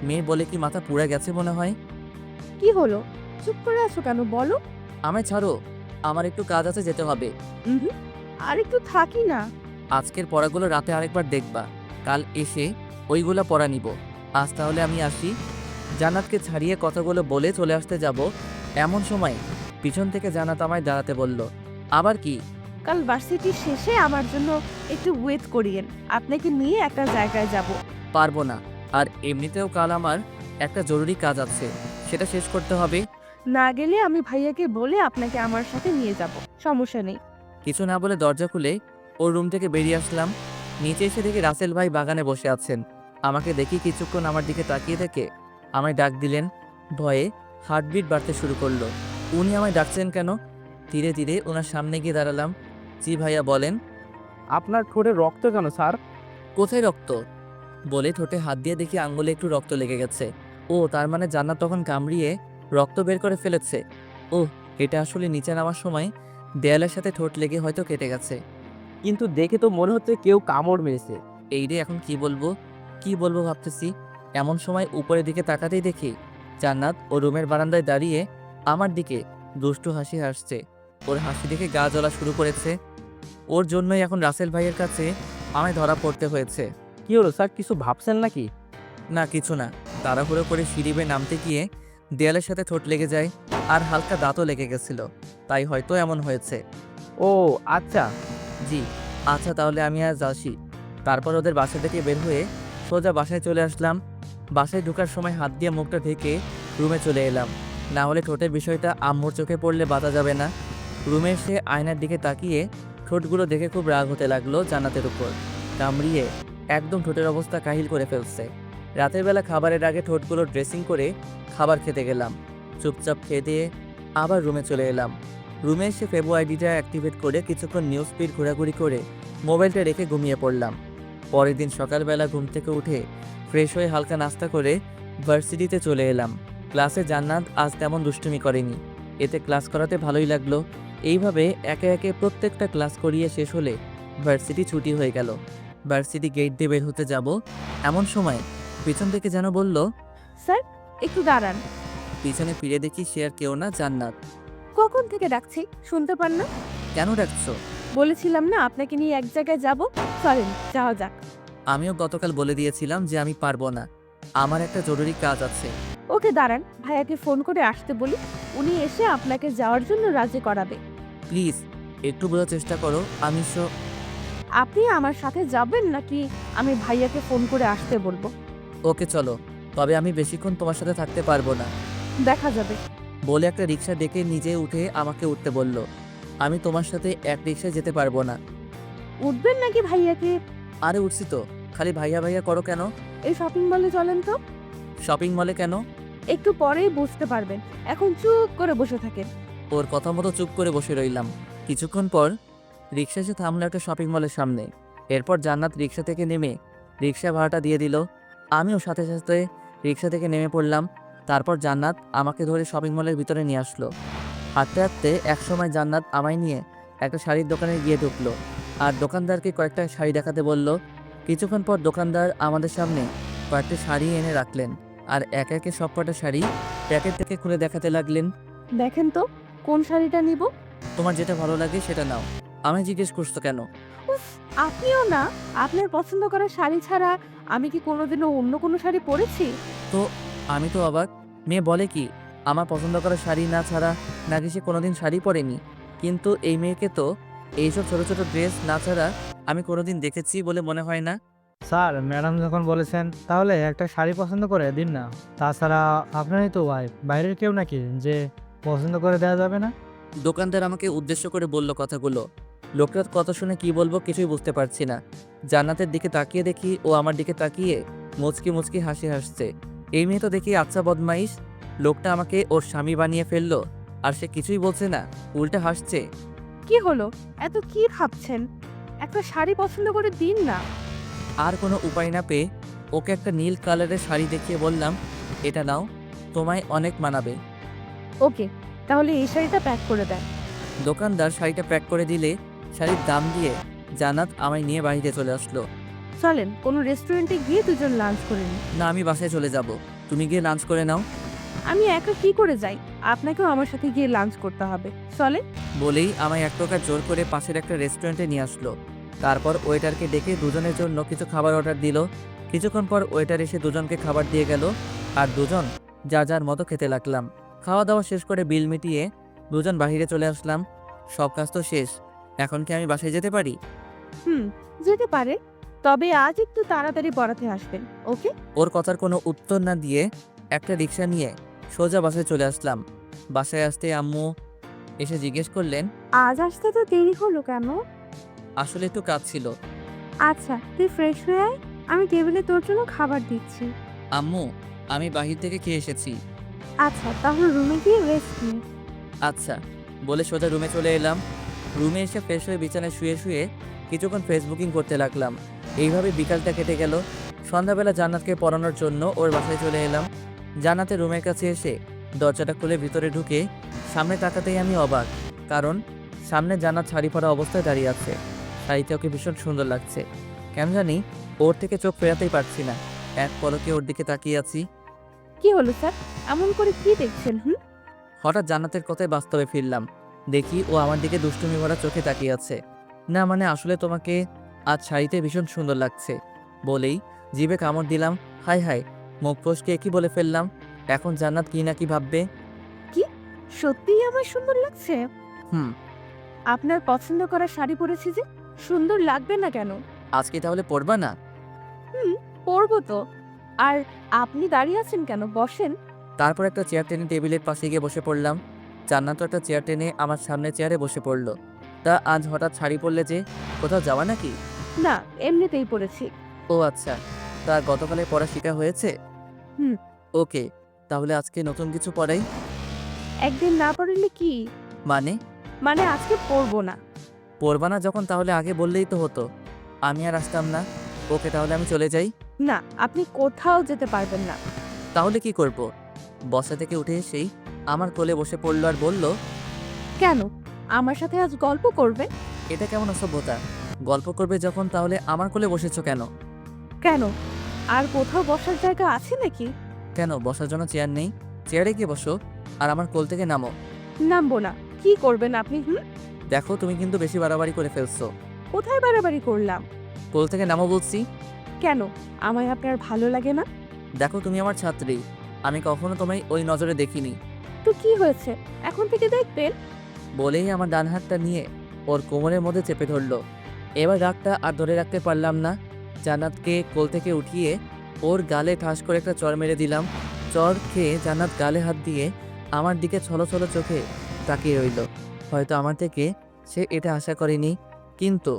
মেয়ে বলে কি মাথা পুড়ে গেছে মনে হয়। কি হলো, চুপ করে আছো কেন, বলো। আমায় ছাড়ো, আমার একটু কাজ আছে, যেতে হবে। উহুম, আর একটু থাকি না। আজকের পড়াগুলো রাতে আরেকবার দেখবা, কাল এসে ওইগুলো পড়া নিব। আজ তাহলে আমি আসি। জান্নাতকে ছাড়িয়ে কথাগুলো বলে চলে আসতে যাব, এমন সময় পিছন থেকে জান্নাত আমায় দাঁড়াতে বলল। আবার কি? কাল ভার্সিটি শেষে আমার জন্য একটু ওয়েট করিয়েন, আপনাকে নিয়ে একটা জায়গায় যাব। পারবো না, আর এমনিতেও কাল আমার একটা জরুরি কাজ আছে, সেটা শেষ করতে হবে। না গেলে আমি ভাইয়াকে বলে আপনাকে আমার সাথে নিয়ে যাব, সমস্যা নেই। কিছু না বলে দরজা খুলে ওর রুম থেকে বেরিয়ে আসলাম। নিচে এসে দেখি রাসেল ভাই বাগানে বসে আছেন। আমাকে দেখি কিছুক্ষণ আমার দিকে তাকিয়ে থেকে আমায় ডাক দিলেন। ভয়ে হার্টবিট বাড়তে শুরু করলো। উনি আমায় ডাকছেন কেন? ধীরে ধীরে ওনার সামনে গিয়ে দাঁড়ালাম। জি ভাইয়া বলেন। আপনার ঠোঁটে রক্ত কেন স্যার? কোথায় রক্ত? বলে ঠোঁটে হাত দিয়ে দেখি আঙ্গুলে একটু রক্ত লেগে গেছে। ও তার মানে জান্নাত তখন কামড়িয়ে রক্ত বের করে ফেলেছে। ও, এটা আসলে নিচে নামার সময় দেয়ালের সাথে ঠোঁট লেগে হয়তো কেটে গেছে। কিন্তু দেখে তো মনে হচ্ছে কেউ কামড় মেরেছে। এই রে, এখন কি বলবো ভাবতেছি। এমন সময় উপরের দিকে তাকাতেই দেখি জান্নাত ও রুমের বারান্দায় দাঁড়িয়ে আমার দিকে দুষ্টু হাসি হাসছে। ওর হাসি দেখে গা জ্বলা শুরু করেছে। ওর জন্যই এখন রাসেল ভাইয়ের কাছে আমায় ধরা পড়তে হয়েছে। কি হলো স্যার, কিছু ভাবছেন নাকি? না কিছু না, তাড়াহুড়ো করে সিঁড়ি বেয়ে নামতে গিয়ে দেয়ালের সাথে ঠোঁট লেগে যায় আর হালকা দাঁতও লেগে গেছিল, তাই হয়তো এমন হয়েছে। ও আচ্ছা। জি আচ্ছা, তাহলে আমি আজ আসি। তারপর ওদের বাসা থেকে বের হয়ে সোজা বাসায় চলে আসলাম। বাসায় ঢোকার সময় হাত দিয়ে মুখটা ঢেকে রুমে চলে এলাম, না হলে ঠোঁটের বিষয়টা আম্মুর চোখে পড়লে বাঁচা যাবে না। রুমে এসে আয়নার দিকে তাকিয়ে ঠোঁটগুলো দেখে খুব রাগ হতে লাগলো জান্নাতের উপর। কামড়িয়ে একদম ঠোঁটের অবস্থা কাহিল করে ফেলছে। রাতের বেলা খাবারের আগে ঠোঁটগুলো ড্রেসিং করে খাবার খেতে গেলাম। চুপচাপ খেয়ে দিয়ে আবার রুমে চলে এলাম। রুমে এসে ফেবো আইডিটা অ্যাক্টিভেট করে কিছুক্ষণ নিউজ ফিড ঘোরাঘুরি করে মোবাইলটা রেখে ঘুমিয়ে পড়লাম। পরের দিন সকালবেলা ঘুম থেকে উঠে ফ্রেশ হয়ে হালকা নাস্তা করে ভার্সিটিতে চলে এলাম। ক্লাসে জান্নাত আজ তেমন দুষ্টুমি করেনি, এতে ক্লাস করাতে ভালোই লাগলো। এইভাবে একে একে প্রত্যেকটা ক্লাস করিয়ে শেষ হলে ভার্সিটি ছুটি হয়ে গেল। ভার্সিটি গেট দিয়ে বের হতে যাব, এমন সময় পিছন থেকে যেন বলল, স্যার একটু দাঁড়ান। পিছনে ফিরে দেখি সে আর কেউ না, জান্নাত। কখন থেকে ডাকছি, শুনতে পান না? কেন ডাকছো? বলেছিলাম না আপনাকে নিয়ে এক জায়গায় যাব, চলেন যাওয়া যাক। আমিও গতকাল বলে দিয়েছিলাম যে আমি পারবো না, আমার একটা জরুরি কাজ আছে। ওকে দাঁড়ান, ভাইয়াকে ফোন করে আসতে বলি, উনি এসে আপনাকে যাওয়ার জন্য রাজি করাবে। প্লিজ একটু বোঝার চেষ্টা করো, আমি আপনি আমার সাথে যাবেন নাকি আমি ভাইয়াকে ফোন করে আসতে বলবো? ওকে চলো, তবে আমি বেশিক্ষণ তোমার সাথে থাকতে পারবো না। দেখা যাবে। বলে একটা রিক্সা ডেকে নিজে উঠে আমাকে উঠতে বলল। আমি তোমার সাথে এক রিক্সায় যেতে পারবো না। উঠবেন নাকি ভাইয়াকে? আরে উঠছি তো, খালি ভাইয়া ভাইয়া করো কেন? এই শপিং মলে চলেন তো। শপিং মলে কেন? একটু পরেই বুঝতে পারবেন, এখন চুপ করে বসে থাকেন। ওর কথা মতো চুপ করে বসে রইলাম। কিছুক্ষণ পর রিক্সা এসে থামলো একটা শপিং মলের সামনে। এরপর জান্নাত রিক্সা থেকে নেমে রিক্সা ভাড়াটা দিয়ে দিল। আমিও সাথে সাথে রিক্সা থেকে নেমে পড়লাম। তারপর জান্নাত আমাকে ধরে শপিং মলের ভিতরে নিয়ে আসলো। হাঁটতে হাঁটতে একসময় জান্নাত আমায় নিয়ে একটা শাড়ির দোকানে গিয়ে ঢুকলো আর দোকানদারকে কয়েকটা শাড়ি দেখাতে বলল। কিছুক্ষণ পর দোকানদার আমাদের সামনে কয়েকটা শাড়ি এনে রাখলেন আর একে একে সব কটা শাড়ি প্যাকেট থেকে খুলে দেখাতে লাগলেন। দেখেন তো কোন শাড়িটা নিব। তোমার যেটা ভালো লাগে সেটা নাও। আমায় জিজ্ঞেস করছো কেন? উফ, আপনিও না, আপনার পছন্দ করা শাড়ি ছাড়া আমি কি কোনোদিনও অন্য কোনো শাড়ি পরেছি? তো আমি তো অবাক। মেয়ে বলে কি আমার পছন্দ করা শাড়ি না ছাড়া নাকি সে কোনোদিন শাড়ি পরেনি, কিন্তু এই মেয়েকে তো এইসব ছোট ছোট ড্রেস না ছাড়া আমি কোনোদিন দেখেছি বলে মনে হয় না। স্যার, ম্যাডাম যখন বলেছেন তাহলে একটা শাড়ি পছন্দ করে দিন না। তাছাড়া আপনারই তো ওয়াইফ, বাইরের কেউ নাকি যে পছন্দ করে দেওয়া যাবে না? দোকানদার আমাকে উদ্দেশ্য করে বলল কথাগুলো। লোকটার কথা শুনে কি বলবো কিছুই বুঝতে পারছি না। জান্নাতের দিকে তাকিয়ে দেখি ও আমার দিকে তাকিয়ে মুচকি মুচকি হাসি হাসছে। এই মেয়ে তো দেখি আচ্ছা বদমাইশ। লোকটা আমাকে ওর স্বামী বানিয়ে ফেললো আর সে কিছুই বলছে না, উল্টা হাসছে। কি হলো, এত কি ভাবছেন? একটা শাড়ি পছন্দ করে দিন না। আর কোনো উপায় না পেয়ে ওকে একটা নীল কালারের শাড়ি দেখিয়ে বললাম, এটা নাও, তোমায় অনেক মানাবে। ওকে, তাহলে এই শাড়িটা প্যাক করে দেন। দোকানদার শাড়িটা প্যাক করে দিলে শাড়ির দাম দিয়ে জান্নাত আমায় নিয়ে বাড়িতে চলে আসলো। চলেন কোনো রেস্টুরেন্টে গিয়ে দুজন লাঞ্চ করে নিই। না, আমি বাসায় চলে যাব, তুমি গিয়ে লাঞ্চ করে নাও। আমি একা কি করে যাই? আপনাকেও আমার সাথে গিয়ে লাঞ্চ করতে হবে, চলে। বলেই আমায় এক প্রকার জোর করে পাশের একটা রেস্টুরেন্টে নিয়ে আসলো। তারপর ওয়েটারকে ডেকে দুজনের জন্য কিছু খাবার অর্ডার দিল। কিছুক্ষণ পর ওয়েটার এসে দুজনকে খাবার দিয়ে গেল আর দুজন যার যার মতো খেতে লাগলাম। খাওয়া দাওয়া শেষ করে বিল মিটিয়ে দুজন বাইরে চলে আসলাম। সব কাজ তো শেষ, এখন কি আমি বাসায় যেতে পারি? যেতে পারে, তবে আজ একটু তাড়াতাড়ি পড়াতে আসবেন, ওকে? ওর কথার কোনো উত্তর না দিয়ে একটা রিক্সা নিয়ে সোজা বাসায় চলে আসলাম। বাসায় আসতে আম্মু এসে জিজ্ঞেস করলেন, আজ আসতে তো দেরি হলো কেন? আসলে একটু কাজ ছিল। আচ্ছা, তুই ফ্রেশ হয়ে আয়, আমি টেবিলে তোর জন্য খাবার দিচ্ছি। আম্মু, আমি বাহির থেকে খেয়ে এসেছি। আচ্ছা, তাহলে রুমে গিয়ে রেস্ট নে। আচ্ছা বলে সোজা রুমে চলে এলাম। রুমে এসে ফ্রেশ হয়ে বিছানায় শুয়ে শুয়ে কিছুক্ষণ ফেসবুকিং করতে লাগলাম। এইভাবে বিকালটা কেটে গেল। সন্ধ্যাবেলা জান্নাতকে পড়ানোর জন্য ওর বাসায় চলে এলাম। জান্নাতের রুমের কাছে এসে দরজাটা খুলে ভিতরে ঢুকে সামনে তাকাতেই আমি অবাক, কারণ সামনে জান্নাত শাড়ি পরা অবস্থায় দাঁড়িয়ে আছে। শাড়িতে ওকে ভীষণ সুন্দর লাগছে। কেন জানি ওর থেকে চোখ ফেরাতেই পারছি না। এক পলকে ওর দিকে তাকিয়ে আছি। কি হলো স্যার, এমন করে কি দেখছেন? হঠাৎ জান্নাতের কথায় বাস্তবে ফিরলাম। দেখি ও আমার দিকে দুষ্টুমি ভরা চোখে তাকিয়ে আছে। না মানে আসলে তোমাকে আজ শাড়িতে ভীষণ সুন্দর লাগছে বলেই জিভে কামড় দিলাম। হাই হাই, মুখ ফসকে কি বলে ফেললাম। এখন জান্নাত কি না কি ভাববে। সত্যিই আমার সুন্দর লাগছে। হুম। আপনার পছন্দ করা শাড়ি পরেছি যে, সুন্দর লাগবে না কেন? আজকে তাহলে পড়বা না? হুম, পরবো তো। আর আপনি দাঁড়িয়ে আছেন কেন? বসেন। তারপর একটা চেয়ার টেনে টেবিলের পাশে গিয়ে বসে পড়লাম। জান্নাতও একটা চেয়ার টেনে আমার সামনে চেয়ারে বসে পড়লো। তা আজ হঠাৎ শাড়ি পরলে যে, কোথাও যাওয়া নাকি? না, এমনিতেই পরেছি। ও আচ্ছা, তা গতকালে পড়া শেখা হয়েছে? হুম। ওকে, তাহলে আজকে নতুন কিছু পড়াই। একদিন না পড়লে কি? মানে? মানে আজকে পরবো না। পড়বা না যখন তাহলে আগে বললেই তো হতো, আমি আর আসতাম না। ওকে, তাহলে আমি চলে যাই। না, আপনি কোথাও যেতে পারবেন না। তাহলে কি করব? বসা থেকে উঠে এসেই আমার কোলে বসে পড়লো আর বলল, কেন? আমার সাথে আজ গল্প করবে? এটা কেমন অসভ্যতা? গল্প করবে যখন তাহলে আমার কোলে বসেছো কেন? কেন? আর কোথাও বসার জায়গা আছে নাকি? কেন বসার জন্য চেয়ার নেই? চেয়ারে গিয়ে বসো আর আমার কোল থেকে নামো। নামবো না। কি করবেন আপনি? দেখো তুমি কিন্তু বেশি বাড়াবাড়ি করে ফেলছো। কোথায় বাড়াবাড়ি করলাম? কোল থেকে নামো বলছি। কেন? আমায় আপনার ভালো লাগে না? দেখো তুমি আমার ছাত্রী, আমি কখনো তোমায় ওই নজরে দেখিনি। তো কি হয়েছে? এখন থেকে দেখবেন। বলেই আমার ডান হাতটা নিয়ে ওর কোমরের মধ্যে চেপে ধরলো। এবার রাগটা আর ধরে রাখতে পারলাম না। জান্নাতকে কোল থেকে উঠিয়ে ওর গালে ঠাস করে একটা চড় মেরে দিলাম। চড় খেয়ে জান্নাত গালে হাত দিয়ে আমার দিকে ছলো ছলো চোখে তাকিয়ে রইল। হয়তো আমার থেকে সে এটা আশা করেনি, কিন্তু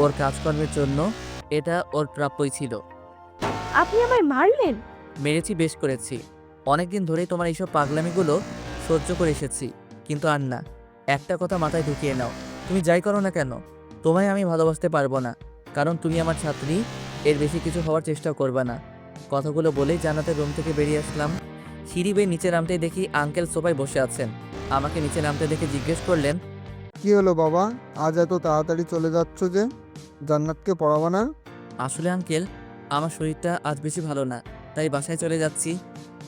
ওর কাজকর্মের জন্য এটা ওর প্রাপ্যই ছিল। আপনি আমায় মারলেন? মেরেছি, বেশ করেছি। অনেকদিন ধরেই তোমার এইসব পাগলামিগুলো সহ্য করে এসেছি, কিন্তু আর না। একটা কথা মাথায় ঢুকিয়ে নাও, তুমি যাই করো না কেন, তোমায় আমি ভালোবাসতে পারবো না, কারণ তুমি আমার ছাত্রী। এর বেশি কিছু হওয়ার চেষ্টাও করবে না। কথাগুলো বলেই জান্নাতের রুম থেকে বেরিয়ে আসলাম। সিঁড়ি বেয়ে নিচে নামতেই দেখি আঙ্কেল সোফায় বসে আছেন। আমাকে নিচে নামতে দেখে জিজ্ঞেস করলেন, কি হলো বাবা, আজ এত তাড়াতাড়ি চলে যাচ্ছ যে? জান্নাতকে পড়াবা না? আসলে আঙ্কেল, আমার শরীরটা আজ বেশি ভালো না, তাই বাসায় চলে যাচ্ছি।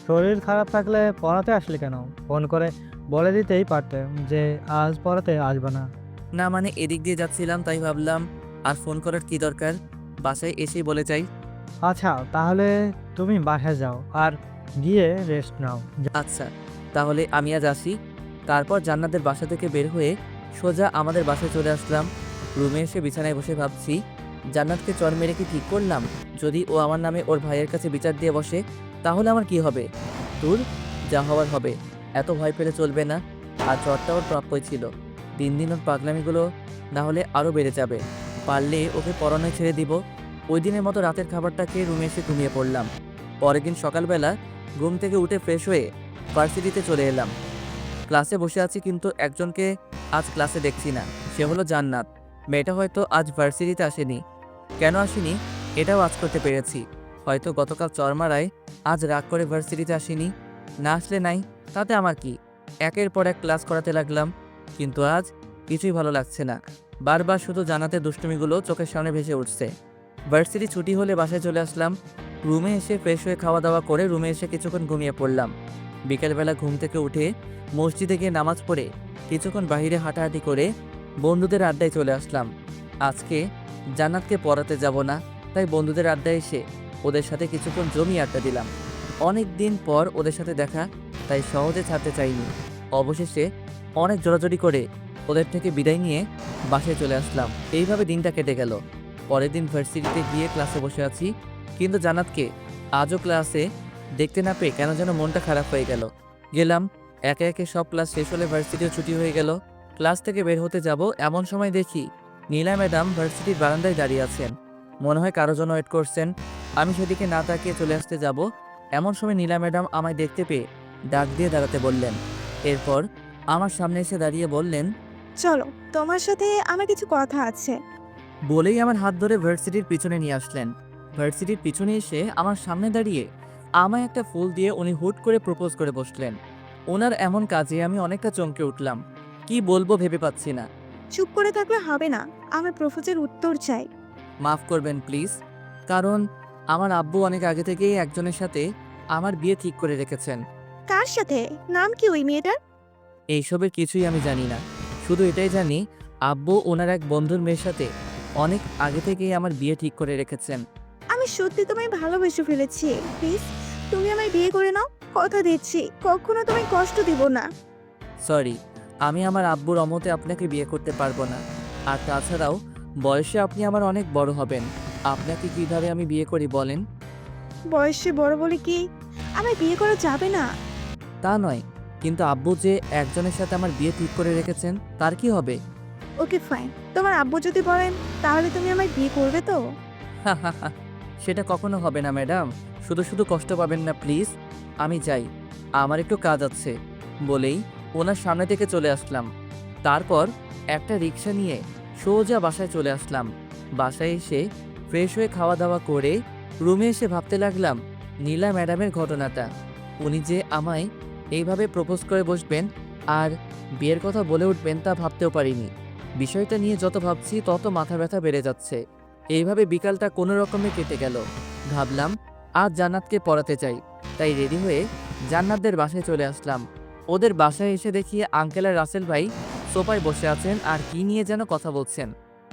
শরীর খারাপ থাকলে পড়াতে আসলে কেন? ফোন করে বলে দিতেই পারতে যে আজ পড়াতে আসবে না। না মানে এদিক দিয়ে যাচ্ছিলাম, তাই ভাবলাম আর ফোন করার কি দরকার, বাসায় এসেই বলে যাই। আচ্ছা, তাহলে তুমি বাসায় যাও আর গিয়ে রেস্ট নাও। আচ্ছা, তাহলে আমি আজ আসি। তারপর জান্নাতের বাসা থেকে বের হয়ে সোজা আমাদের বাসায় চলে আসলাম। রুমে এসে বিছানায় বসে ভাবছি, জান্নাতকে চর মেরে কি ঠিক করলাম? যদি ও আমার নামে ওর ভাইয়ের কাছে বিচার দিয়ে বসে, তাহলে আমার কি হবে? দূর, যা হওয়ার হবে। এত ভয় পেলে চলবে না। আর চরটা ওর প্রাপ্যই ছিল। দিন দিন ওর পাগলামিগুলো না হলে আরও বেড়ে যাবে। পারলে ওকে পড়ানোয় ছেড়ে দিব। ওই দিনের মতো রাতের খাবারটা খেয়ে রুমে এসে ঘুমিয়ে পড়লাম। পরের দিন সকালবেলা ঘুম থেকে উঠে ফ্রেশ হয়ে ভার্সিটিতে চলে এলাম। ক্লাসে বসে আছি, কিন্তু একজনকে আজ ক্লাসে দেখছি না। সে হলো জান্নাত। মেয়েটা হয়তো আজ ভার্সিটিতে আসেনি। কেন আসেনি এটাও আজ করতে পেরেছি। হয়তো গতকাল চরমারায় আজ রাগ করে ভার্সিটিতে আসেনি। না আসলে নাই, তাতে আমার কি। একের পর এক ক্লাস করাতে লাগলাম, কিন্তু আজ কিছুই ভালো লাগছে না। বারবার শুধু জান্নাতের দুষ্টুমিগুলো চোখের সামনে ভেসে উঠছে। ভার্সিটি ছুটি হলে বাসায় চলে আসলাম। রুমে এসে ফ্রেশ হয়ে খাওয়া দাওয়া করে রুমে এসে কিছুক্ষণ ঘুমিয়ে পড়লাম। বিকেলবেলা ঘুম থেকে উঠে মসজিদে গিয়ে নামাজ পড়ে কিছুক্ষণ বাইরে হাঁটাহাঁটি করে বন্ধুদের আড্ডায় চলে আসলাম। আজকে জান্নাতকে পড়াতে যাব না, তাই বন্ধুদের আড্ডায় এসে ওদের সাথে কিছুক্ষণ জমিয়ে আড্ডা দিলাম। অনেক দিন পর ওদের সাথে দেখা, তাই সহজে ছাড়তে চাইনি। অবশেষে অনেক জোরাজোরি করে ওদের থেকে বিদায় নিয়ে বাসায় চলে আসলাম। এইভাবে দিনটা কেটে গেল। পরের দিন ভার্সিটিতে গিয়ে ক্লাসে বসে আছি, কিন্তু জান্নাতকে আজও ক্লাসে দেখতে না পেয়ে কেন যেন মনটা খারাপ হয়ে গেল। গেলাম, একে একে সব ক্লাস শেষ হলে ভার্সিটিও ছুটি হয়ে গেল। ক্লাস থেকে বের হতে যাব, এমন সময় দেখি নীলা ম্যাডাম ভার্সিটির বারান্দায় দাঁড়িয়ে আছেন। মনে হয় কারো জন্য ওয়েট করছেন। আমি সেদিকে না তাকিয়ে চলে আসতে যাব, এমন সময় নীলা ম্যাডাম আমায় দেখতে পেয়ে ডাক দিয়ে দাঁড়াতে বললেন। এরপর আমার সামনে এসে দাঁড়িয়ে বললেন, চলো, তোমার সাথে আমার কিছু কথা আছে। বলেই আমার হাত ধরে ভার্সিটির পিছনে নিয়ে আসলেন। ভার্সিটির পিছনে এসে আমার সামনে দাঁড়িয়ে আমায় একটা ফুল দিয়ে উনি হুট করে প্রপোজ করে বসলেন। ওনার এমন কাজে আমি অনেকটা চমকে উঠলাম। কি বলবো ভেবে পাচ্ছি না। চুপ করে থাকলে হবে না, আমার প্রপোজের উত্তর চাই। মাফ করবেন প্লিজ, কারণ আমার আব্বু অনেক আগে থেকেই একজনের সাথে আমার বিয়ে ঠিক করে রেখেছেন। কার সাথে? নাম কি ওই মেয়েটার? এইসবের কিছুই আমি জানি না। শুধু এটাই জানি আব্বু ওনার এক বন্ধুর মেয়ের সাথে অনেক আগে থেকেই আমার বিয়ে ঠিক করে রেখেছেন। আমি সত্যি তোমায় ভালোবেসে ফেলেছি। প্লিজ তুমি আমায় বিয়ে করে নাও, কথা দিচ্ছি কখনো তোমায় কষ্ট দিব না। সরি, আমি আমার আব্বুর অমতে আপনাকে বিয়ে করতে পারবো না। আর তাছাড়াও বয়সে আপনি আমার অনেক বড় হবেন। আপনাকে কিভাবে আমি বিয়ে করি বলেন? বয়সে বড় বলে কি আমায় বিয়ে করা যাবে না? তা নয়, কিন্তু আব্বু যে একজনের সাথে আমার বিয়ে ঠিক করে রেখেছেন তার কি হবে? ওকে ফাইন, তোমার আব্বু যদি বলেন তাহলে তুমি আমায় বিয়ে করবে তো? সেটা কখনো হবে না ম্যাডাম। শুধু শুধু কষ্ট পাবেন না প্লিজ। আমি যাই, আমার একটু কাজ আছে বলেই ওনার সামনে থেকে চলে আসলাম। তারপর একটা রিক্সা নিয়ে সোজা বাসায় চলে আসলাম। বাসায় এসে ফ্রেশ হয়ে খাওয়া দাওয়া করে রুমে এসে ভাবতে লাগলাম নীলা ম্যাডামের ঘটনাটা। উনি যে আমায় এইভাবে প্রপোজ করে বসবেন আর বিয়ের কথা বলে উঠবেন তা ভাবতেও পারিনি। বিষয়টা নিয়ে যত ভাবছি তত মাথা ব্যথা বেড়ে যাচ্ছে। এইভাবে বিকালটা কোনো রকমে কেটে গেল। ভাবলাম আজ জান্নাতকে পড়াতে চাই, তাই রেডি হয়ে জান্নাতদের বাসায় চলে আসলাম। ওদের বাসায় এসে দেখি আঙ্কেল আর রাসেল ভাই সোফায় বসে আছেন আর কি নিয়ে যেন কথা বলছেন।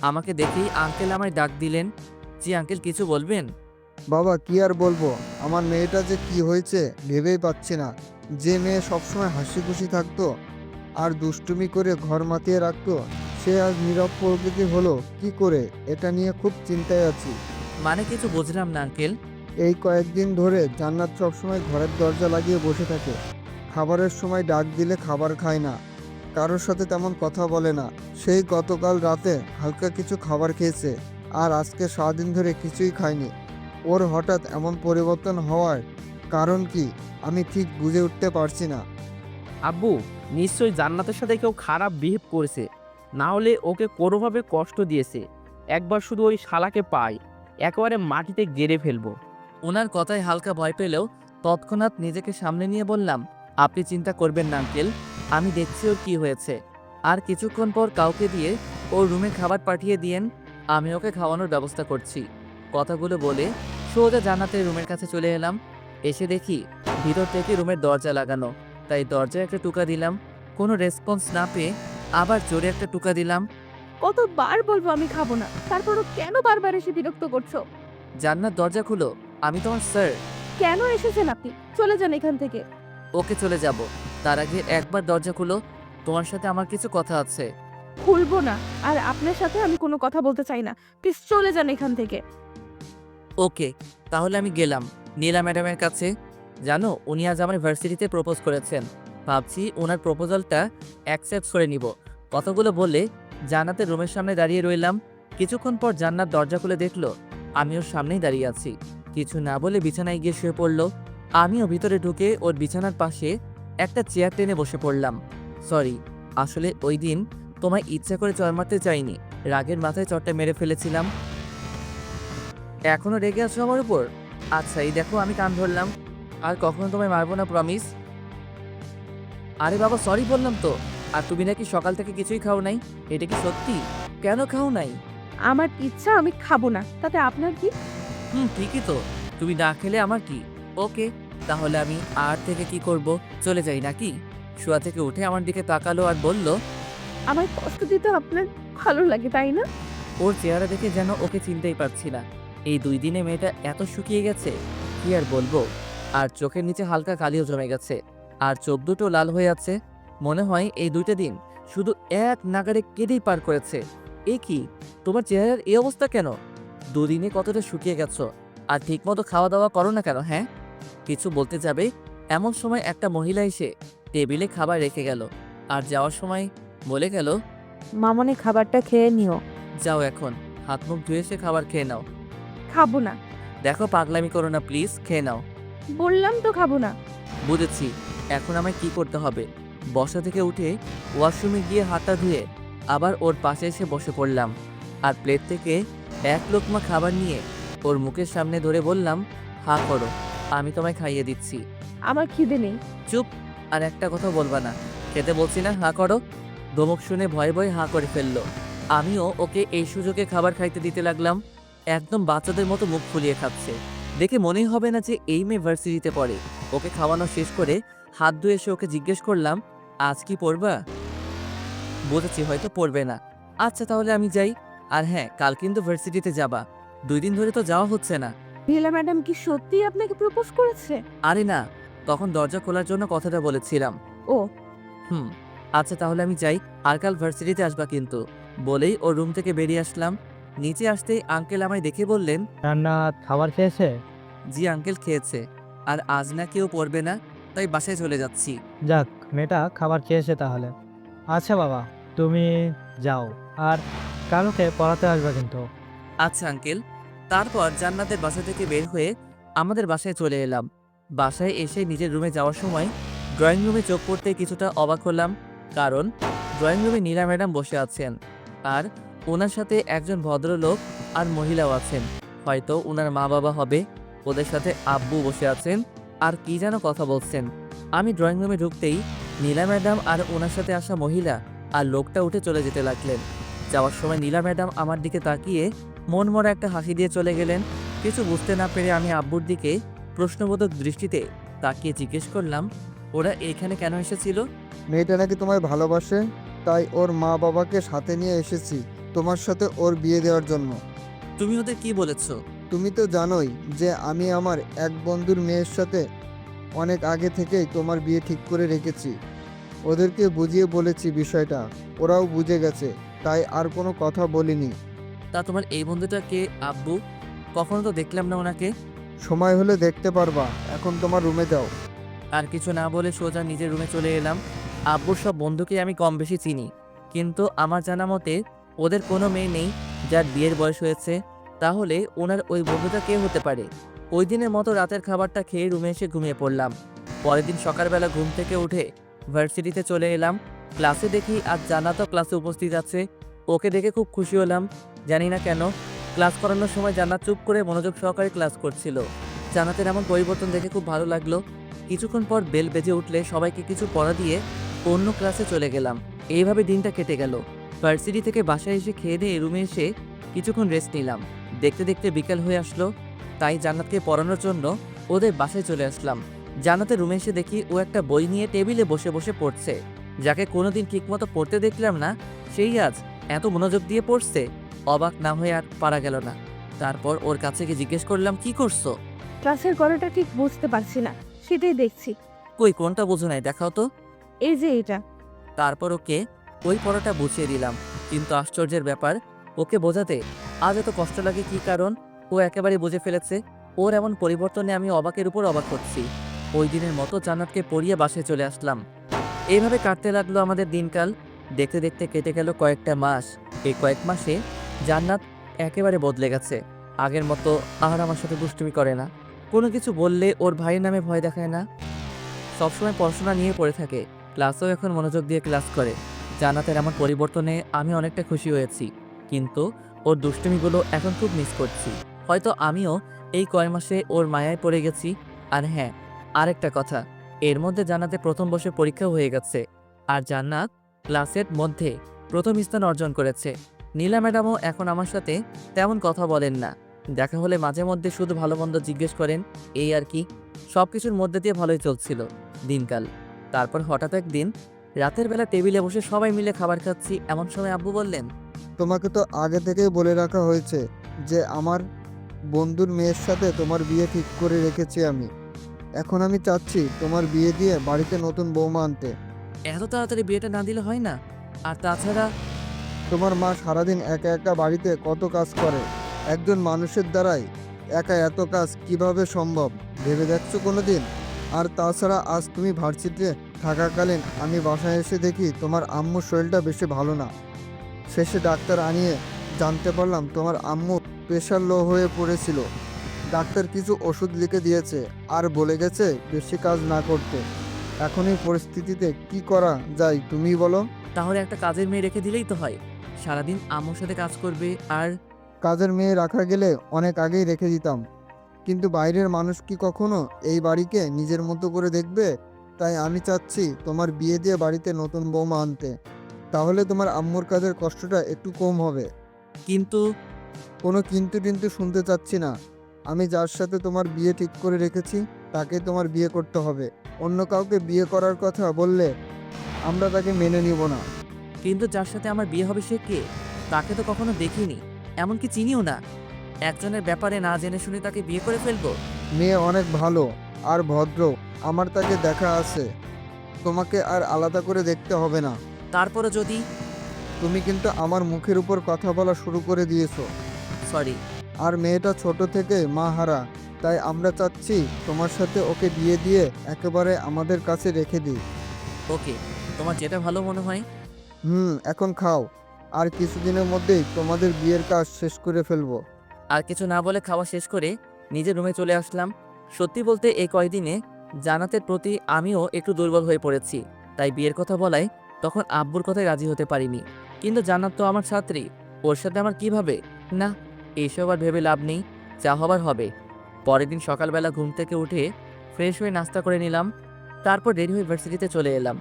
আমাকে দেখেই আঙ্কেল আমায় ডাক দিলেন। জি আঙ্কেল, কিছু বলবেন? বাবা কি আর বলবো, আমার মেয়েটা যে কি হয়েছে ভেবেই পাচ্ছি না। যে মেয়ে সবসময় হাসি খুশি থাকতো আর দুষ্টুমি করে ঘর মাতিয়ে রাখতো, সে আজ নীরব প্রকৃতি হলো কি করে, এটা নিয়ে খুব চিন্তায় আছি। মানে কিছু বুঝলাম না আঙ্কেল। এই কয়েকদিন ধরে জান্নাত সবসময় ঘরের দরজা লাগিয়ে বসে থাকে। খাবারের সময় ডাক দিলে খাবার খায় না, কারোর সাথে তেমন কথা বলে না। সেই গতকাল রাতে হালকা কিছু খাবার খেয়েছে আর আজকে সারাদিন ধরে কিছুই খায়নি। ওর হঠাৎ এমন পরিবর্তন হওয়ার কারণ কি আমি ঠিক বুঝে উঠতে পারছি না। আব্বু নিশ্চয়ই জান্নাতের সাথে কেউ খারাপ বিহেভ করেছে, না হলে ওকে কোনোভাবে কষ্ট দিয়েছে। একবার শুধু ওই শালাকে পাই, একেবারে মাটিতে গেড়ে ফেলবো। ওনার কথায় হালকা ভয় পেলেও তৎক্ষণাৎ নিজেকে সামনে নিয়ে বললাম, আপনি চিন্তা করবেন না আঙ্কেল, আমি দেখছি ওর কি হয়েছে। আর কিছুক্ষণ পর কাউকে দিয়ে ওর রুমে খাবার পাঠিয়ে দিয়েন, আমি ওকে খাওয়ানোর ব্যবস্থা করছি। কথাগুলো বলে সোজা জান্নাতের রুমের কাছে চলে এলাম। এসে দেখি ভিতর থেকে রুমের দরজা লাগানো, তাই দরজায় একটা টুকা দিলাম। কোনো রেসপন্স না পেয়ে আবার জোরে একটা টুকা দিলাম। কতবার বলবো আমি খাবো না, তারপরও কেন বারবার এসে বিরক্ত করছো? জান্নাত দরজা খুলো, আমি তোমার স্যার। কেন এসেছেন আপনি? চলে যান এখান থেকে। ওকে চলে যাব, তার আগে একবার দরজা খুলো, তোমার সাথে আমার কিছু কথা আছে। খুলবো না, আর আপনার সাথে আমি কোনো কথা বলতে চাই না। প্লিজ চলে যান এখান থেকে। ওকে, তাহলে আমি গেলাম নীলা ম্যাডামের কাছে। জানো উনি আজ আমার ভার্সিটিতে প্রপোজ করেছেন। ভাবছি ওনার প্রপোজালটা অ্যাকসেপ্ট করে নিব। কথাগুলো বলে জান্নাতের রুমের সামনে দাঁড়িয়ে রইলাম। কিছুক্ষণ পর জান্নাত দরজা খুলে দেখলো আমি ওর সামনেই দাঁড়িয়ে আছি। কিছু না বলে বিছানায় গিয়ে শুয়ে পড়লো। আমিও ভিতরে ঢুকে ওর বিছানার পাশে একটা চেয়ার টেনে বসে পড়লাম। সরি, আসলে ওই দিন তোমায় ইচ্ছা করে চড় মারতে চাইনি, রাগের মাথায় চড়টা মেরে ফেলেছিলাম। এখনো রেগে আছো আমার উপর? আচ্ছা এই দেখো আমি কান ধরলাম, আর কখনো তোমায় মারবো না, প্রমিস। আরে বাবা সরি বললাম তো। আর তুমি নাকি সকাল থেকে কিছুই খাও নাই, এটা কি সত্যি? কেন খাও নাই? আমার ইচ্ছা, আমি খাবো না, তাতে আপনার কি? ঠিকই তো, তুমি না খেলে আমার কি। ওকে, তাহলে আমি আর থেকে কি করব, চলে যাই নাকি? শোয়া থেকে উঠে আমার দিকে তাকালো আর বলল, আমার কষ্ট দিতে আপনার ভালো লাগে তাই না? ওর চেহারা দেখে যেন ওকে চিনতেই পারছি না। এই 2 দিনে মেয়েটা এত শুকিয়ে গেছে, কি আর বলবো। আর চোখের নিচে হালকা কালিও জমে গেছে, আর চোখ দুটো লাল হয়ে আছে। মনে হয় এই 2টা দিন শুধু এক নাগাড়ে কেঁদেই পার করেছে। এ কি, তোমার চেহারার এই অবস্থা কেন? 2 দিনে কতটা শুকিয়ে গেছো, আর ঠিকমতো খাওয়া দাওয়া করো না কেন? হ্যাঁ, কিছু বলতে যাবে এমন সময় একটা মহিলা এসে টেবিলে খাবার রেখে গেল, আর যাওয়ার সময় বলে গেল, মামনি খাবারটা খেয়ে নিও। যাও এখন হাত মুখ ধুয়ে এসে খাবার খেয়ে নাও। খাবো না। দেখো পাগলামি করো না প্লিজ, খেয়ে নাও। বললাম তো খাবো না। বুঝেছি, এখন আমায় কি করতে হবে। বসা থেকে উঠে ওয়াশরুমে গিয়ে হাতটা ধুয়ে আবার ওর পাশে এসে বসে পড়লাম, আর প্লেট থেকে এক লোকমা খাবার নিয়ে ওর মুখের সামনে ধরে বললাম, হা করো, আমি তোমায় খাইয়ে দিচ্ছি। আমার খিদে নেই। চুপ, আর একটা কথা বলবা না। খেতে বলছি না, হা করো। ধমক শুনে ভয়ে ভয়ে হা করে ফেললো। আমিও ওকে এই সুযোগে খাবার খাইতে দিতে লাগলাম। একদম বাচ্চাদের মতো মুখ ফুলিয়ে খাচ্ছে, দেখে মনেই হবে না যে এই মেয়ে ভার্সিটিতে পড়ে। ওকে খাওয়ানো শেষ করে হাত ধুয়ে এসে ওকে জিজ্ঞেস করলাম, আজ কি পড়বা? বুঝেছি, হয়তো পড়বে না। আচ্ছা তাহলে আমি যাই। আর হ্যাঁ, কাল কিন্তু ভার্সিটিতে যাবা। 2 দিন ধরে তো যাওয়া হচ্ছে না। নীলা ম্যাডাম কি সত্যিই আপনাকে প্রপোজ করেছে? আরে না, তখন দরজা খোলার জন্য কথাটা বলেছিলাম। ও, হুম, আচ্ছা তাহলে আমি যাই। আর কাল ভার্সিটিতে আসবা কিন্তু। বলেই ওর রুম থেকে বেরিয়ে আসলাম। নিচে আসতেই আঙ্কেল আমায় দেখে বললেন, জান্নাত খাবার খেয়েছে? জি আঙ্কেল, খেয়েছে। আর আজ না কেউ পড়বে না, তাই বাসায় চলে যাচ্ছি। যাক, মেয়েটা খাবার খেয়েছে তাহলে। আচ্ছা বাবা, তুমি যাও। আর কালকে পড়াতে আসবে কিন্তু। আচ্ছা আঙ্কেল। তারপর জান্নাতের বাসা থেকে বের হয়ে আমাদের বাসায় চলে এলাম। বাসায় এসে নিজের রুমে যাওয়ার সময় ড্রয়িং রুমে চোখ পড়তে কিছুটা অবাক হলাম, কারণ ড্রয়িং রুমে নীলা ম্যাডাম বসে আছেন আর ওনার সাথে একজন ভদ্রলোক আর মহিলাও আছেন। হয়তো ওনার মা বাবা হবে। ওদের সাথে আব্বু বসে আছেন আর কি যেন কথা বলছেন। আমি ড্রয়িং রুমে ঢুকতেই নীলা ম্যাডাম আর ওনার সাথে আসা মহিলা আর লোকটা উঠে চলে যেতে লাগলেন। যাওয়ার সময় নীলা ম্যাডাম আমার দিকে তাকিয়ে মনমরা একটা হাসি দিয়ে চলে গেলেন। কিছু বুঝতে না পেরে আমি আব্বুর দিকে প্রশ্নবোধক দৃষ্টিতে তাকিয়ে জিজ্ঞেস করলাম, ওরা এখানে কেন এসেছিল? মেয়েটা নাকি তোমায় ভালোবাসে, তাই ওর মা বাবাকে সাথে নিয়ে এসেছি তোমার সাথে ওর বিয়ে দেওয়ার জন্য। তুমি ওদের কি বলেছো? তুমি তো জানোই যে আমি আমার এক বন্ধুর মেয়ের সাথে অনেক আগে থেকেই তোমার বিয়ে ঠিক করে রেখেছি। ওদেরকে বুঝিয়ে বলেছি বিষয়টা, ওরাও বুঝে গেছে, তাই আর কোনো কথা বলিনি। তা তোমার এই বন্ধুটা কে আব্বু? কখনো তো দেখলাম না ওনাকে। সময় হলে দেখতে পারবা, এখন তোমার রুমে যাও। আর কিছু না বলে সোজা নিজের রুমে চলে এলাম। আব্বুর সব বন্ধুকে আমি কম বেশি চিনি, কিন্তু আমার জানা মতে ওদের কোনো মেয়ে নেই যার বিয়ের বয়স হয়েছে। তাহলে ওনার ওই বন্ধুটা কে হতে পারে? ওই দিনের মতো রাতের খাবারটা খেয়ে রুমে এসে ঘুমিয়ে পড়লাম। পরের দিন সকালবেলা ঘুম থেকে উঠে ভার্সিটিতে চলে এলাম। ক্লাসে দেখি আজ জান্নাতও ক্লাসে উপস্থিত আছে। ওকে দেখে খুব খুশি হলাম, জানি না কেন। ক্লাস করানোর সময় জান্নাত চুপ করে মনোযোগ সহকারে ক্লাস করছিল। জান্নাতের এমন পরিবর্তন দেখে খুব ভালো লাগলো। কিছুক্ষণ পর বেল বেজে উঠলে সবাইকে কিছু পড়া দিয়ে অন্য ক্লাসে চলে গেলাম। এইভাবে দিনটা কেটে গেল। ভার্সিটি থেকে বাসায় এসে খেয়ে দিয়ে রুমে এসে কিছুক্ষণ রেস্ট নিলাম। দেখতে দেখতে বিকাল হয়ে আসলো, তাই জান্নাতকে পড়ানোর জন্য ওদের বাসায় চলে আসলাম। জান্নাতের রুমে এসে দেখি ও একটা বই নিয়ে টেবিলে বসে বসে পড়ছে। যাকে কোনোদিন ঠিকমতো পড়তে দেখলাম না, সেই আজ এত মনোযোগ দিয়ে পড়ছে। অবাক না হয়ে আর পারা গেল না। তারপর ওর কাছে গিয়ে জিজ্ঞেস করলাম, কি করছো? ক্লাসের গড়াটা ঠিক বুঝতে পারছি না, সেটাই দেখছি। কই কোনটা বোঝো নাই, দেখাও তো। এই যে এটা। তারপর ওকে ওই পড়াটা বুঝিয়ে দিলাম, কিন্তু আশ্চর্যের ব্যাপার, ওকে বোঝাতে আজ এত কষ্ট লাগে কি কারণ? ও একেবারে বুঝে ফেলেছে। ওর এমন পরিবর্তনে আমি অবাকের উপর অবাক হচ্ছি। ওই দিনের মতো জান্নাতকে পড়িয়ে বাসায় চলে আসলাম। এইভাবে কাটতে লাগলো আমাদের দিনকাল। দেখতে দেখতে কেটে গেল কয়েকটা মাস। এই কয়েক মাসে জান্নাত একেবারে বদলে গেছে। আগের মতো আর আমার সাথে দুষ্টুমি করে না। কোনো কিছু বললে ওর ভাইয়ের নামে ভয় দেখায় না। সবসময় পড়াশোনা নিয়ে পড়ে থাকে। ক্লাসেও এখন মনোযোগ দিয়ে ক্লাস করে। জান্নাতের এমন পরিবর্তনে আমি অনেকটা খুশি হয়েছি, কিন্তু ওর দুষ্টুমিগুলো এখন খুব মিস করছি। হয়তো আমিও এই কয় মাসে ওর মায়ায় পড়ে গেছি। আর হ্যাঁ, আরেকটা কথা, এর মধ্যে জান্নাতের প্রথম বর্ষে পরীক্ষাও হয়ে গেছে। আর জান্নাত ক্লাসের মধ্যে প্রথম স্থান অর্জন করেছে। নীলা ম্যাডামও এখন আমার সাথে তেমন কথা বলেন না। দেখা হলে মাঝে মধ্যে শুধু ভালো মন্দ জিজ্ঞেস করেন, এই আর কি। সব কিছুর মধ্যে দিয়ে ভালোই চলছিল দিনকাল। তারপর হঠাৎ একদিন রাতের বেলা টেবিলে বসে সবাই মিলে খাবার খাচ্ছি, এমন সময় আব্বু বললেন, তোমাকে তো আগে থেকেই বলে রাখা হয়েছে যে আমার বন্ধুর মেয়ের সাথে তোমার বিয়ে ঠিক করে রেখেছি আমি। এখন আমি চাচ্ছি তোমার বিয়ে দিয়ে বাড়িতে নতুন বৌমা আনতে। এত তাড়াতাড়ি বিয়েটা না দিলে হয় না? আর তাছাড়া তোমার মা সারাদিন একা একা বাড়িতে কত কাজ করে, একজন মানুষের দ্বারাই একা এত কাজ কিভাবে সম্ভব ভেবে দেখছো কোনোদিন? আর তাছাড়া আজ তুমি ভার্সিটিতে থাকাকালীন আমি বাসায় এসে দেখি তোমার আম্মুর শরীরটা বেশি ভালো না। শেষে ডাক্তার আনিয়ে জানতে পারলাম তোমার আম্মু প্রেশার লো হয়ে পড়েছিল। ডাক্তার কিছু ওষুধ লিখে দিয়েছে আর বলে গেছে বেশি কাজ না করতে। এখন এই পরিস্থিতিতে কি করা যায় তুমি বলো? তাহলে একটা কাজের মেয়ে রেখে দিলেই তো হয়, সারাদিন আম্মুর সাথে কাজ করবে। আর কাজের মেয়ে রাখা গেলে অনেক আগেই রেখে দিতাম, কিন্তু বাইরের মানুষ কি কখনো এই বাড়িকে নিজের মতো করে দেখবে? তাই আমি চাচ্ছি তোমার বিয়ে দিয়ে বাড়িতে নতুন বৌমা আনতে। তাহলে তোমার আম্মুর কাজের কষ্টটা একটু কম হবে। কিন্তু কোনো কিন্তু টিন্তু শুনতে চাচ্ছি না। আমি যার সাথে তোমার বিয়ে ঠিক করে রেখেছি তাকে তোমার বিয়ে করতে হবে। অন্য কাউকে বিয়ে করার কথা বললে আমরা তাকে মেনে নিব না। কিন্তু যার সাথে আমার বিয়ে হবে সে কে? তাকে তো কখনো দেখিনি, এমনকি চিনিও না। একজনের ব্যাপারে না জেনে শুনে তাকে বিয়ে করে ফেলবো? মেয়ে অনেক ভালো আর ভদ্র, আমার তাকে দেখা আছে। তোমাকে আর আলাদা করে দেখতে হবে না। তারপরে যদি... তুমি কিন্তু আমার মুখের উপর কথা বলা শুরু করে দিয়েছো। সরি। আর মেয়েটা ছোট থেকে মা হারা, তাই আমরা চাচ্ছি তোমার সাথে ওকে বিয়ে দিয়ে একেবারে আমাদের কাছে রেখে দিই। ওকে, তোমার যেটা ভালো মনে হয়। এখন খাও, আর কিছুদিনের মধ্যেই তোমাদের বিয়ের কাজ শেষ করে ফেলবো। আর কিছু না বলে খাওয়া শেষ করে নিজের রুমে চলে আসলাম। সত্যি বলতে এই কয়দিনে জান্নাতের প্রতি আমিও একটু দুর্বল হয়ে পড়েছি। তাই বিয়ের কথা বলায় তখন আব্বুর কথায় রাজি হতে পারিনি। কিন্তু জান্নাত তো আমার ছাত্রী, ওর সাথে আমার কিভাবে? না, এইসব আর ভেবে লাভ নেই, যা হবার হবে। পরের দিন সকালবেলা ঘুম থেকে উঠে ফ্রেশ হয়ে নাস্তা করে নিলাম, তারপর রেডি হয়ে ভার্সিটিতে চলে এলাম।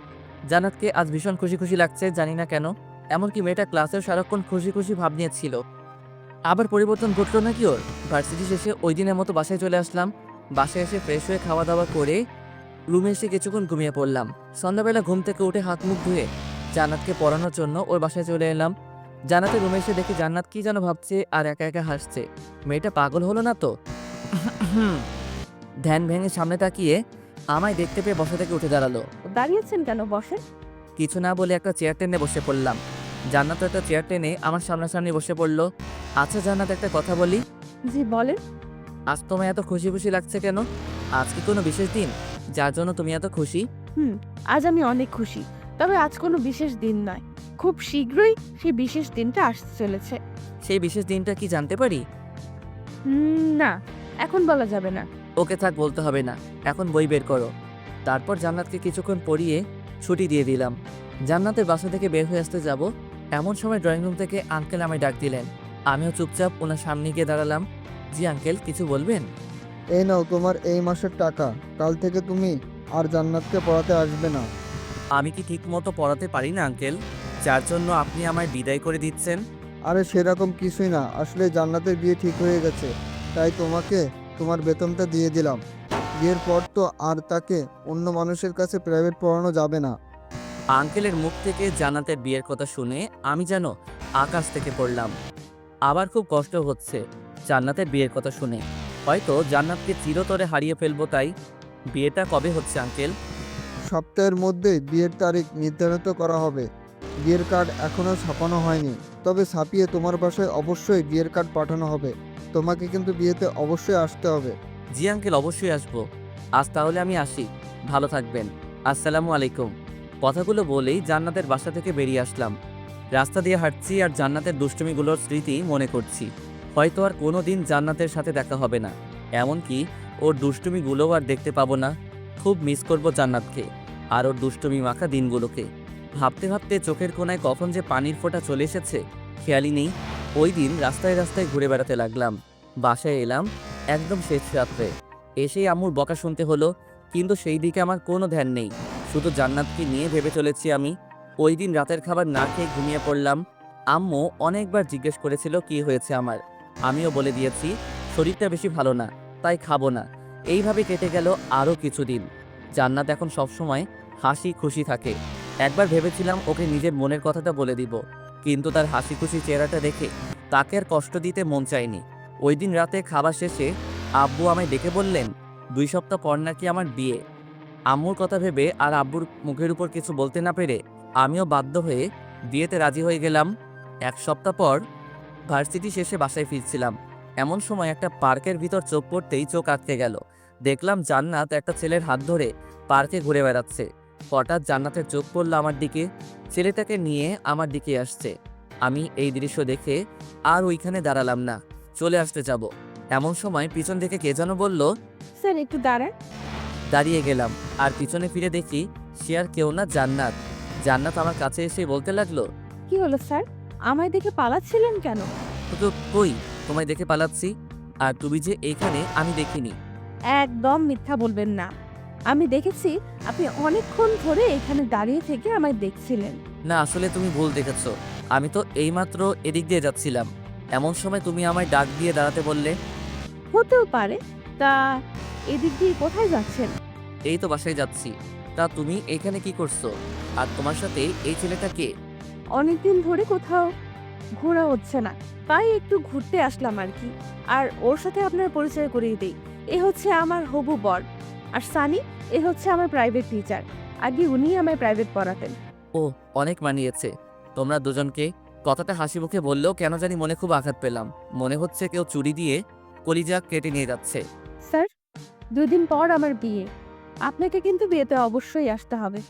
জান্নাতকে আজ ভীষণ খুশি খুশি লাগছে, জানি না কেন। এমনকি মেয়েটা ক্লাসেও সারাক্ষণ খুশি খুশি ভাব নিয়েছিল। আবার পরিবর্তন ঘটলো নাকি ওর? ভার্সিটি শেষে ওই দিনের মতো বাসায় চলে আসলাম। বাসায় এসে ফ্রেশ হয়ে খাওয়া দাওয়া করে রুমে এসে কিছুক্ষণ ঘুমিয়ে পড়লাম। সন্ধ্যাবেলা ঘুম থেকে উঠে হাত মুখ ধুয়ে জান্নাতকে পড়ানোর জন্য ওর বাসায় চলে এলাম। জান্নাতের রুমে এসে দেখি জান্নাত কি যেন ভাবছে আর একা একা হাসছে। মেয়েটা পাগল হলো না তো? ধ্যান ভেঙে সামনে তাকিয়ে আমায় দেখতে পেয়ে বসা থেকে উঠে দাঁড়ালো। দাঁড়িয়েছেন কেন, বসেন। কিছু না বলে একটা চেয়ার টেনে বসে পড়লাম। জান্নাত একটা চেয়ার টেনে আমার সামনাসামনি বসে পড়লো। আচ্ছা জান্নাত, একটা কথা বলি। জি বলেন। আজ তোমায় এত খুশি খুশি লাগছে কেন? আজ কি কোনো বিশেষ দিন যার জন্য তুমি এত খুশি? আজ আমি অনেক খুশি, তবে আজ কোনো বিশেষ দিন নয়। খুব শীঘ্রই সেই বিশেষ দিনটা আসতে চলেছে। সেই বিশেষ দিনটা কি জানতে পারি? না, এখন বলা যাবে না। ওকে থাক, বলতে হবে না। এখন বই বের করো। তারপর জান্নাতকে কিছুক্ষণ পড়িয়ে ছুটি দিয়ে দিলাম। জান্নাতের বাসা থেকে বের হয়ে আসতে যাব, এমন সময় ড্রয়িং রুম থেকে আঙ্কেল আমায় ডাক দিলেন। আমিও চুপচাপ ওনার সামনে গিয়ে দাঁড়ালাম। জি আঙ্কেল, কিছু বলবেন? এই নাও তোমার এই মাসের টাকা। কাল থেকে তুমি আর জান্নাতকে পড়াতে আসবে না। আমি কি ঠিক মতো পড়াতে পারি না আঙ্কেল, যার জন্য আপনি আমায় বিদায় করে দিচ্ছেন? আরে সেরকম কিছুই না, আসলে জান্নাতের বিয়ে ঠিক হয়ে গেছে, তাই তোমাকে তোমার বেতনটা দিয়ে দিলাম। বিয়ের পর তো আর তাকে অন্য মানুষের কাছে প্রাইভেট পড়ানো যাবে না। আঙ্কেলের মুখ থেকে জান্নাতের বিয়ের কথা শুনে আমি যেন আকাশ থেকে পড়লাম। আবার খুব কষ্ট হচ্ছে জান্নাতের বিয়ের কথা শুনে। হয়তো জান্নাতকে চিরতরে হারিয়ে ফেলবো। তাই বিয়েটা কবে হচ্ছে আঙ্কেল? সপ্তাহের মধ্যেই বিয়ের তারিখ নির্ধারিত করা হবে। বিয়ের কার্ড এখনও ছাপানো হয়নি, তবে ছাপিয়ে তোমার বাসায় অবশ্যই বিয়ের কার্ড পাঠানো হবে। তোমাকে কিন্তু বিয়েতে অবশ্যই আসতে হবে। জি আঙ্কেল, অবশ্যই আসবো। আজ তাহলে আমি আসি, ভালো থাকবেন। আসসালামু আলাইকুম। কথাগুলো বলেই জান্নাতের বাসা থেকে বেরিয়ে আসলাম। রাস্তা দিয়ে হাঁটছি আর জান্নাতের দুষ্টুমিগুলোর স্মৃতি মনে করছি। হয়তো আর কোনো দিন জান্নাতের সাথে দেখা হবে না, এমনকি ওর দুষ্টুমিগুলোও আর দেখতে পাবো না। খুব মিস করব জান্নাতকে আর ওর দুষ্টুমি মাখা দিনগুলোকে। ভাবতে ভাবতে চোখের কোণায় কখন যে পানির ফোঁটা চলে এসেছে খেয়ালই নেই। ওই দিন রাস্তায় রাস্তায় ঘুরে বেড়াতে লাগলাম। বাসায় এলাম একদম শেষ রাত্রে। এসেই আম্মুর বকা শুনতে হলো, কিন্তু সেই দিকে আমার কোনো ধ্যান নেই। শুধু জান্নাতকে নিয়ে ভেবে চলেছি আমি। ওই দিন রাতের খাবার না খেয়ে ঘুমিয়ে পড়লাম। আম্মু অনেকবার জিজ্ঞেস করেছিল কি হয়েছে আমার। আমিও বলে দিয়েছি শরীরটা বেশি ভালো না, তাই খাবো না। এইভাবে কেটে গেল আরও কিছুদিন। জান্নাত এখন সবসময় হাসি খুশি থাকে। একবার ভেবেছিলাম ওকে নিজের মনের কথাটা বলে দিব, কিন্তু তার হাসি খুশি চেহারাটা দেখে তাকে আর কষ্ট দিতে মন চায়নি। ওই দিন রাতে খাবার শেষে আব্বু আমায় ডেকে বললেন 2 সপ্তাহ পর নাকি আমার বিয়ে। আম্মুর কথা ভেবে আর আব্বুর মুখের উপর কিছু বলতে না পেরে আমিও বাধ্য হয়ে বিয়েতে রাজি হয়ে গেলাম। 1 সপ্তাহ পর ভার্সিটি শেষে বাসায় ফিরছিলাম। এমন সময় একটা পার্কের ভিতর চোখ পড়তেই চোখ আটকে গেল। দেখলাম জান্নাত একটা ছেলের হাত ধরে পার্কে ঘুরে বেড়াচ্ছে। হঠাৎ জান্নাতের চোখ পড়ল আমার দিকে, ছেলেটাকে নিয়ে আমার দিকে আসছে। আমি এই দৃশ্য দেখে আর ওইখানে দাঁড়ালাম না, চলে আসতে যাব। এমন সময় পিছন থেকে কে যেন বলল, স্যার একটু দাঁড়ান। দাঁড়িয়ে গেলাম আর পিছনে ফিরে দেখি সে আর কেউ না, জান্নাত। জান্নাত আমার কাছে এসে বলতে লাগলো, কি হলো স্যার, আমায় দেখে পালাচ্ছিলেন কেন? তো কই, তোমায় দেখে পালাচ্ছি, আর তুমি যে এইখানে আমি দেখিনি। একদম মিথ্যা বলবেন না, আমি দেখেছি আপনি অনেকক্ষণ ধরে এখানে দাঁড়িয়ে থেকে আমায় দেখছিলেন। না, আসলে তুমি ভুল দেখেছো। আমি তো এইমাত্র এদিক দিয়ে যাচ্ছিলাম, এমন সময় তুমি আমায় ডাক দিয়ে দাঁড়াতে বললে। হতেও পারে, তা এদিক দিয়ে কোথায় যাচ্ছেন? এই তো বাসায় যাচ্ছি। তা তুমি এখানে কি করছো? আর তোমার সাথে এই ছেলেটা কে? অনেকদিন ধরে কোথাও ঘোরা হচ্ছে না, তাই একটু ঘুরতে আসলাম আর কি। আর ওর সাথে আপনার পরিচয় করিয়ে দিই, এ হচ্ছে আমার হবু বর। আর সানি, এ হচ্ছে আমার প্রাইভেট টিচার। আগে উনিই আমায় প্রাইভেট পড়াতেন। ও, অনেক মানিয়েছে তোমরা দুজনকে। কথাটা হাসি মুখে বললেও কেন জানি মনে খুব আঘাত পেলাম। মনে হচ্ছে কেউ চুরি দিয়ে কলিজা কেটে নিয়ে যাচ্ছে। স্যার, 2 দিন পর আমার বিয়ে, আপনাকে কিন্তু বিয়েতে অবশ্যই আসতে হবে।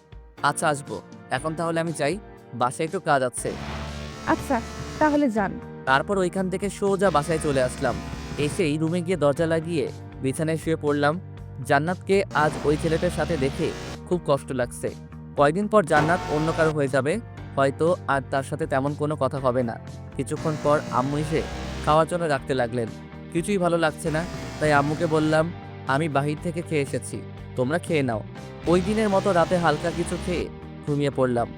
আচ্ছা, আসবো। এখন তাহলে আমি যাই, বাসায় একটু কাজ আছে। আচ্ছা, তাহলে যান। তারপর ওইখান থেকে সোজা বাসায় চলে আসলাম। এসেই রুমে গিয়ে দরজা লাগিয়ে বিছানায় শুয়ে পড়লাম। জান্নাতকে আজ ওই ছেলেটার সাথে দেখে খুব কষ্ট লাগছে। কয়েকদিন পর জান্নাত অন্য কারো হয়ে যাবে, হয়তো আর তার সাথে তেমন কোনো কথা হবে না। কিছুক্ষণ পর আম্মু এসে খাওয়ার জন্য রাখতে লাগলেন। কিছুই ভালো লাগছে না, তাই আম্মুকে বললাম, আমি বাহির থেকে খেয়ে এসেছি, তোমরা খেয়ে নাও। ওই দিনের মতো রাতে হালকা কিছু খেয়ে ঘুমিয়ে পড়লাম।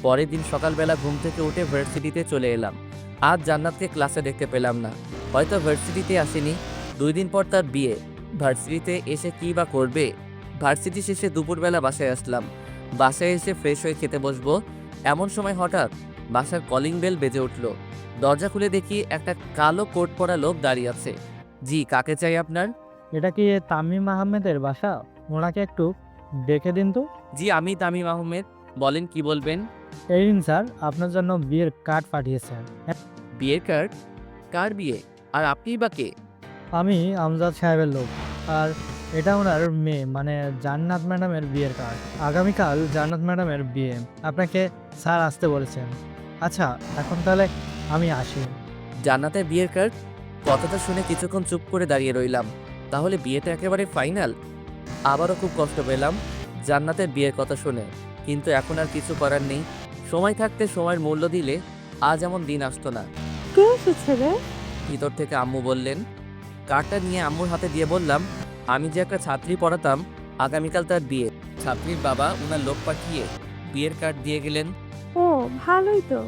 পরের দিন সকালবেলা ঘুম থেকে উঠে ভার্সিটিতে চলে এলাম। আজ জান্নাতকে ক্লাসে দেখতে পেলাম না, হয়তো ভার্সিটিতে আসেনি। 2 দিন পর তার বিয়ে, ভার্সিটিতে এসে কী বা করবে। ভার্সিটি শেষে দুপুরবেলা বাসায় আসলাম। বাসায় এসে ফ্রেশ হয়ে খেতে বসবো, এমন সময় হঠাৎ বাসার কলিং বেল বেজে উঠল। দরজা খুলে দেখি একটা কালো কোট পরা লোক দাঁড়িয়ে আছে। জি, কাকে চাই আপনার? এটা কি তামিম আহমেদের বাসা? ওনাকে একটু ডেকে দিন তো। জি, আমি তামিম আহমেদ, বলেন কি বলবেন? এই নিন স্যার, আপনার জন্য বিয়ের কার্ড পাঠিয়েছেন। বিয়ের কার্ড? কার বিয়ে? আর আপনিই বা কে? আমি আমজাদ সাহেবের লোক, আর এটা ওনার মেয়ে মানে জান্নাত ম্যাডামের বিয়ের কার্ড। আগামীকাল জান্নাত ম্যাডামের বিয়ে, আপনাকে স্যার আসতে বলেছেন। আচ্ছা, এখন তাহলে আমি আসি। জান্নাতের বিয়ের কার্ড? কথাটা শুনে কিছুক্ষণ চুপ করে দাঁড়িয়ে রইলাম। তাহলে বিয়েটা একেবারে ফাইনাল? আবারও খুব কষ্ট পেলাম জান্নাতের বিয়ের কথা শুনে, কিন্তু এখন আর কিছু করার নেই। সময় থাকতে সময়ের মূল্য দিলে আজ এমন দিন আসতো না। কে এসেছে রে? ভিতর থেকে আম্মু বললেন। কার্ডটা নিয়ে আম্মুর হাতে দিয়ে বললাম, আমি যে একটা ছাত্রী পড়াতাম, আগামীকাল তার বিয়ে। ছাত্রীর বাবা ওনার লোক পাঠিয়ে বিয়ের কার্ড দিয়ে গেলেন। ও, ভালোই তো।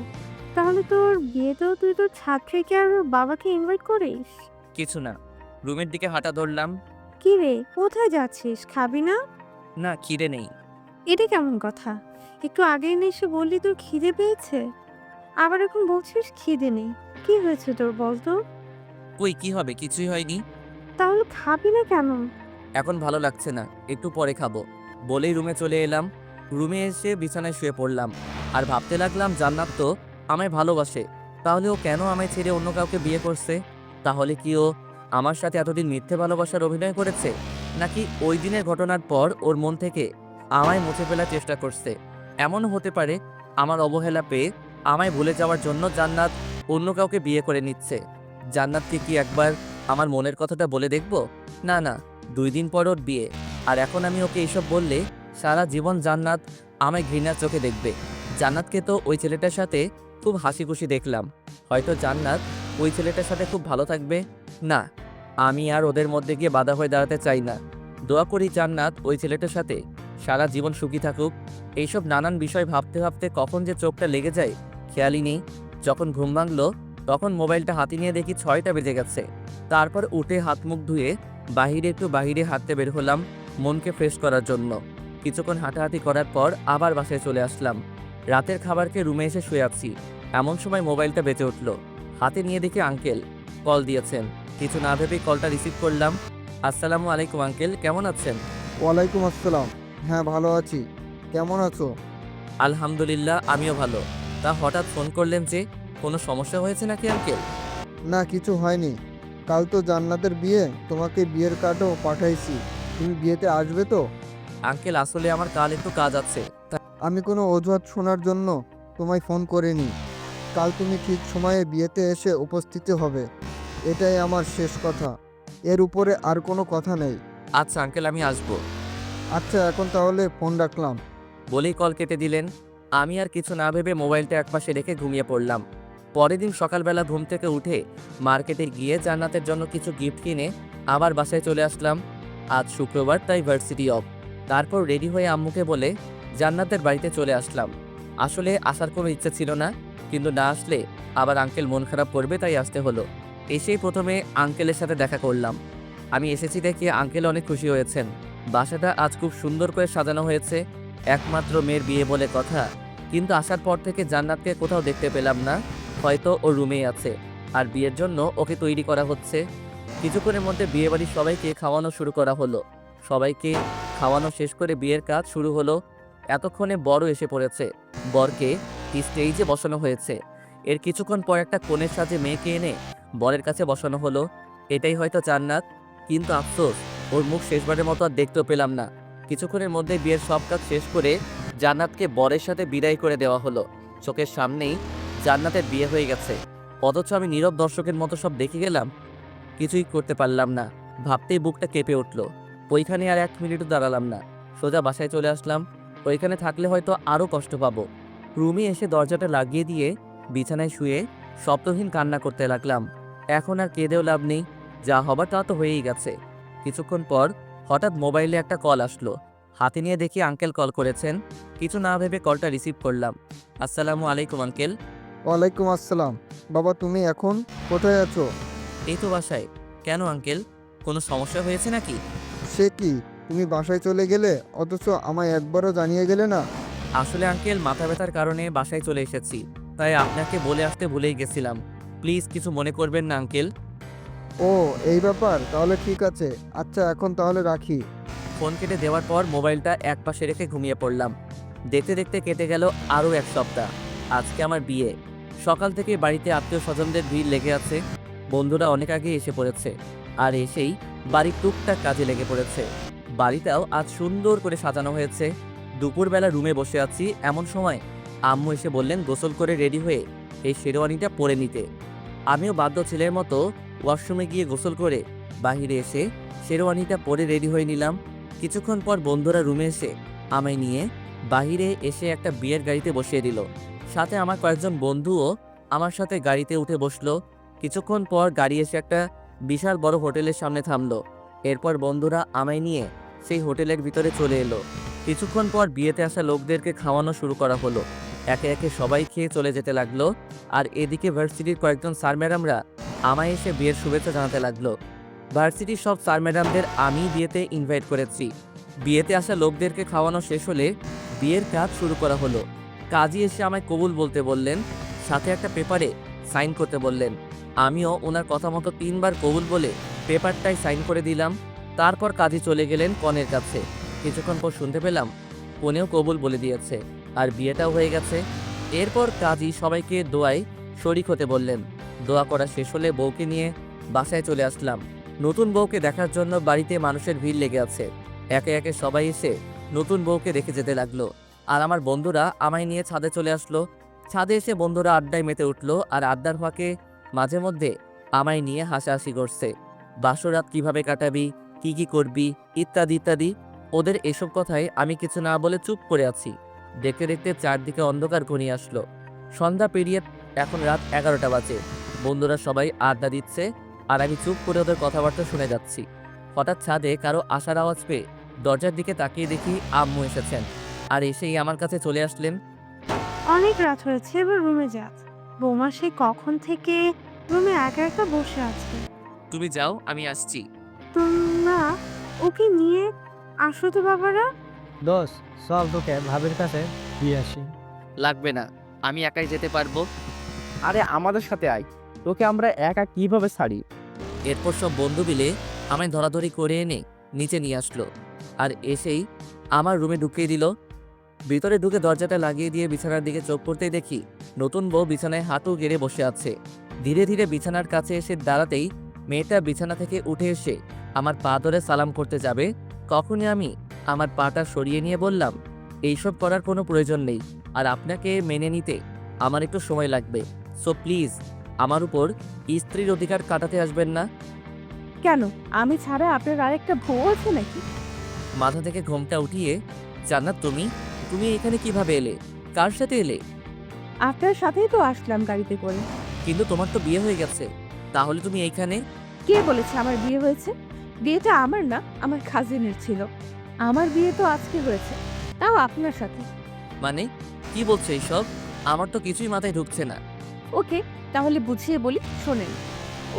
তাহলে তোর বিয়েতেও তুই তোর ছাত্রীকে আর ওর বাবাকে ইনভাইট করিস? কিছু না, রুমের দিকে হাঁটা ধরলাম। কি রে, কোথায় যাচ্ছিস? খাবি না? না, খিদে নেই। এটা কেমন কথা? একটু আগেই না এসে বললি তোর খিদে পেয়েছে, আবার এখন বলছিস খিদে নেই। কি হয়েছে তোর বল তো? কই, কি হবে? কিছুই হয়নি। তাহলে খাবি না কেন? এখন ভালো লাগছে না, একটু পরে খাবো বলেই রুমে চলে এলাম। রুমে এসে বিছানায় শুয়ে পড়লাম আর ভাবতে লাগলাম, জান্নাত তো আমায় ভালোবাসে, তাহলে ও কেন আমায় ছেড়ে অন্য কাউকে বিয়ে করছে? তাহলে কি ও আমার সাথে এতদিন মিথ্যে ভালোবাসার অভিনয় করেছে, নাকি ওই দিনের ঘটনার পর ওর মন থেকে আমায় মুছে ফেলার চেষ্টা করছে? এমনও হতে পারে আমার অবহেলা পেয়ে আমায় ভুলে যাওয়ার জন্য জান্নাত অন্য কাউকে বিয়ে করে নিচ্ছে। জান্নাতকে কি একবার আমার মনের কথাটা বলে দেখব? না না, 2 দিন পর ওর বিয়ে, আর এখন আমি ওকে এইসব বললে সারা জীবন জান্নাত আমায় ঘৃণার চোখে দেখবে। জান্নাতকে তো ওই ছেলেটার সাথে খুব হাসি খুশি দেখলাম, হয়তো জান্নাত ওই ছেলেটার সাথে খুব ভালো থাকবে। না, আমি আর ওদের মধ্যে গিয়ে বাধা হয়ে দাঁড়াতে চাই না। দোয়া করি জান্নাত ওই ছেলেটার সাথে সারা জীবন সুখী থাকুক। এইসব নানান বিষয় ভাবতে ভাবতে কখন যে চোখটা লেগে যায় খেয়ালই নেই। যখন ঘুম ভাঙলো তখন মোবাইলটা হাতে নিয়ে দেখি 6টা বেজে গেছে। তারপর উঠে হাত মুখ ধুয়ে বাইরে হাঁটতে বের হলাম মনকে ফ্রেশ করার জন্য। কিছুক্ষণ হাঁটাহাঁটি করার পর আবার বাসায় চলে আসলাম। রাতের খাবারকে রুমে এসে শুয়ে আছি, এমন সময় মোবাইলটা বেজে উঠলো। হাতে নিয়ে দেখি আঙ্কেল কল দিয়েছেন। কিছু না ভেবেই কলটা রিসিভ করলাম। আসসালামু আলাইকুম আঙ্কেল, কেমন আছেন? ওয়ালাইকুম আসসালাম। হ্যাঁ, ভালো আছি। কেমন আছো? আলহামদুলিল্লাহ, আমিও ভালো। তা হঠাৎ ফোন করলেন যে, কোনো সমস্যা হয়েছে নাকি আঙ্কেল? না, কিছু হয়নি। কাল তো জান্নাতের বিয়ে, তোমাকে বিয়ের কার্ডও পাঠাইছি। তুমি বিয়েতে আসবে তো? আঙ্কেল, আসলে আমার কাল একটু কাজ আছে। আমি কোনো অজুহাত শোনার জন্য তোমায় ফোন করিনি। কাল তুমি ঠিক সময়ে বিয়েতে এসে উপস্থিত হবে, এটাই আমার শেষ কথা। এর উপরে আর কোনো কথা নেই। আচ্ছা আঙ্কেল, আমি আসবো। আচ্ছা, এখন তাহলে ফোন রাখলাম। বলেই কল কেটে দিলেন। আমি আর কিছু না ভেবে মোবাইলটা একপাশে রেখে ঘুমিয়ে পড়লাম। পরের দিন সকালবেলা ঘুম থেকে উঠে মার্কেটে গিয়ে জান্নাতের জন্য কিছু গিফট কিনে আবার বাসায় চলে আসলাম। আজ শুক্রবার, তাই ভার্সিটি অফ। তারপর রেডি হয়ে আম্মুকে বলে জান্নাতের বাড়িতে চলে আসলাম। আসলে আসার কোনো ইচ্ছে ছিল না, কিন্তু না আসলে আবার আঙ্কেল মন খারাপ করবে, তাই আসতে হলো। এসেই প্রথমে আঙ্কেলের সাথে দেখা করলাম। আমি এসেছি দেখে আঙ্কেল অনেক খুশি হয়েছেন। বাসাটা আজ খুব সুন্দর করে সাজানো হয়েছে, একমাত্র মেয়ের বিয়ে বলে কথা। কিন্তু আসার পর থেকে জান্নাতকে কোথাও দেখতে পেলাম না, হয়তো ও রুমেই আছে আর বিয়ের জন্য ওকে তৈরি করা হচ্ছে। কিছুক্ষণের মধ্যে বিয়েবাড়ির সবাইকে খাওয়ানো শুরু করা হলো। সবাইকে খাওয়ানো শেষ করে বিয়ের কাজ শুরু হলো। এতক্ষণে বড় এসে পড়েছে, বরকে স্টেজে বসানো হয়েছে। এর কিছুক্ষণ পর একটা কনের সাজে মেয়েকে এনে বরের কাছে বসানো হলো। এটাই হয়তো জান্নাত, কিন্তু আফসোস ওর মুখ শেষবারের মতো আর দেখতেও পেলাম না। কিছুক্ষণের মধ্যে বিয়ের সব কাজ শেষ করে জান্নাতকে বরের সাথে বিদায় করে দেওয়া হলো। চোখের সামনেই জান্নাতের বিয়ে হয়ে গেছে, অথচ আমি নীরব দর্শকের মতো সব দেখে গেলাম, কিছুই করতে পারলাম না। ভাবতেই বুকটা কেঁপে উঠল। ওইখানে আর 1 মিনিটও দাঁড়ালাম না, সোজা বাসায় চলে আসলাম। ওইখানে থাকলে হয়তো আরও কষ্ট পাবো। রুমে এসে দরজাটা লাগিয়ে দিয়ে বিছানায় শুয়ে শব্দহীন কান্না করতে লাগলাম। এখন আর কেঁদেও লাভ নেই, যা হবার তা তো হয়েই গেছে। কিছুক্ষণ পর হঠাৎ মোবাইলে একটা কল আসলো। হাতে নিয়ে দেখি আঙ্কেল কল করেছেন। কিছু না ভেবে কলটা রিসিভ করলাম। আসসালামু আলাইকুম আঙ্কেল। ওয়ালাইকুম আসসালাম। বাবা, তুমি এখন কোথায় আছো? এই তো বাসায়। কেন আঙ্কেল, কোনো সমস্যা হয়েছে নাকি? সে কি, তুমি বাসায় চলে গেলে অথচ আমায় একবারও জানিয়ে গেলে না? আসলে আঙ্কেল মাথা ব্যথার কারণে বাসায় চলে এসেছি, তাই আপনাকে বলে আসতে ভুলেই গেছিলাম। প্লিজ কিছু মনে করবেন না আঙ্কেল। ও, এই ব্যাপার, তাহলে ঠিক আছে। আচ্ছা, এখন তাহলে রাখি। ফোন কেটে দেওয়ার পর মোবাইলটা একপাশে রেখে ঘুমিয়ে পড়লাম। দেখতে দেখতে কেটে গেল আরও 1 সপ্তাহ। আজকে আমার বিয়ে। সকাল থেকে বাড়িতে আত্মীয় স্বজনদের ভিড় লেগে আছে। বন্ধুরা অনেক আগে এসে পড়েছে, আর এসেই বাড়ির টুকটাক কাজে লেগে পড়েছে। বাড়িটাও আজ সুন্দর করে সাজানো হয়েছে। দুপুরবেলা রুমে বসে আছি, এমন সময় আম্মু এসে বললেন গোসল করে রেডি হয়ে এই শেরওয়ানিটা পরে নিতে। আমিও বাধ্য ছেলের মতো ওয়াশরুমে গিয়ে গোসল করে বাহিরে এসে শেরওয়ানিটা পরে রেডি হয়ে নিলাম। কিছুক্ষণ পর বন্ধুরা রুমে এসে আমায় নিয়ে বাহিরে এসে একটা বিয়ের গাড়িতে বসিয়ে দিল। সাথে আমার কয়েকজন বন্ধুও আমার সাথে গাড়িতে উঠে বসলো। কিছুক্ষণ পর গাড়ি এসে একটা বিশাল বড় হোটেলের সামনে থামলো। এরপর বন্ধুরা আমায় নিয়ে সেই হোটেলের ভিতরে চলে এলো। কিছুক্ষণ পর বিয়েতে আসা লোকদেরকে খাওয়ানো শুরু করা হলো। একে একে সবাই খেয়ে চলে যেতে লাগলো। আর এদিকে ভার্সিটির কয়েকজন স্যার ম্যাডামরা আমায় এসে বিয়ের শুভেচ্ছা জানাতে লাগলো। ভার্সিটির সব স্যার ম্যাডামদের আমি বিয়েতে ইনভাইট করেছি। বিয়েতে আসা লোকদেরকে খাওয়ানো শেষ হলে বিয়ের কাজ শুরু করা হলো। কাজী এসে আমায় কবুল বলতে বললেন, সাথে একটা পেপারে সাইন করতে বললেন। আমিও ওনার কথা মতো 3 বার কবুল বলে পেপারটায় সাইন করে দিলাম। তারপর কাজী চলে গেলেন কনের কাছে। কিছুক্ষণ পর শুনতে পেলাম কনেও কবুল বলে দিয়েছে আর বিয়েটাও হয়ে গেছে। এরপর কাজী সবাইকে দোয়ায় শরিক হতে বললেন। দোয়া করা শেষ হলে বউকে নিয়ে বাসায় চলে আসলাম। নতুন বউকে দেখার জন্য বাড়িতে মানুষের ভিড় লেগে আছে। একে একে সবাই এসে নতুন বউকে দেখে যেতে লাগলো। আর আমার বন্ধুরা আমায় নিয়ে ছাদে চলে আসলো। ছাদে এসে বন্ধুরা আড্ডায় মেতে উঠলো, আর আড্ডার ফাঁকে মাঝে মধ্যে আমায় নিয়ে হাসাহাসি করছে। বাসরাত কিভাবে কাটাবি, কি করবি, ইত্যাদি ইত্যাদি। ওদের এসব কথায় আমি কিছু না বলে চুপ করে আছি। দেখতে দেখতে চারদিকে অন্ধকার ঘনিয়ে আসলো। সন্ধ্যা পেরিয়ে এখন রাত 11টা বাজে। বন্ধুরা সবাই আড্ডা দিচ্ছে আর আমি চুপ করে ওদের কথাবার্তা শুনে যাচ্ছি। হঠাৎ ছাদে কারো আসার আওয়াজ পেয়ে দরজার দিকে তাকিয়ে দেখি আম্মু এসেছেন, আর এসেই আমার কাছে চলে আসলেন। অনেক রাত হয়েছে, এবার রুমে যা। বৌমা সে কখন থেকে রুমে একা একা বসে আছে। তুমি যাও, আমি আসছি। তোমরা ওকে নিয়ে আসো তো বাবারা। দোষ, চল তোকে ভাবির কাছে দিয়ে আসি। লাগবে না, আমি একাই যেতে পারবো। আরে আমাদের সাথে আয়, তোকে আমরা একা কিভাবে ছাড়ি? এরপর সব বন্ধু মিলে আমায় ধরাধরি করে এনে নিচে নিয়ে আসলো, আর এসেই আমার রুমে ঢুকিয়ে দিল। ভিতরে ঢুকে দরজাটা লাগিয়ে দিয়ে বিছানার দিকে চোখ পড়তেই দেখি নতুন বউ বিছানায় হাঁটু গেড়ে বসে আছে। ধীরে ধীরে বিছানার কাছে এসে দাঁড়াতেই মেয়েটা বিছানা থেকে উঠে এসে আমার পা ধরে সালাম করতে যাবে, তখনই আমি আমার পাটা সরিয়ে নিয়ে বললাম, এইসব করার কোনো প্রয়োজন নেই, আর আপনাকে মেনে নিতে আমার একটু সময় লাগবে। সো প্লিজ আমার উপর স্ত্রীর অধিকার কাটাতে আসবেন না। কেন, আমি ছাড়া আপনার আরেকটা বউ আছে নাকি? মাথা থেকে ঘোমটা উঠিয়ে, জান্নাত তুমি তুমি এখানে কিভাবে এলে, কার সাথে এলে? আপনার সাথেই তো আসলাম গাড়িতে করে। কিন্তু তোমার তো বিয়ে হয়ে গেছে, তাহলে তুমি এইখানে? কে বলেছে আমার বিয়ে হয়েছে? বিয়েটা আমার না, আমার কাজিনের ছিল। আমার বিয়ে তো আজকে হয়েছে, তাও আপনার সাথে। মানে কি বলছো এইসব? আমার তো কিছুই মাথায় ঢুকছে না। ওকে, তাহলে বুঝিয়ে বলি, শোনেন।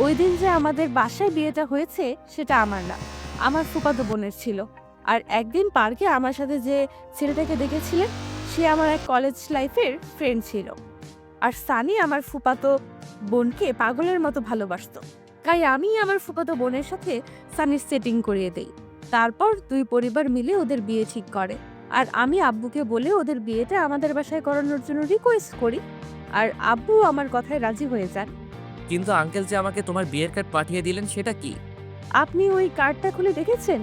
ওই দিন যে আমাদের বাসায় বিয়েটা হয়েছে সেটা আমার না, আমার ফুফাতো বোনের ছিল। আর একদিন পার্কে আমার সাথে যে ছেলেটাকে দেখেছিলেন সে আমার এক কলেজ লাইফের ফ্রেন্ড ছিল। আর সানি আমার ফুফাতো বোনকে পাগলের মতো ভালোবাসতো, তাই আমি আমার ফুফাতো বোনের সাথে সানির সেটিং করিয়ে দেই। তারপর দুই পরিবার মিলে ওদের বিয়ে ঠিক করে, আর আমি আব্বুকে বলে ওদের বিয়েটা আমাদের বাসায় করানোর জন্য রিকোয়েস্ট করি, আর আব্বু আমার কথায় রাজি হয়ে যান। কিন্তু আঙ্কেল যে আমাকে তোমার বিয়ের কার্ড পাঠিয়ে দিলেন সেটা কি? আপনি ওই কার্ডটা খুলে দেখেছেন?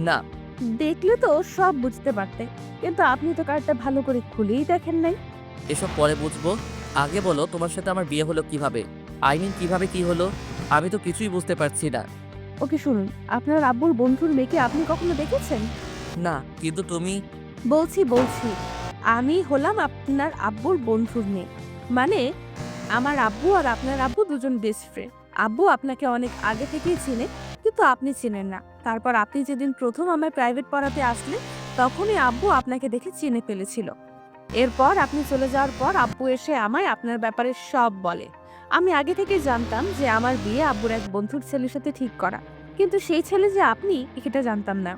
না। দেখলে তো সব বুঝতে পারতে, কিন্তু আপনি তো কার্ডটা ভালো করে খুলেই দেখেন নাই। এসব পরে বুঝবো, আগে বলো তোমার সাথে আমার বিয়ে হলো কিভাবে? আই মিন কিভাবে কি হলো? আমি তো কিছুই বুঝতে পারছি না। ওকে শুনুন, আপনার আব্বুর বন্ধুর মেয়েকে আপনি কখনো দেখেছেন? না, কিন্তু তুমি বলছি আমি হলাম আপনার আব্বুর বন্ধুর মেয়ে। মানে আমার আব্বু আর আপনার আব্বু দুজন বেস্ট ফ্রেন্ড। আব্বু আপনাকে অনেক আগে থেকেই চিনে, কিন্তু আপনি চিনেন না। তারপর আপনি যেদিন প্রথম আমার প্রাইভেট পড়াতে আসলেন তখনই আব্বু আপনাকে দেখে চিনে ফেলেছিল। এরপর আপনি চলে যাওয়ার পর আব্বু এসে আমায় আপনার ব্যাপারে সব বলে। আমি আগে থেকেই জানতাম যে আমার বিয়ে আব্বুর এক বন্ধুর ছেলের সাথে ঠিক করা, কিন্তু সেই ছেলে যে আপনি এটা জানতাম না।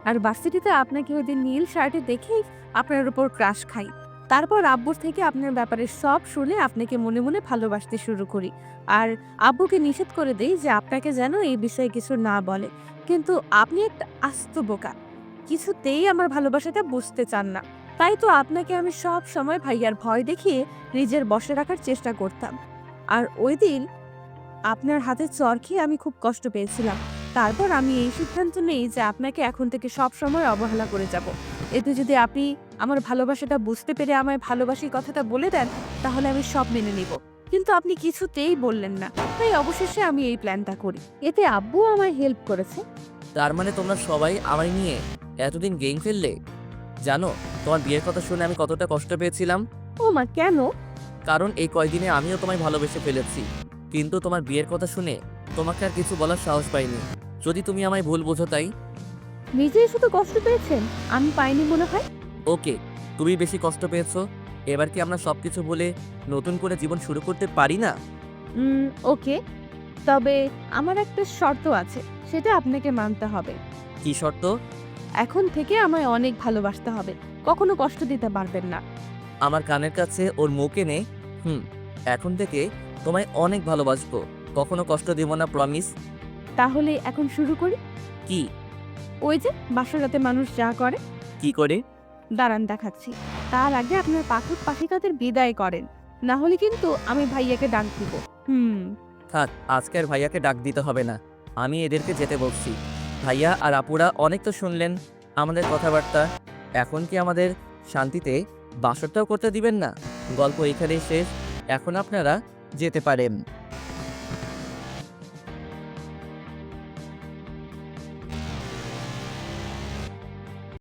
আর ভার্সিটিতে আপনাকে ওই দিন নীল শার্টে দেখেই আপনার উপর ক্রাশ খাই। তারপর আব্বুর থেকে আপনার ব্যাপারে সব শুনে আপনাকে মনে মনে ভালোবাসতে শুরু করি, আর আব্বুকে নিষেধ করে দেই যে আপনাকে যেন এই বিষয়ে কিছু না বলে। কিন্তু আপনি একটা আস্ত বোকা, কিছুতেই আমার ভালোবাসাটা বুঝতে চান না। তাই তো আপনাকে আমি সব সময় ভাইয়ার ভয় দেখিয়ে নিজের বশে রাখার চেষ্টা করতাম। আর ওই দিন আপনার হাতে চর খেয়ে আমি খুব কষ্ট পেয়েছিলাম। তারপর আমি এই সিদ্ধান্ত নেই যে আপনাকে এখন থেকে সব সময় অবহেলা করে যাব। এতে যদি আপনি আমার ভালোবাসাটা বুঝতে পেরে আমায় ভালোবাসি কথাটা বলে দেন তাহলে আমি সব মেনে নিব। কিন্তু আপনি কিছুতেই বললেন না, তাই অবশেষে আমি এই প্ল্যানটা করি। এতে আব্বু আমায় হেল্প করেছে। তার মানে তোমরা সবাই আমায় নিয়ে এতদিন গেম খেললে? জানো তোমার বিয়ের কথা শুনে আমি কতটা কষ্ট পেয়েছিলাম? ও মা, কেন? কারণ এই কয়দিনে আমিও তোমায় ভালোবেসে ফেলেছি, কিন্তু তোমার বিয়ের কথা শুনে তোমাকে আর কিছু বলার সাহস পাইনি। যদি তুমি আমায় ভুল বোঝো তাই। নিজেই শুধু কষ্ট পেয়েছেন, আমি পাইনি মনে হয়। ওকে, তুমি বেশি কষ্ট পেয়েছো। এবার কি আমরা সবকিছু বলে নতুন করে জীবন শুরু করতে পারি না? ওকে, তবে আমার একটা শর্ত আছে, সেটা আপনাকে মানতে হবে। কি শর্ত? এখন থেকে আমায় অনেক ভালোবাসতে হবে, কখনো কষ্ট দিতে পারবেন না। আমার কানের কাছে ওর মুখ এনে এখন থেকে তোমায় অনেক ভালোবাসবো, কখনো কষ্ট দেব না, প্রমিস। তাহলে এখন শুরু করি। কি? ওই যে বাসরাতে মানুষ যা করে। কি করে? দাঁড়ান দেখাচ্ছি। তার আগে আপনার পাখুর পাখিকাদের বিদায় করেন, না হলে কিন্তু আমি ভাইয়াকে ডাক দিব। থাক, আজকের ভাইয়াকে ডাক দিতে হবে না, আমি এদেরকে যেতে বলছি। ভাইয়া আর আপুরা অনেক তো শুনলেন আমাদের কথাবার্তা, এখন কি আমাদের শান্তিতে বাসরটাও করতে দিবেন না? গল্প এখানেই শেষ, এখন আপনারা যেতে পারেন।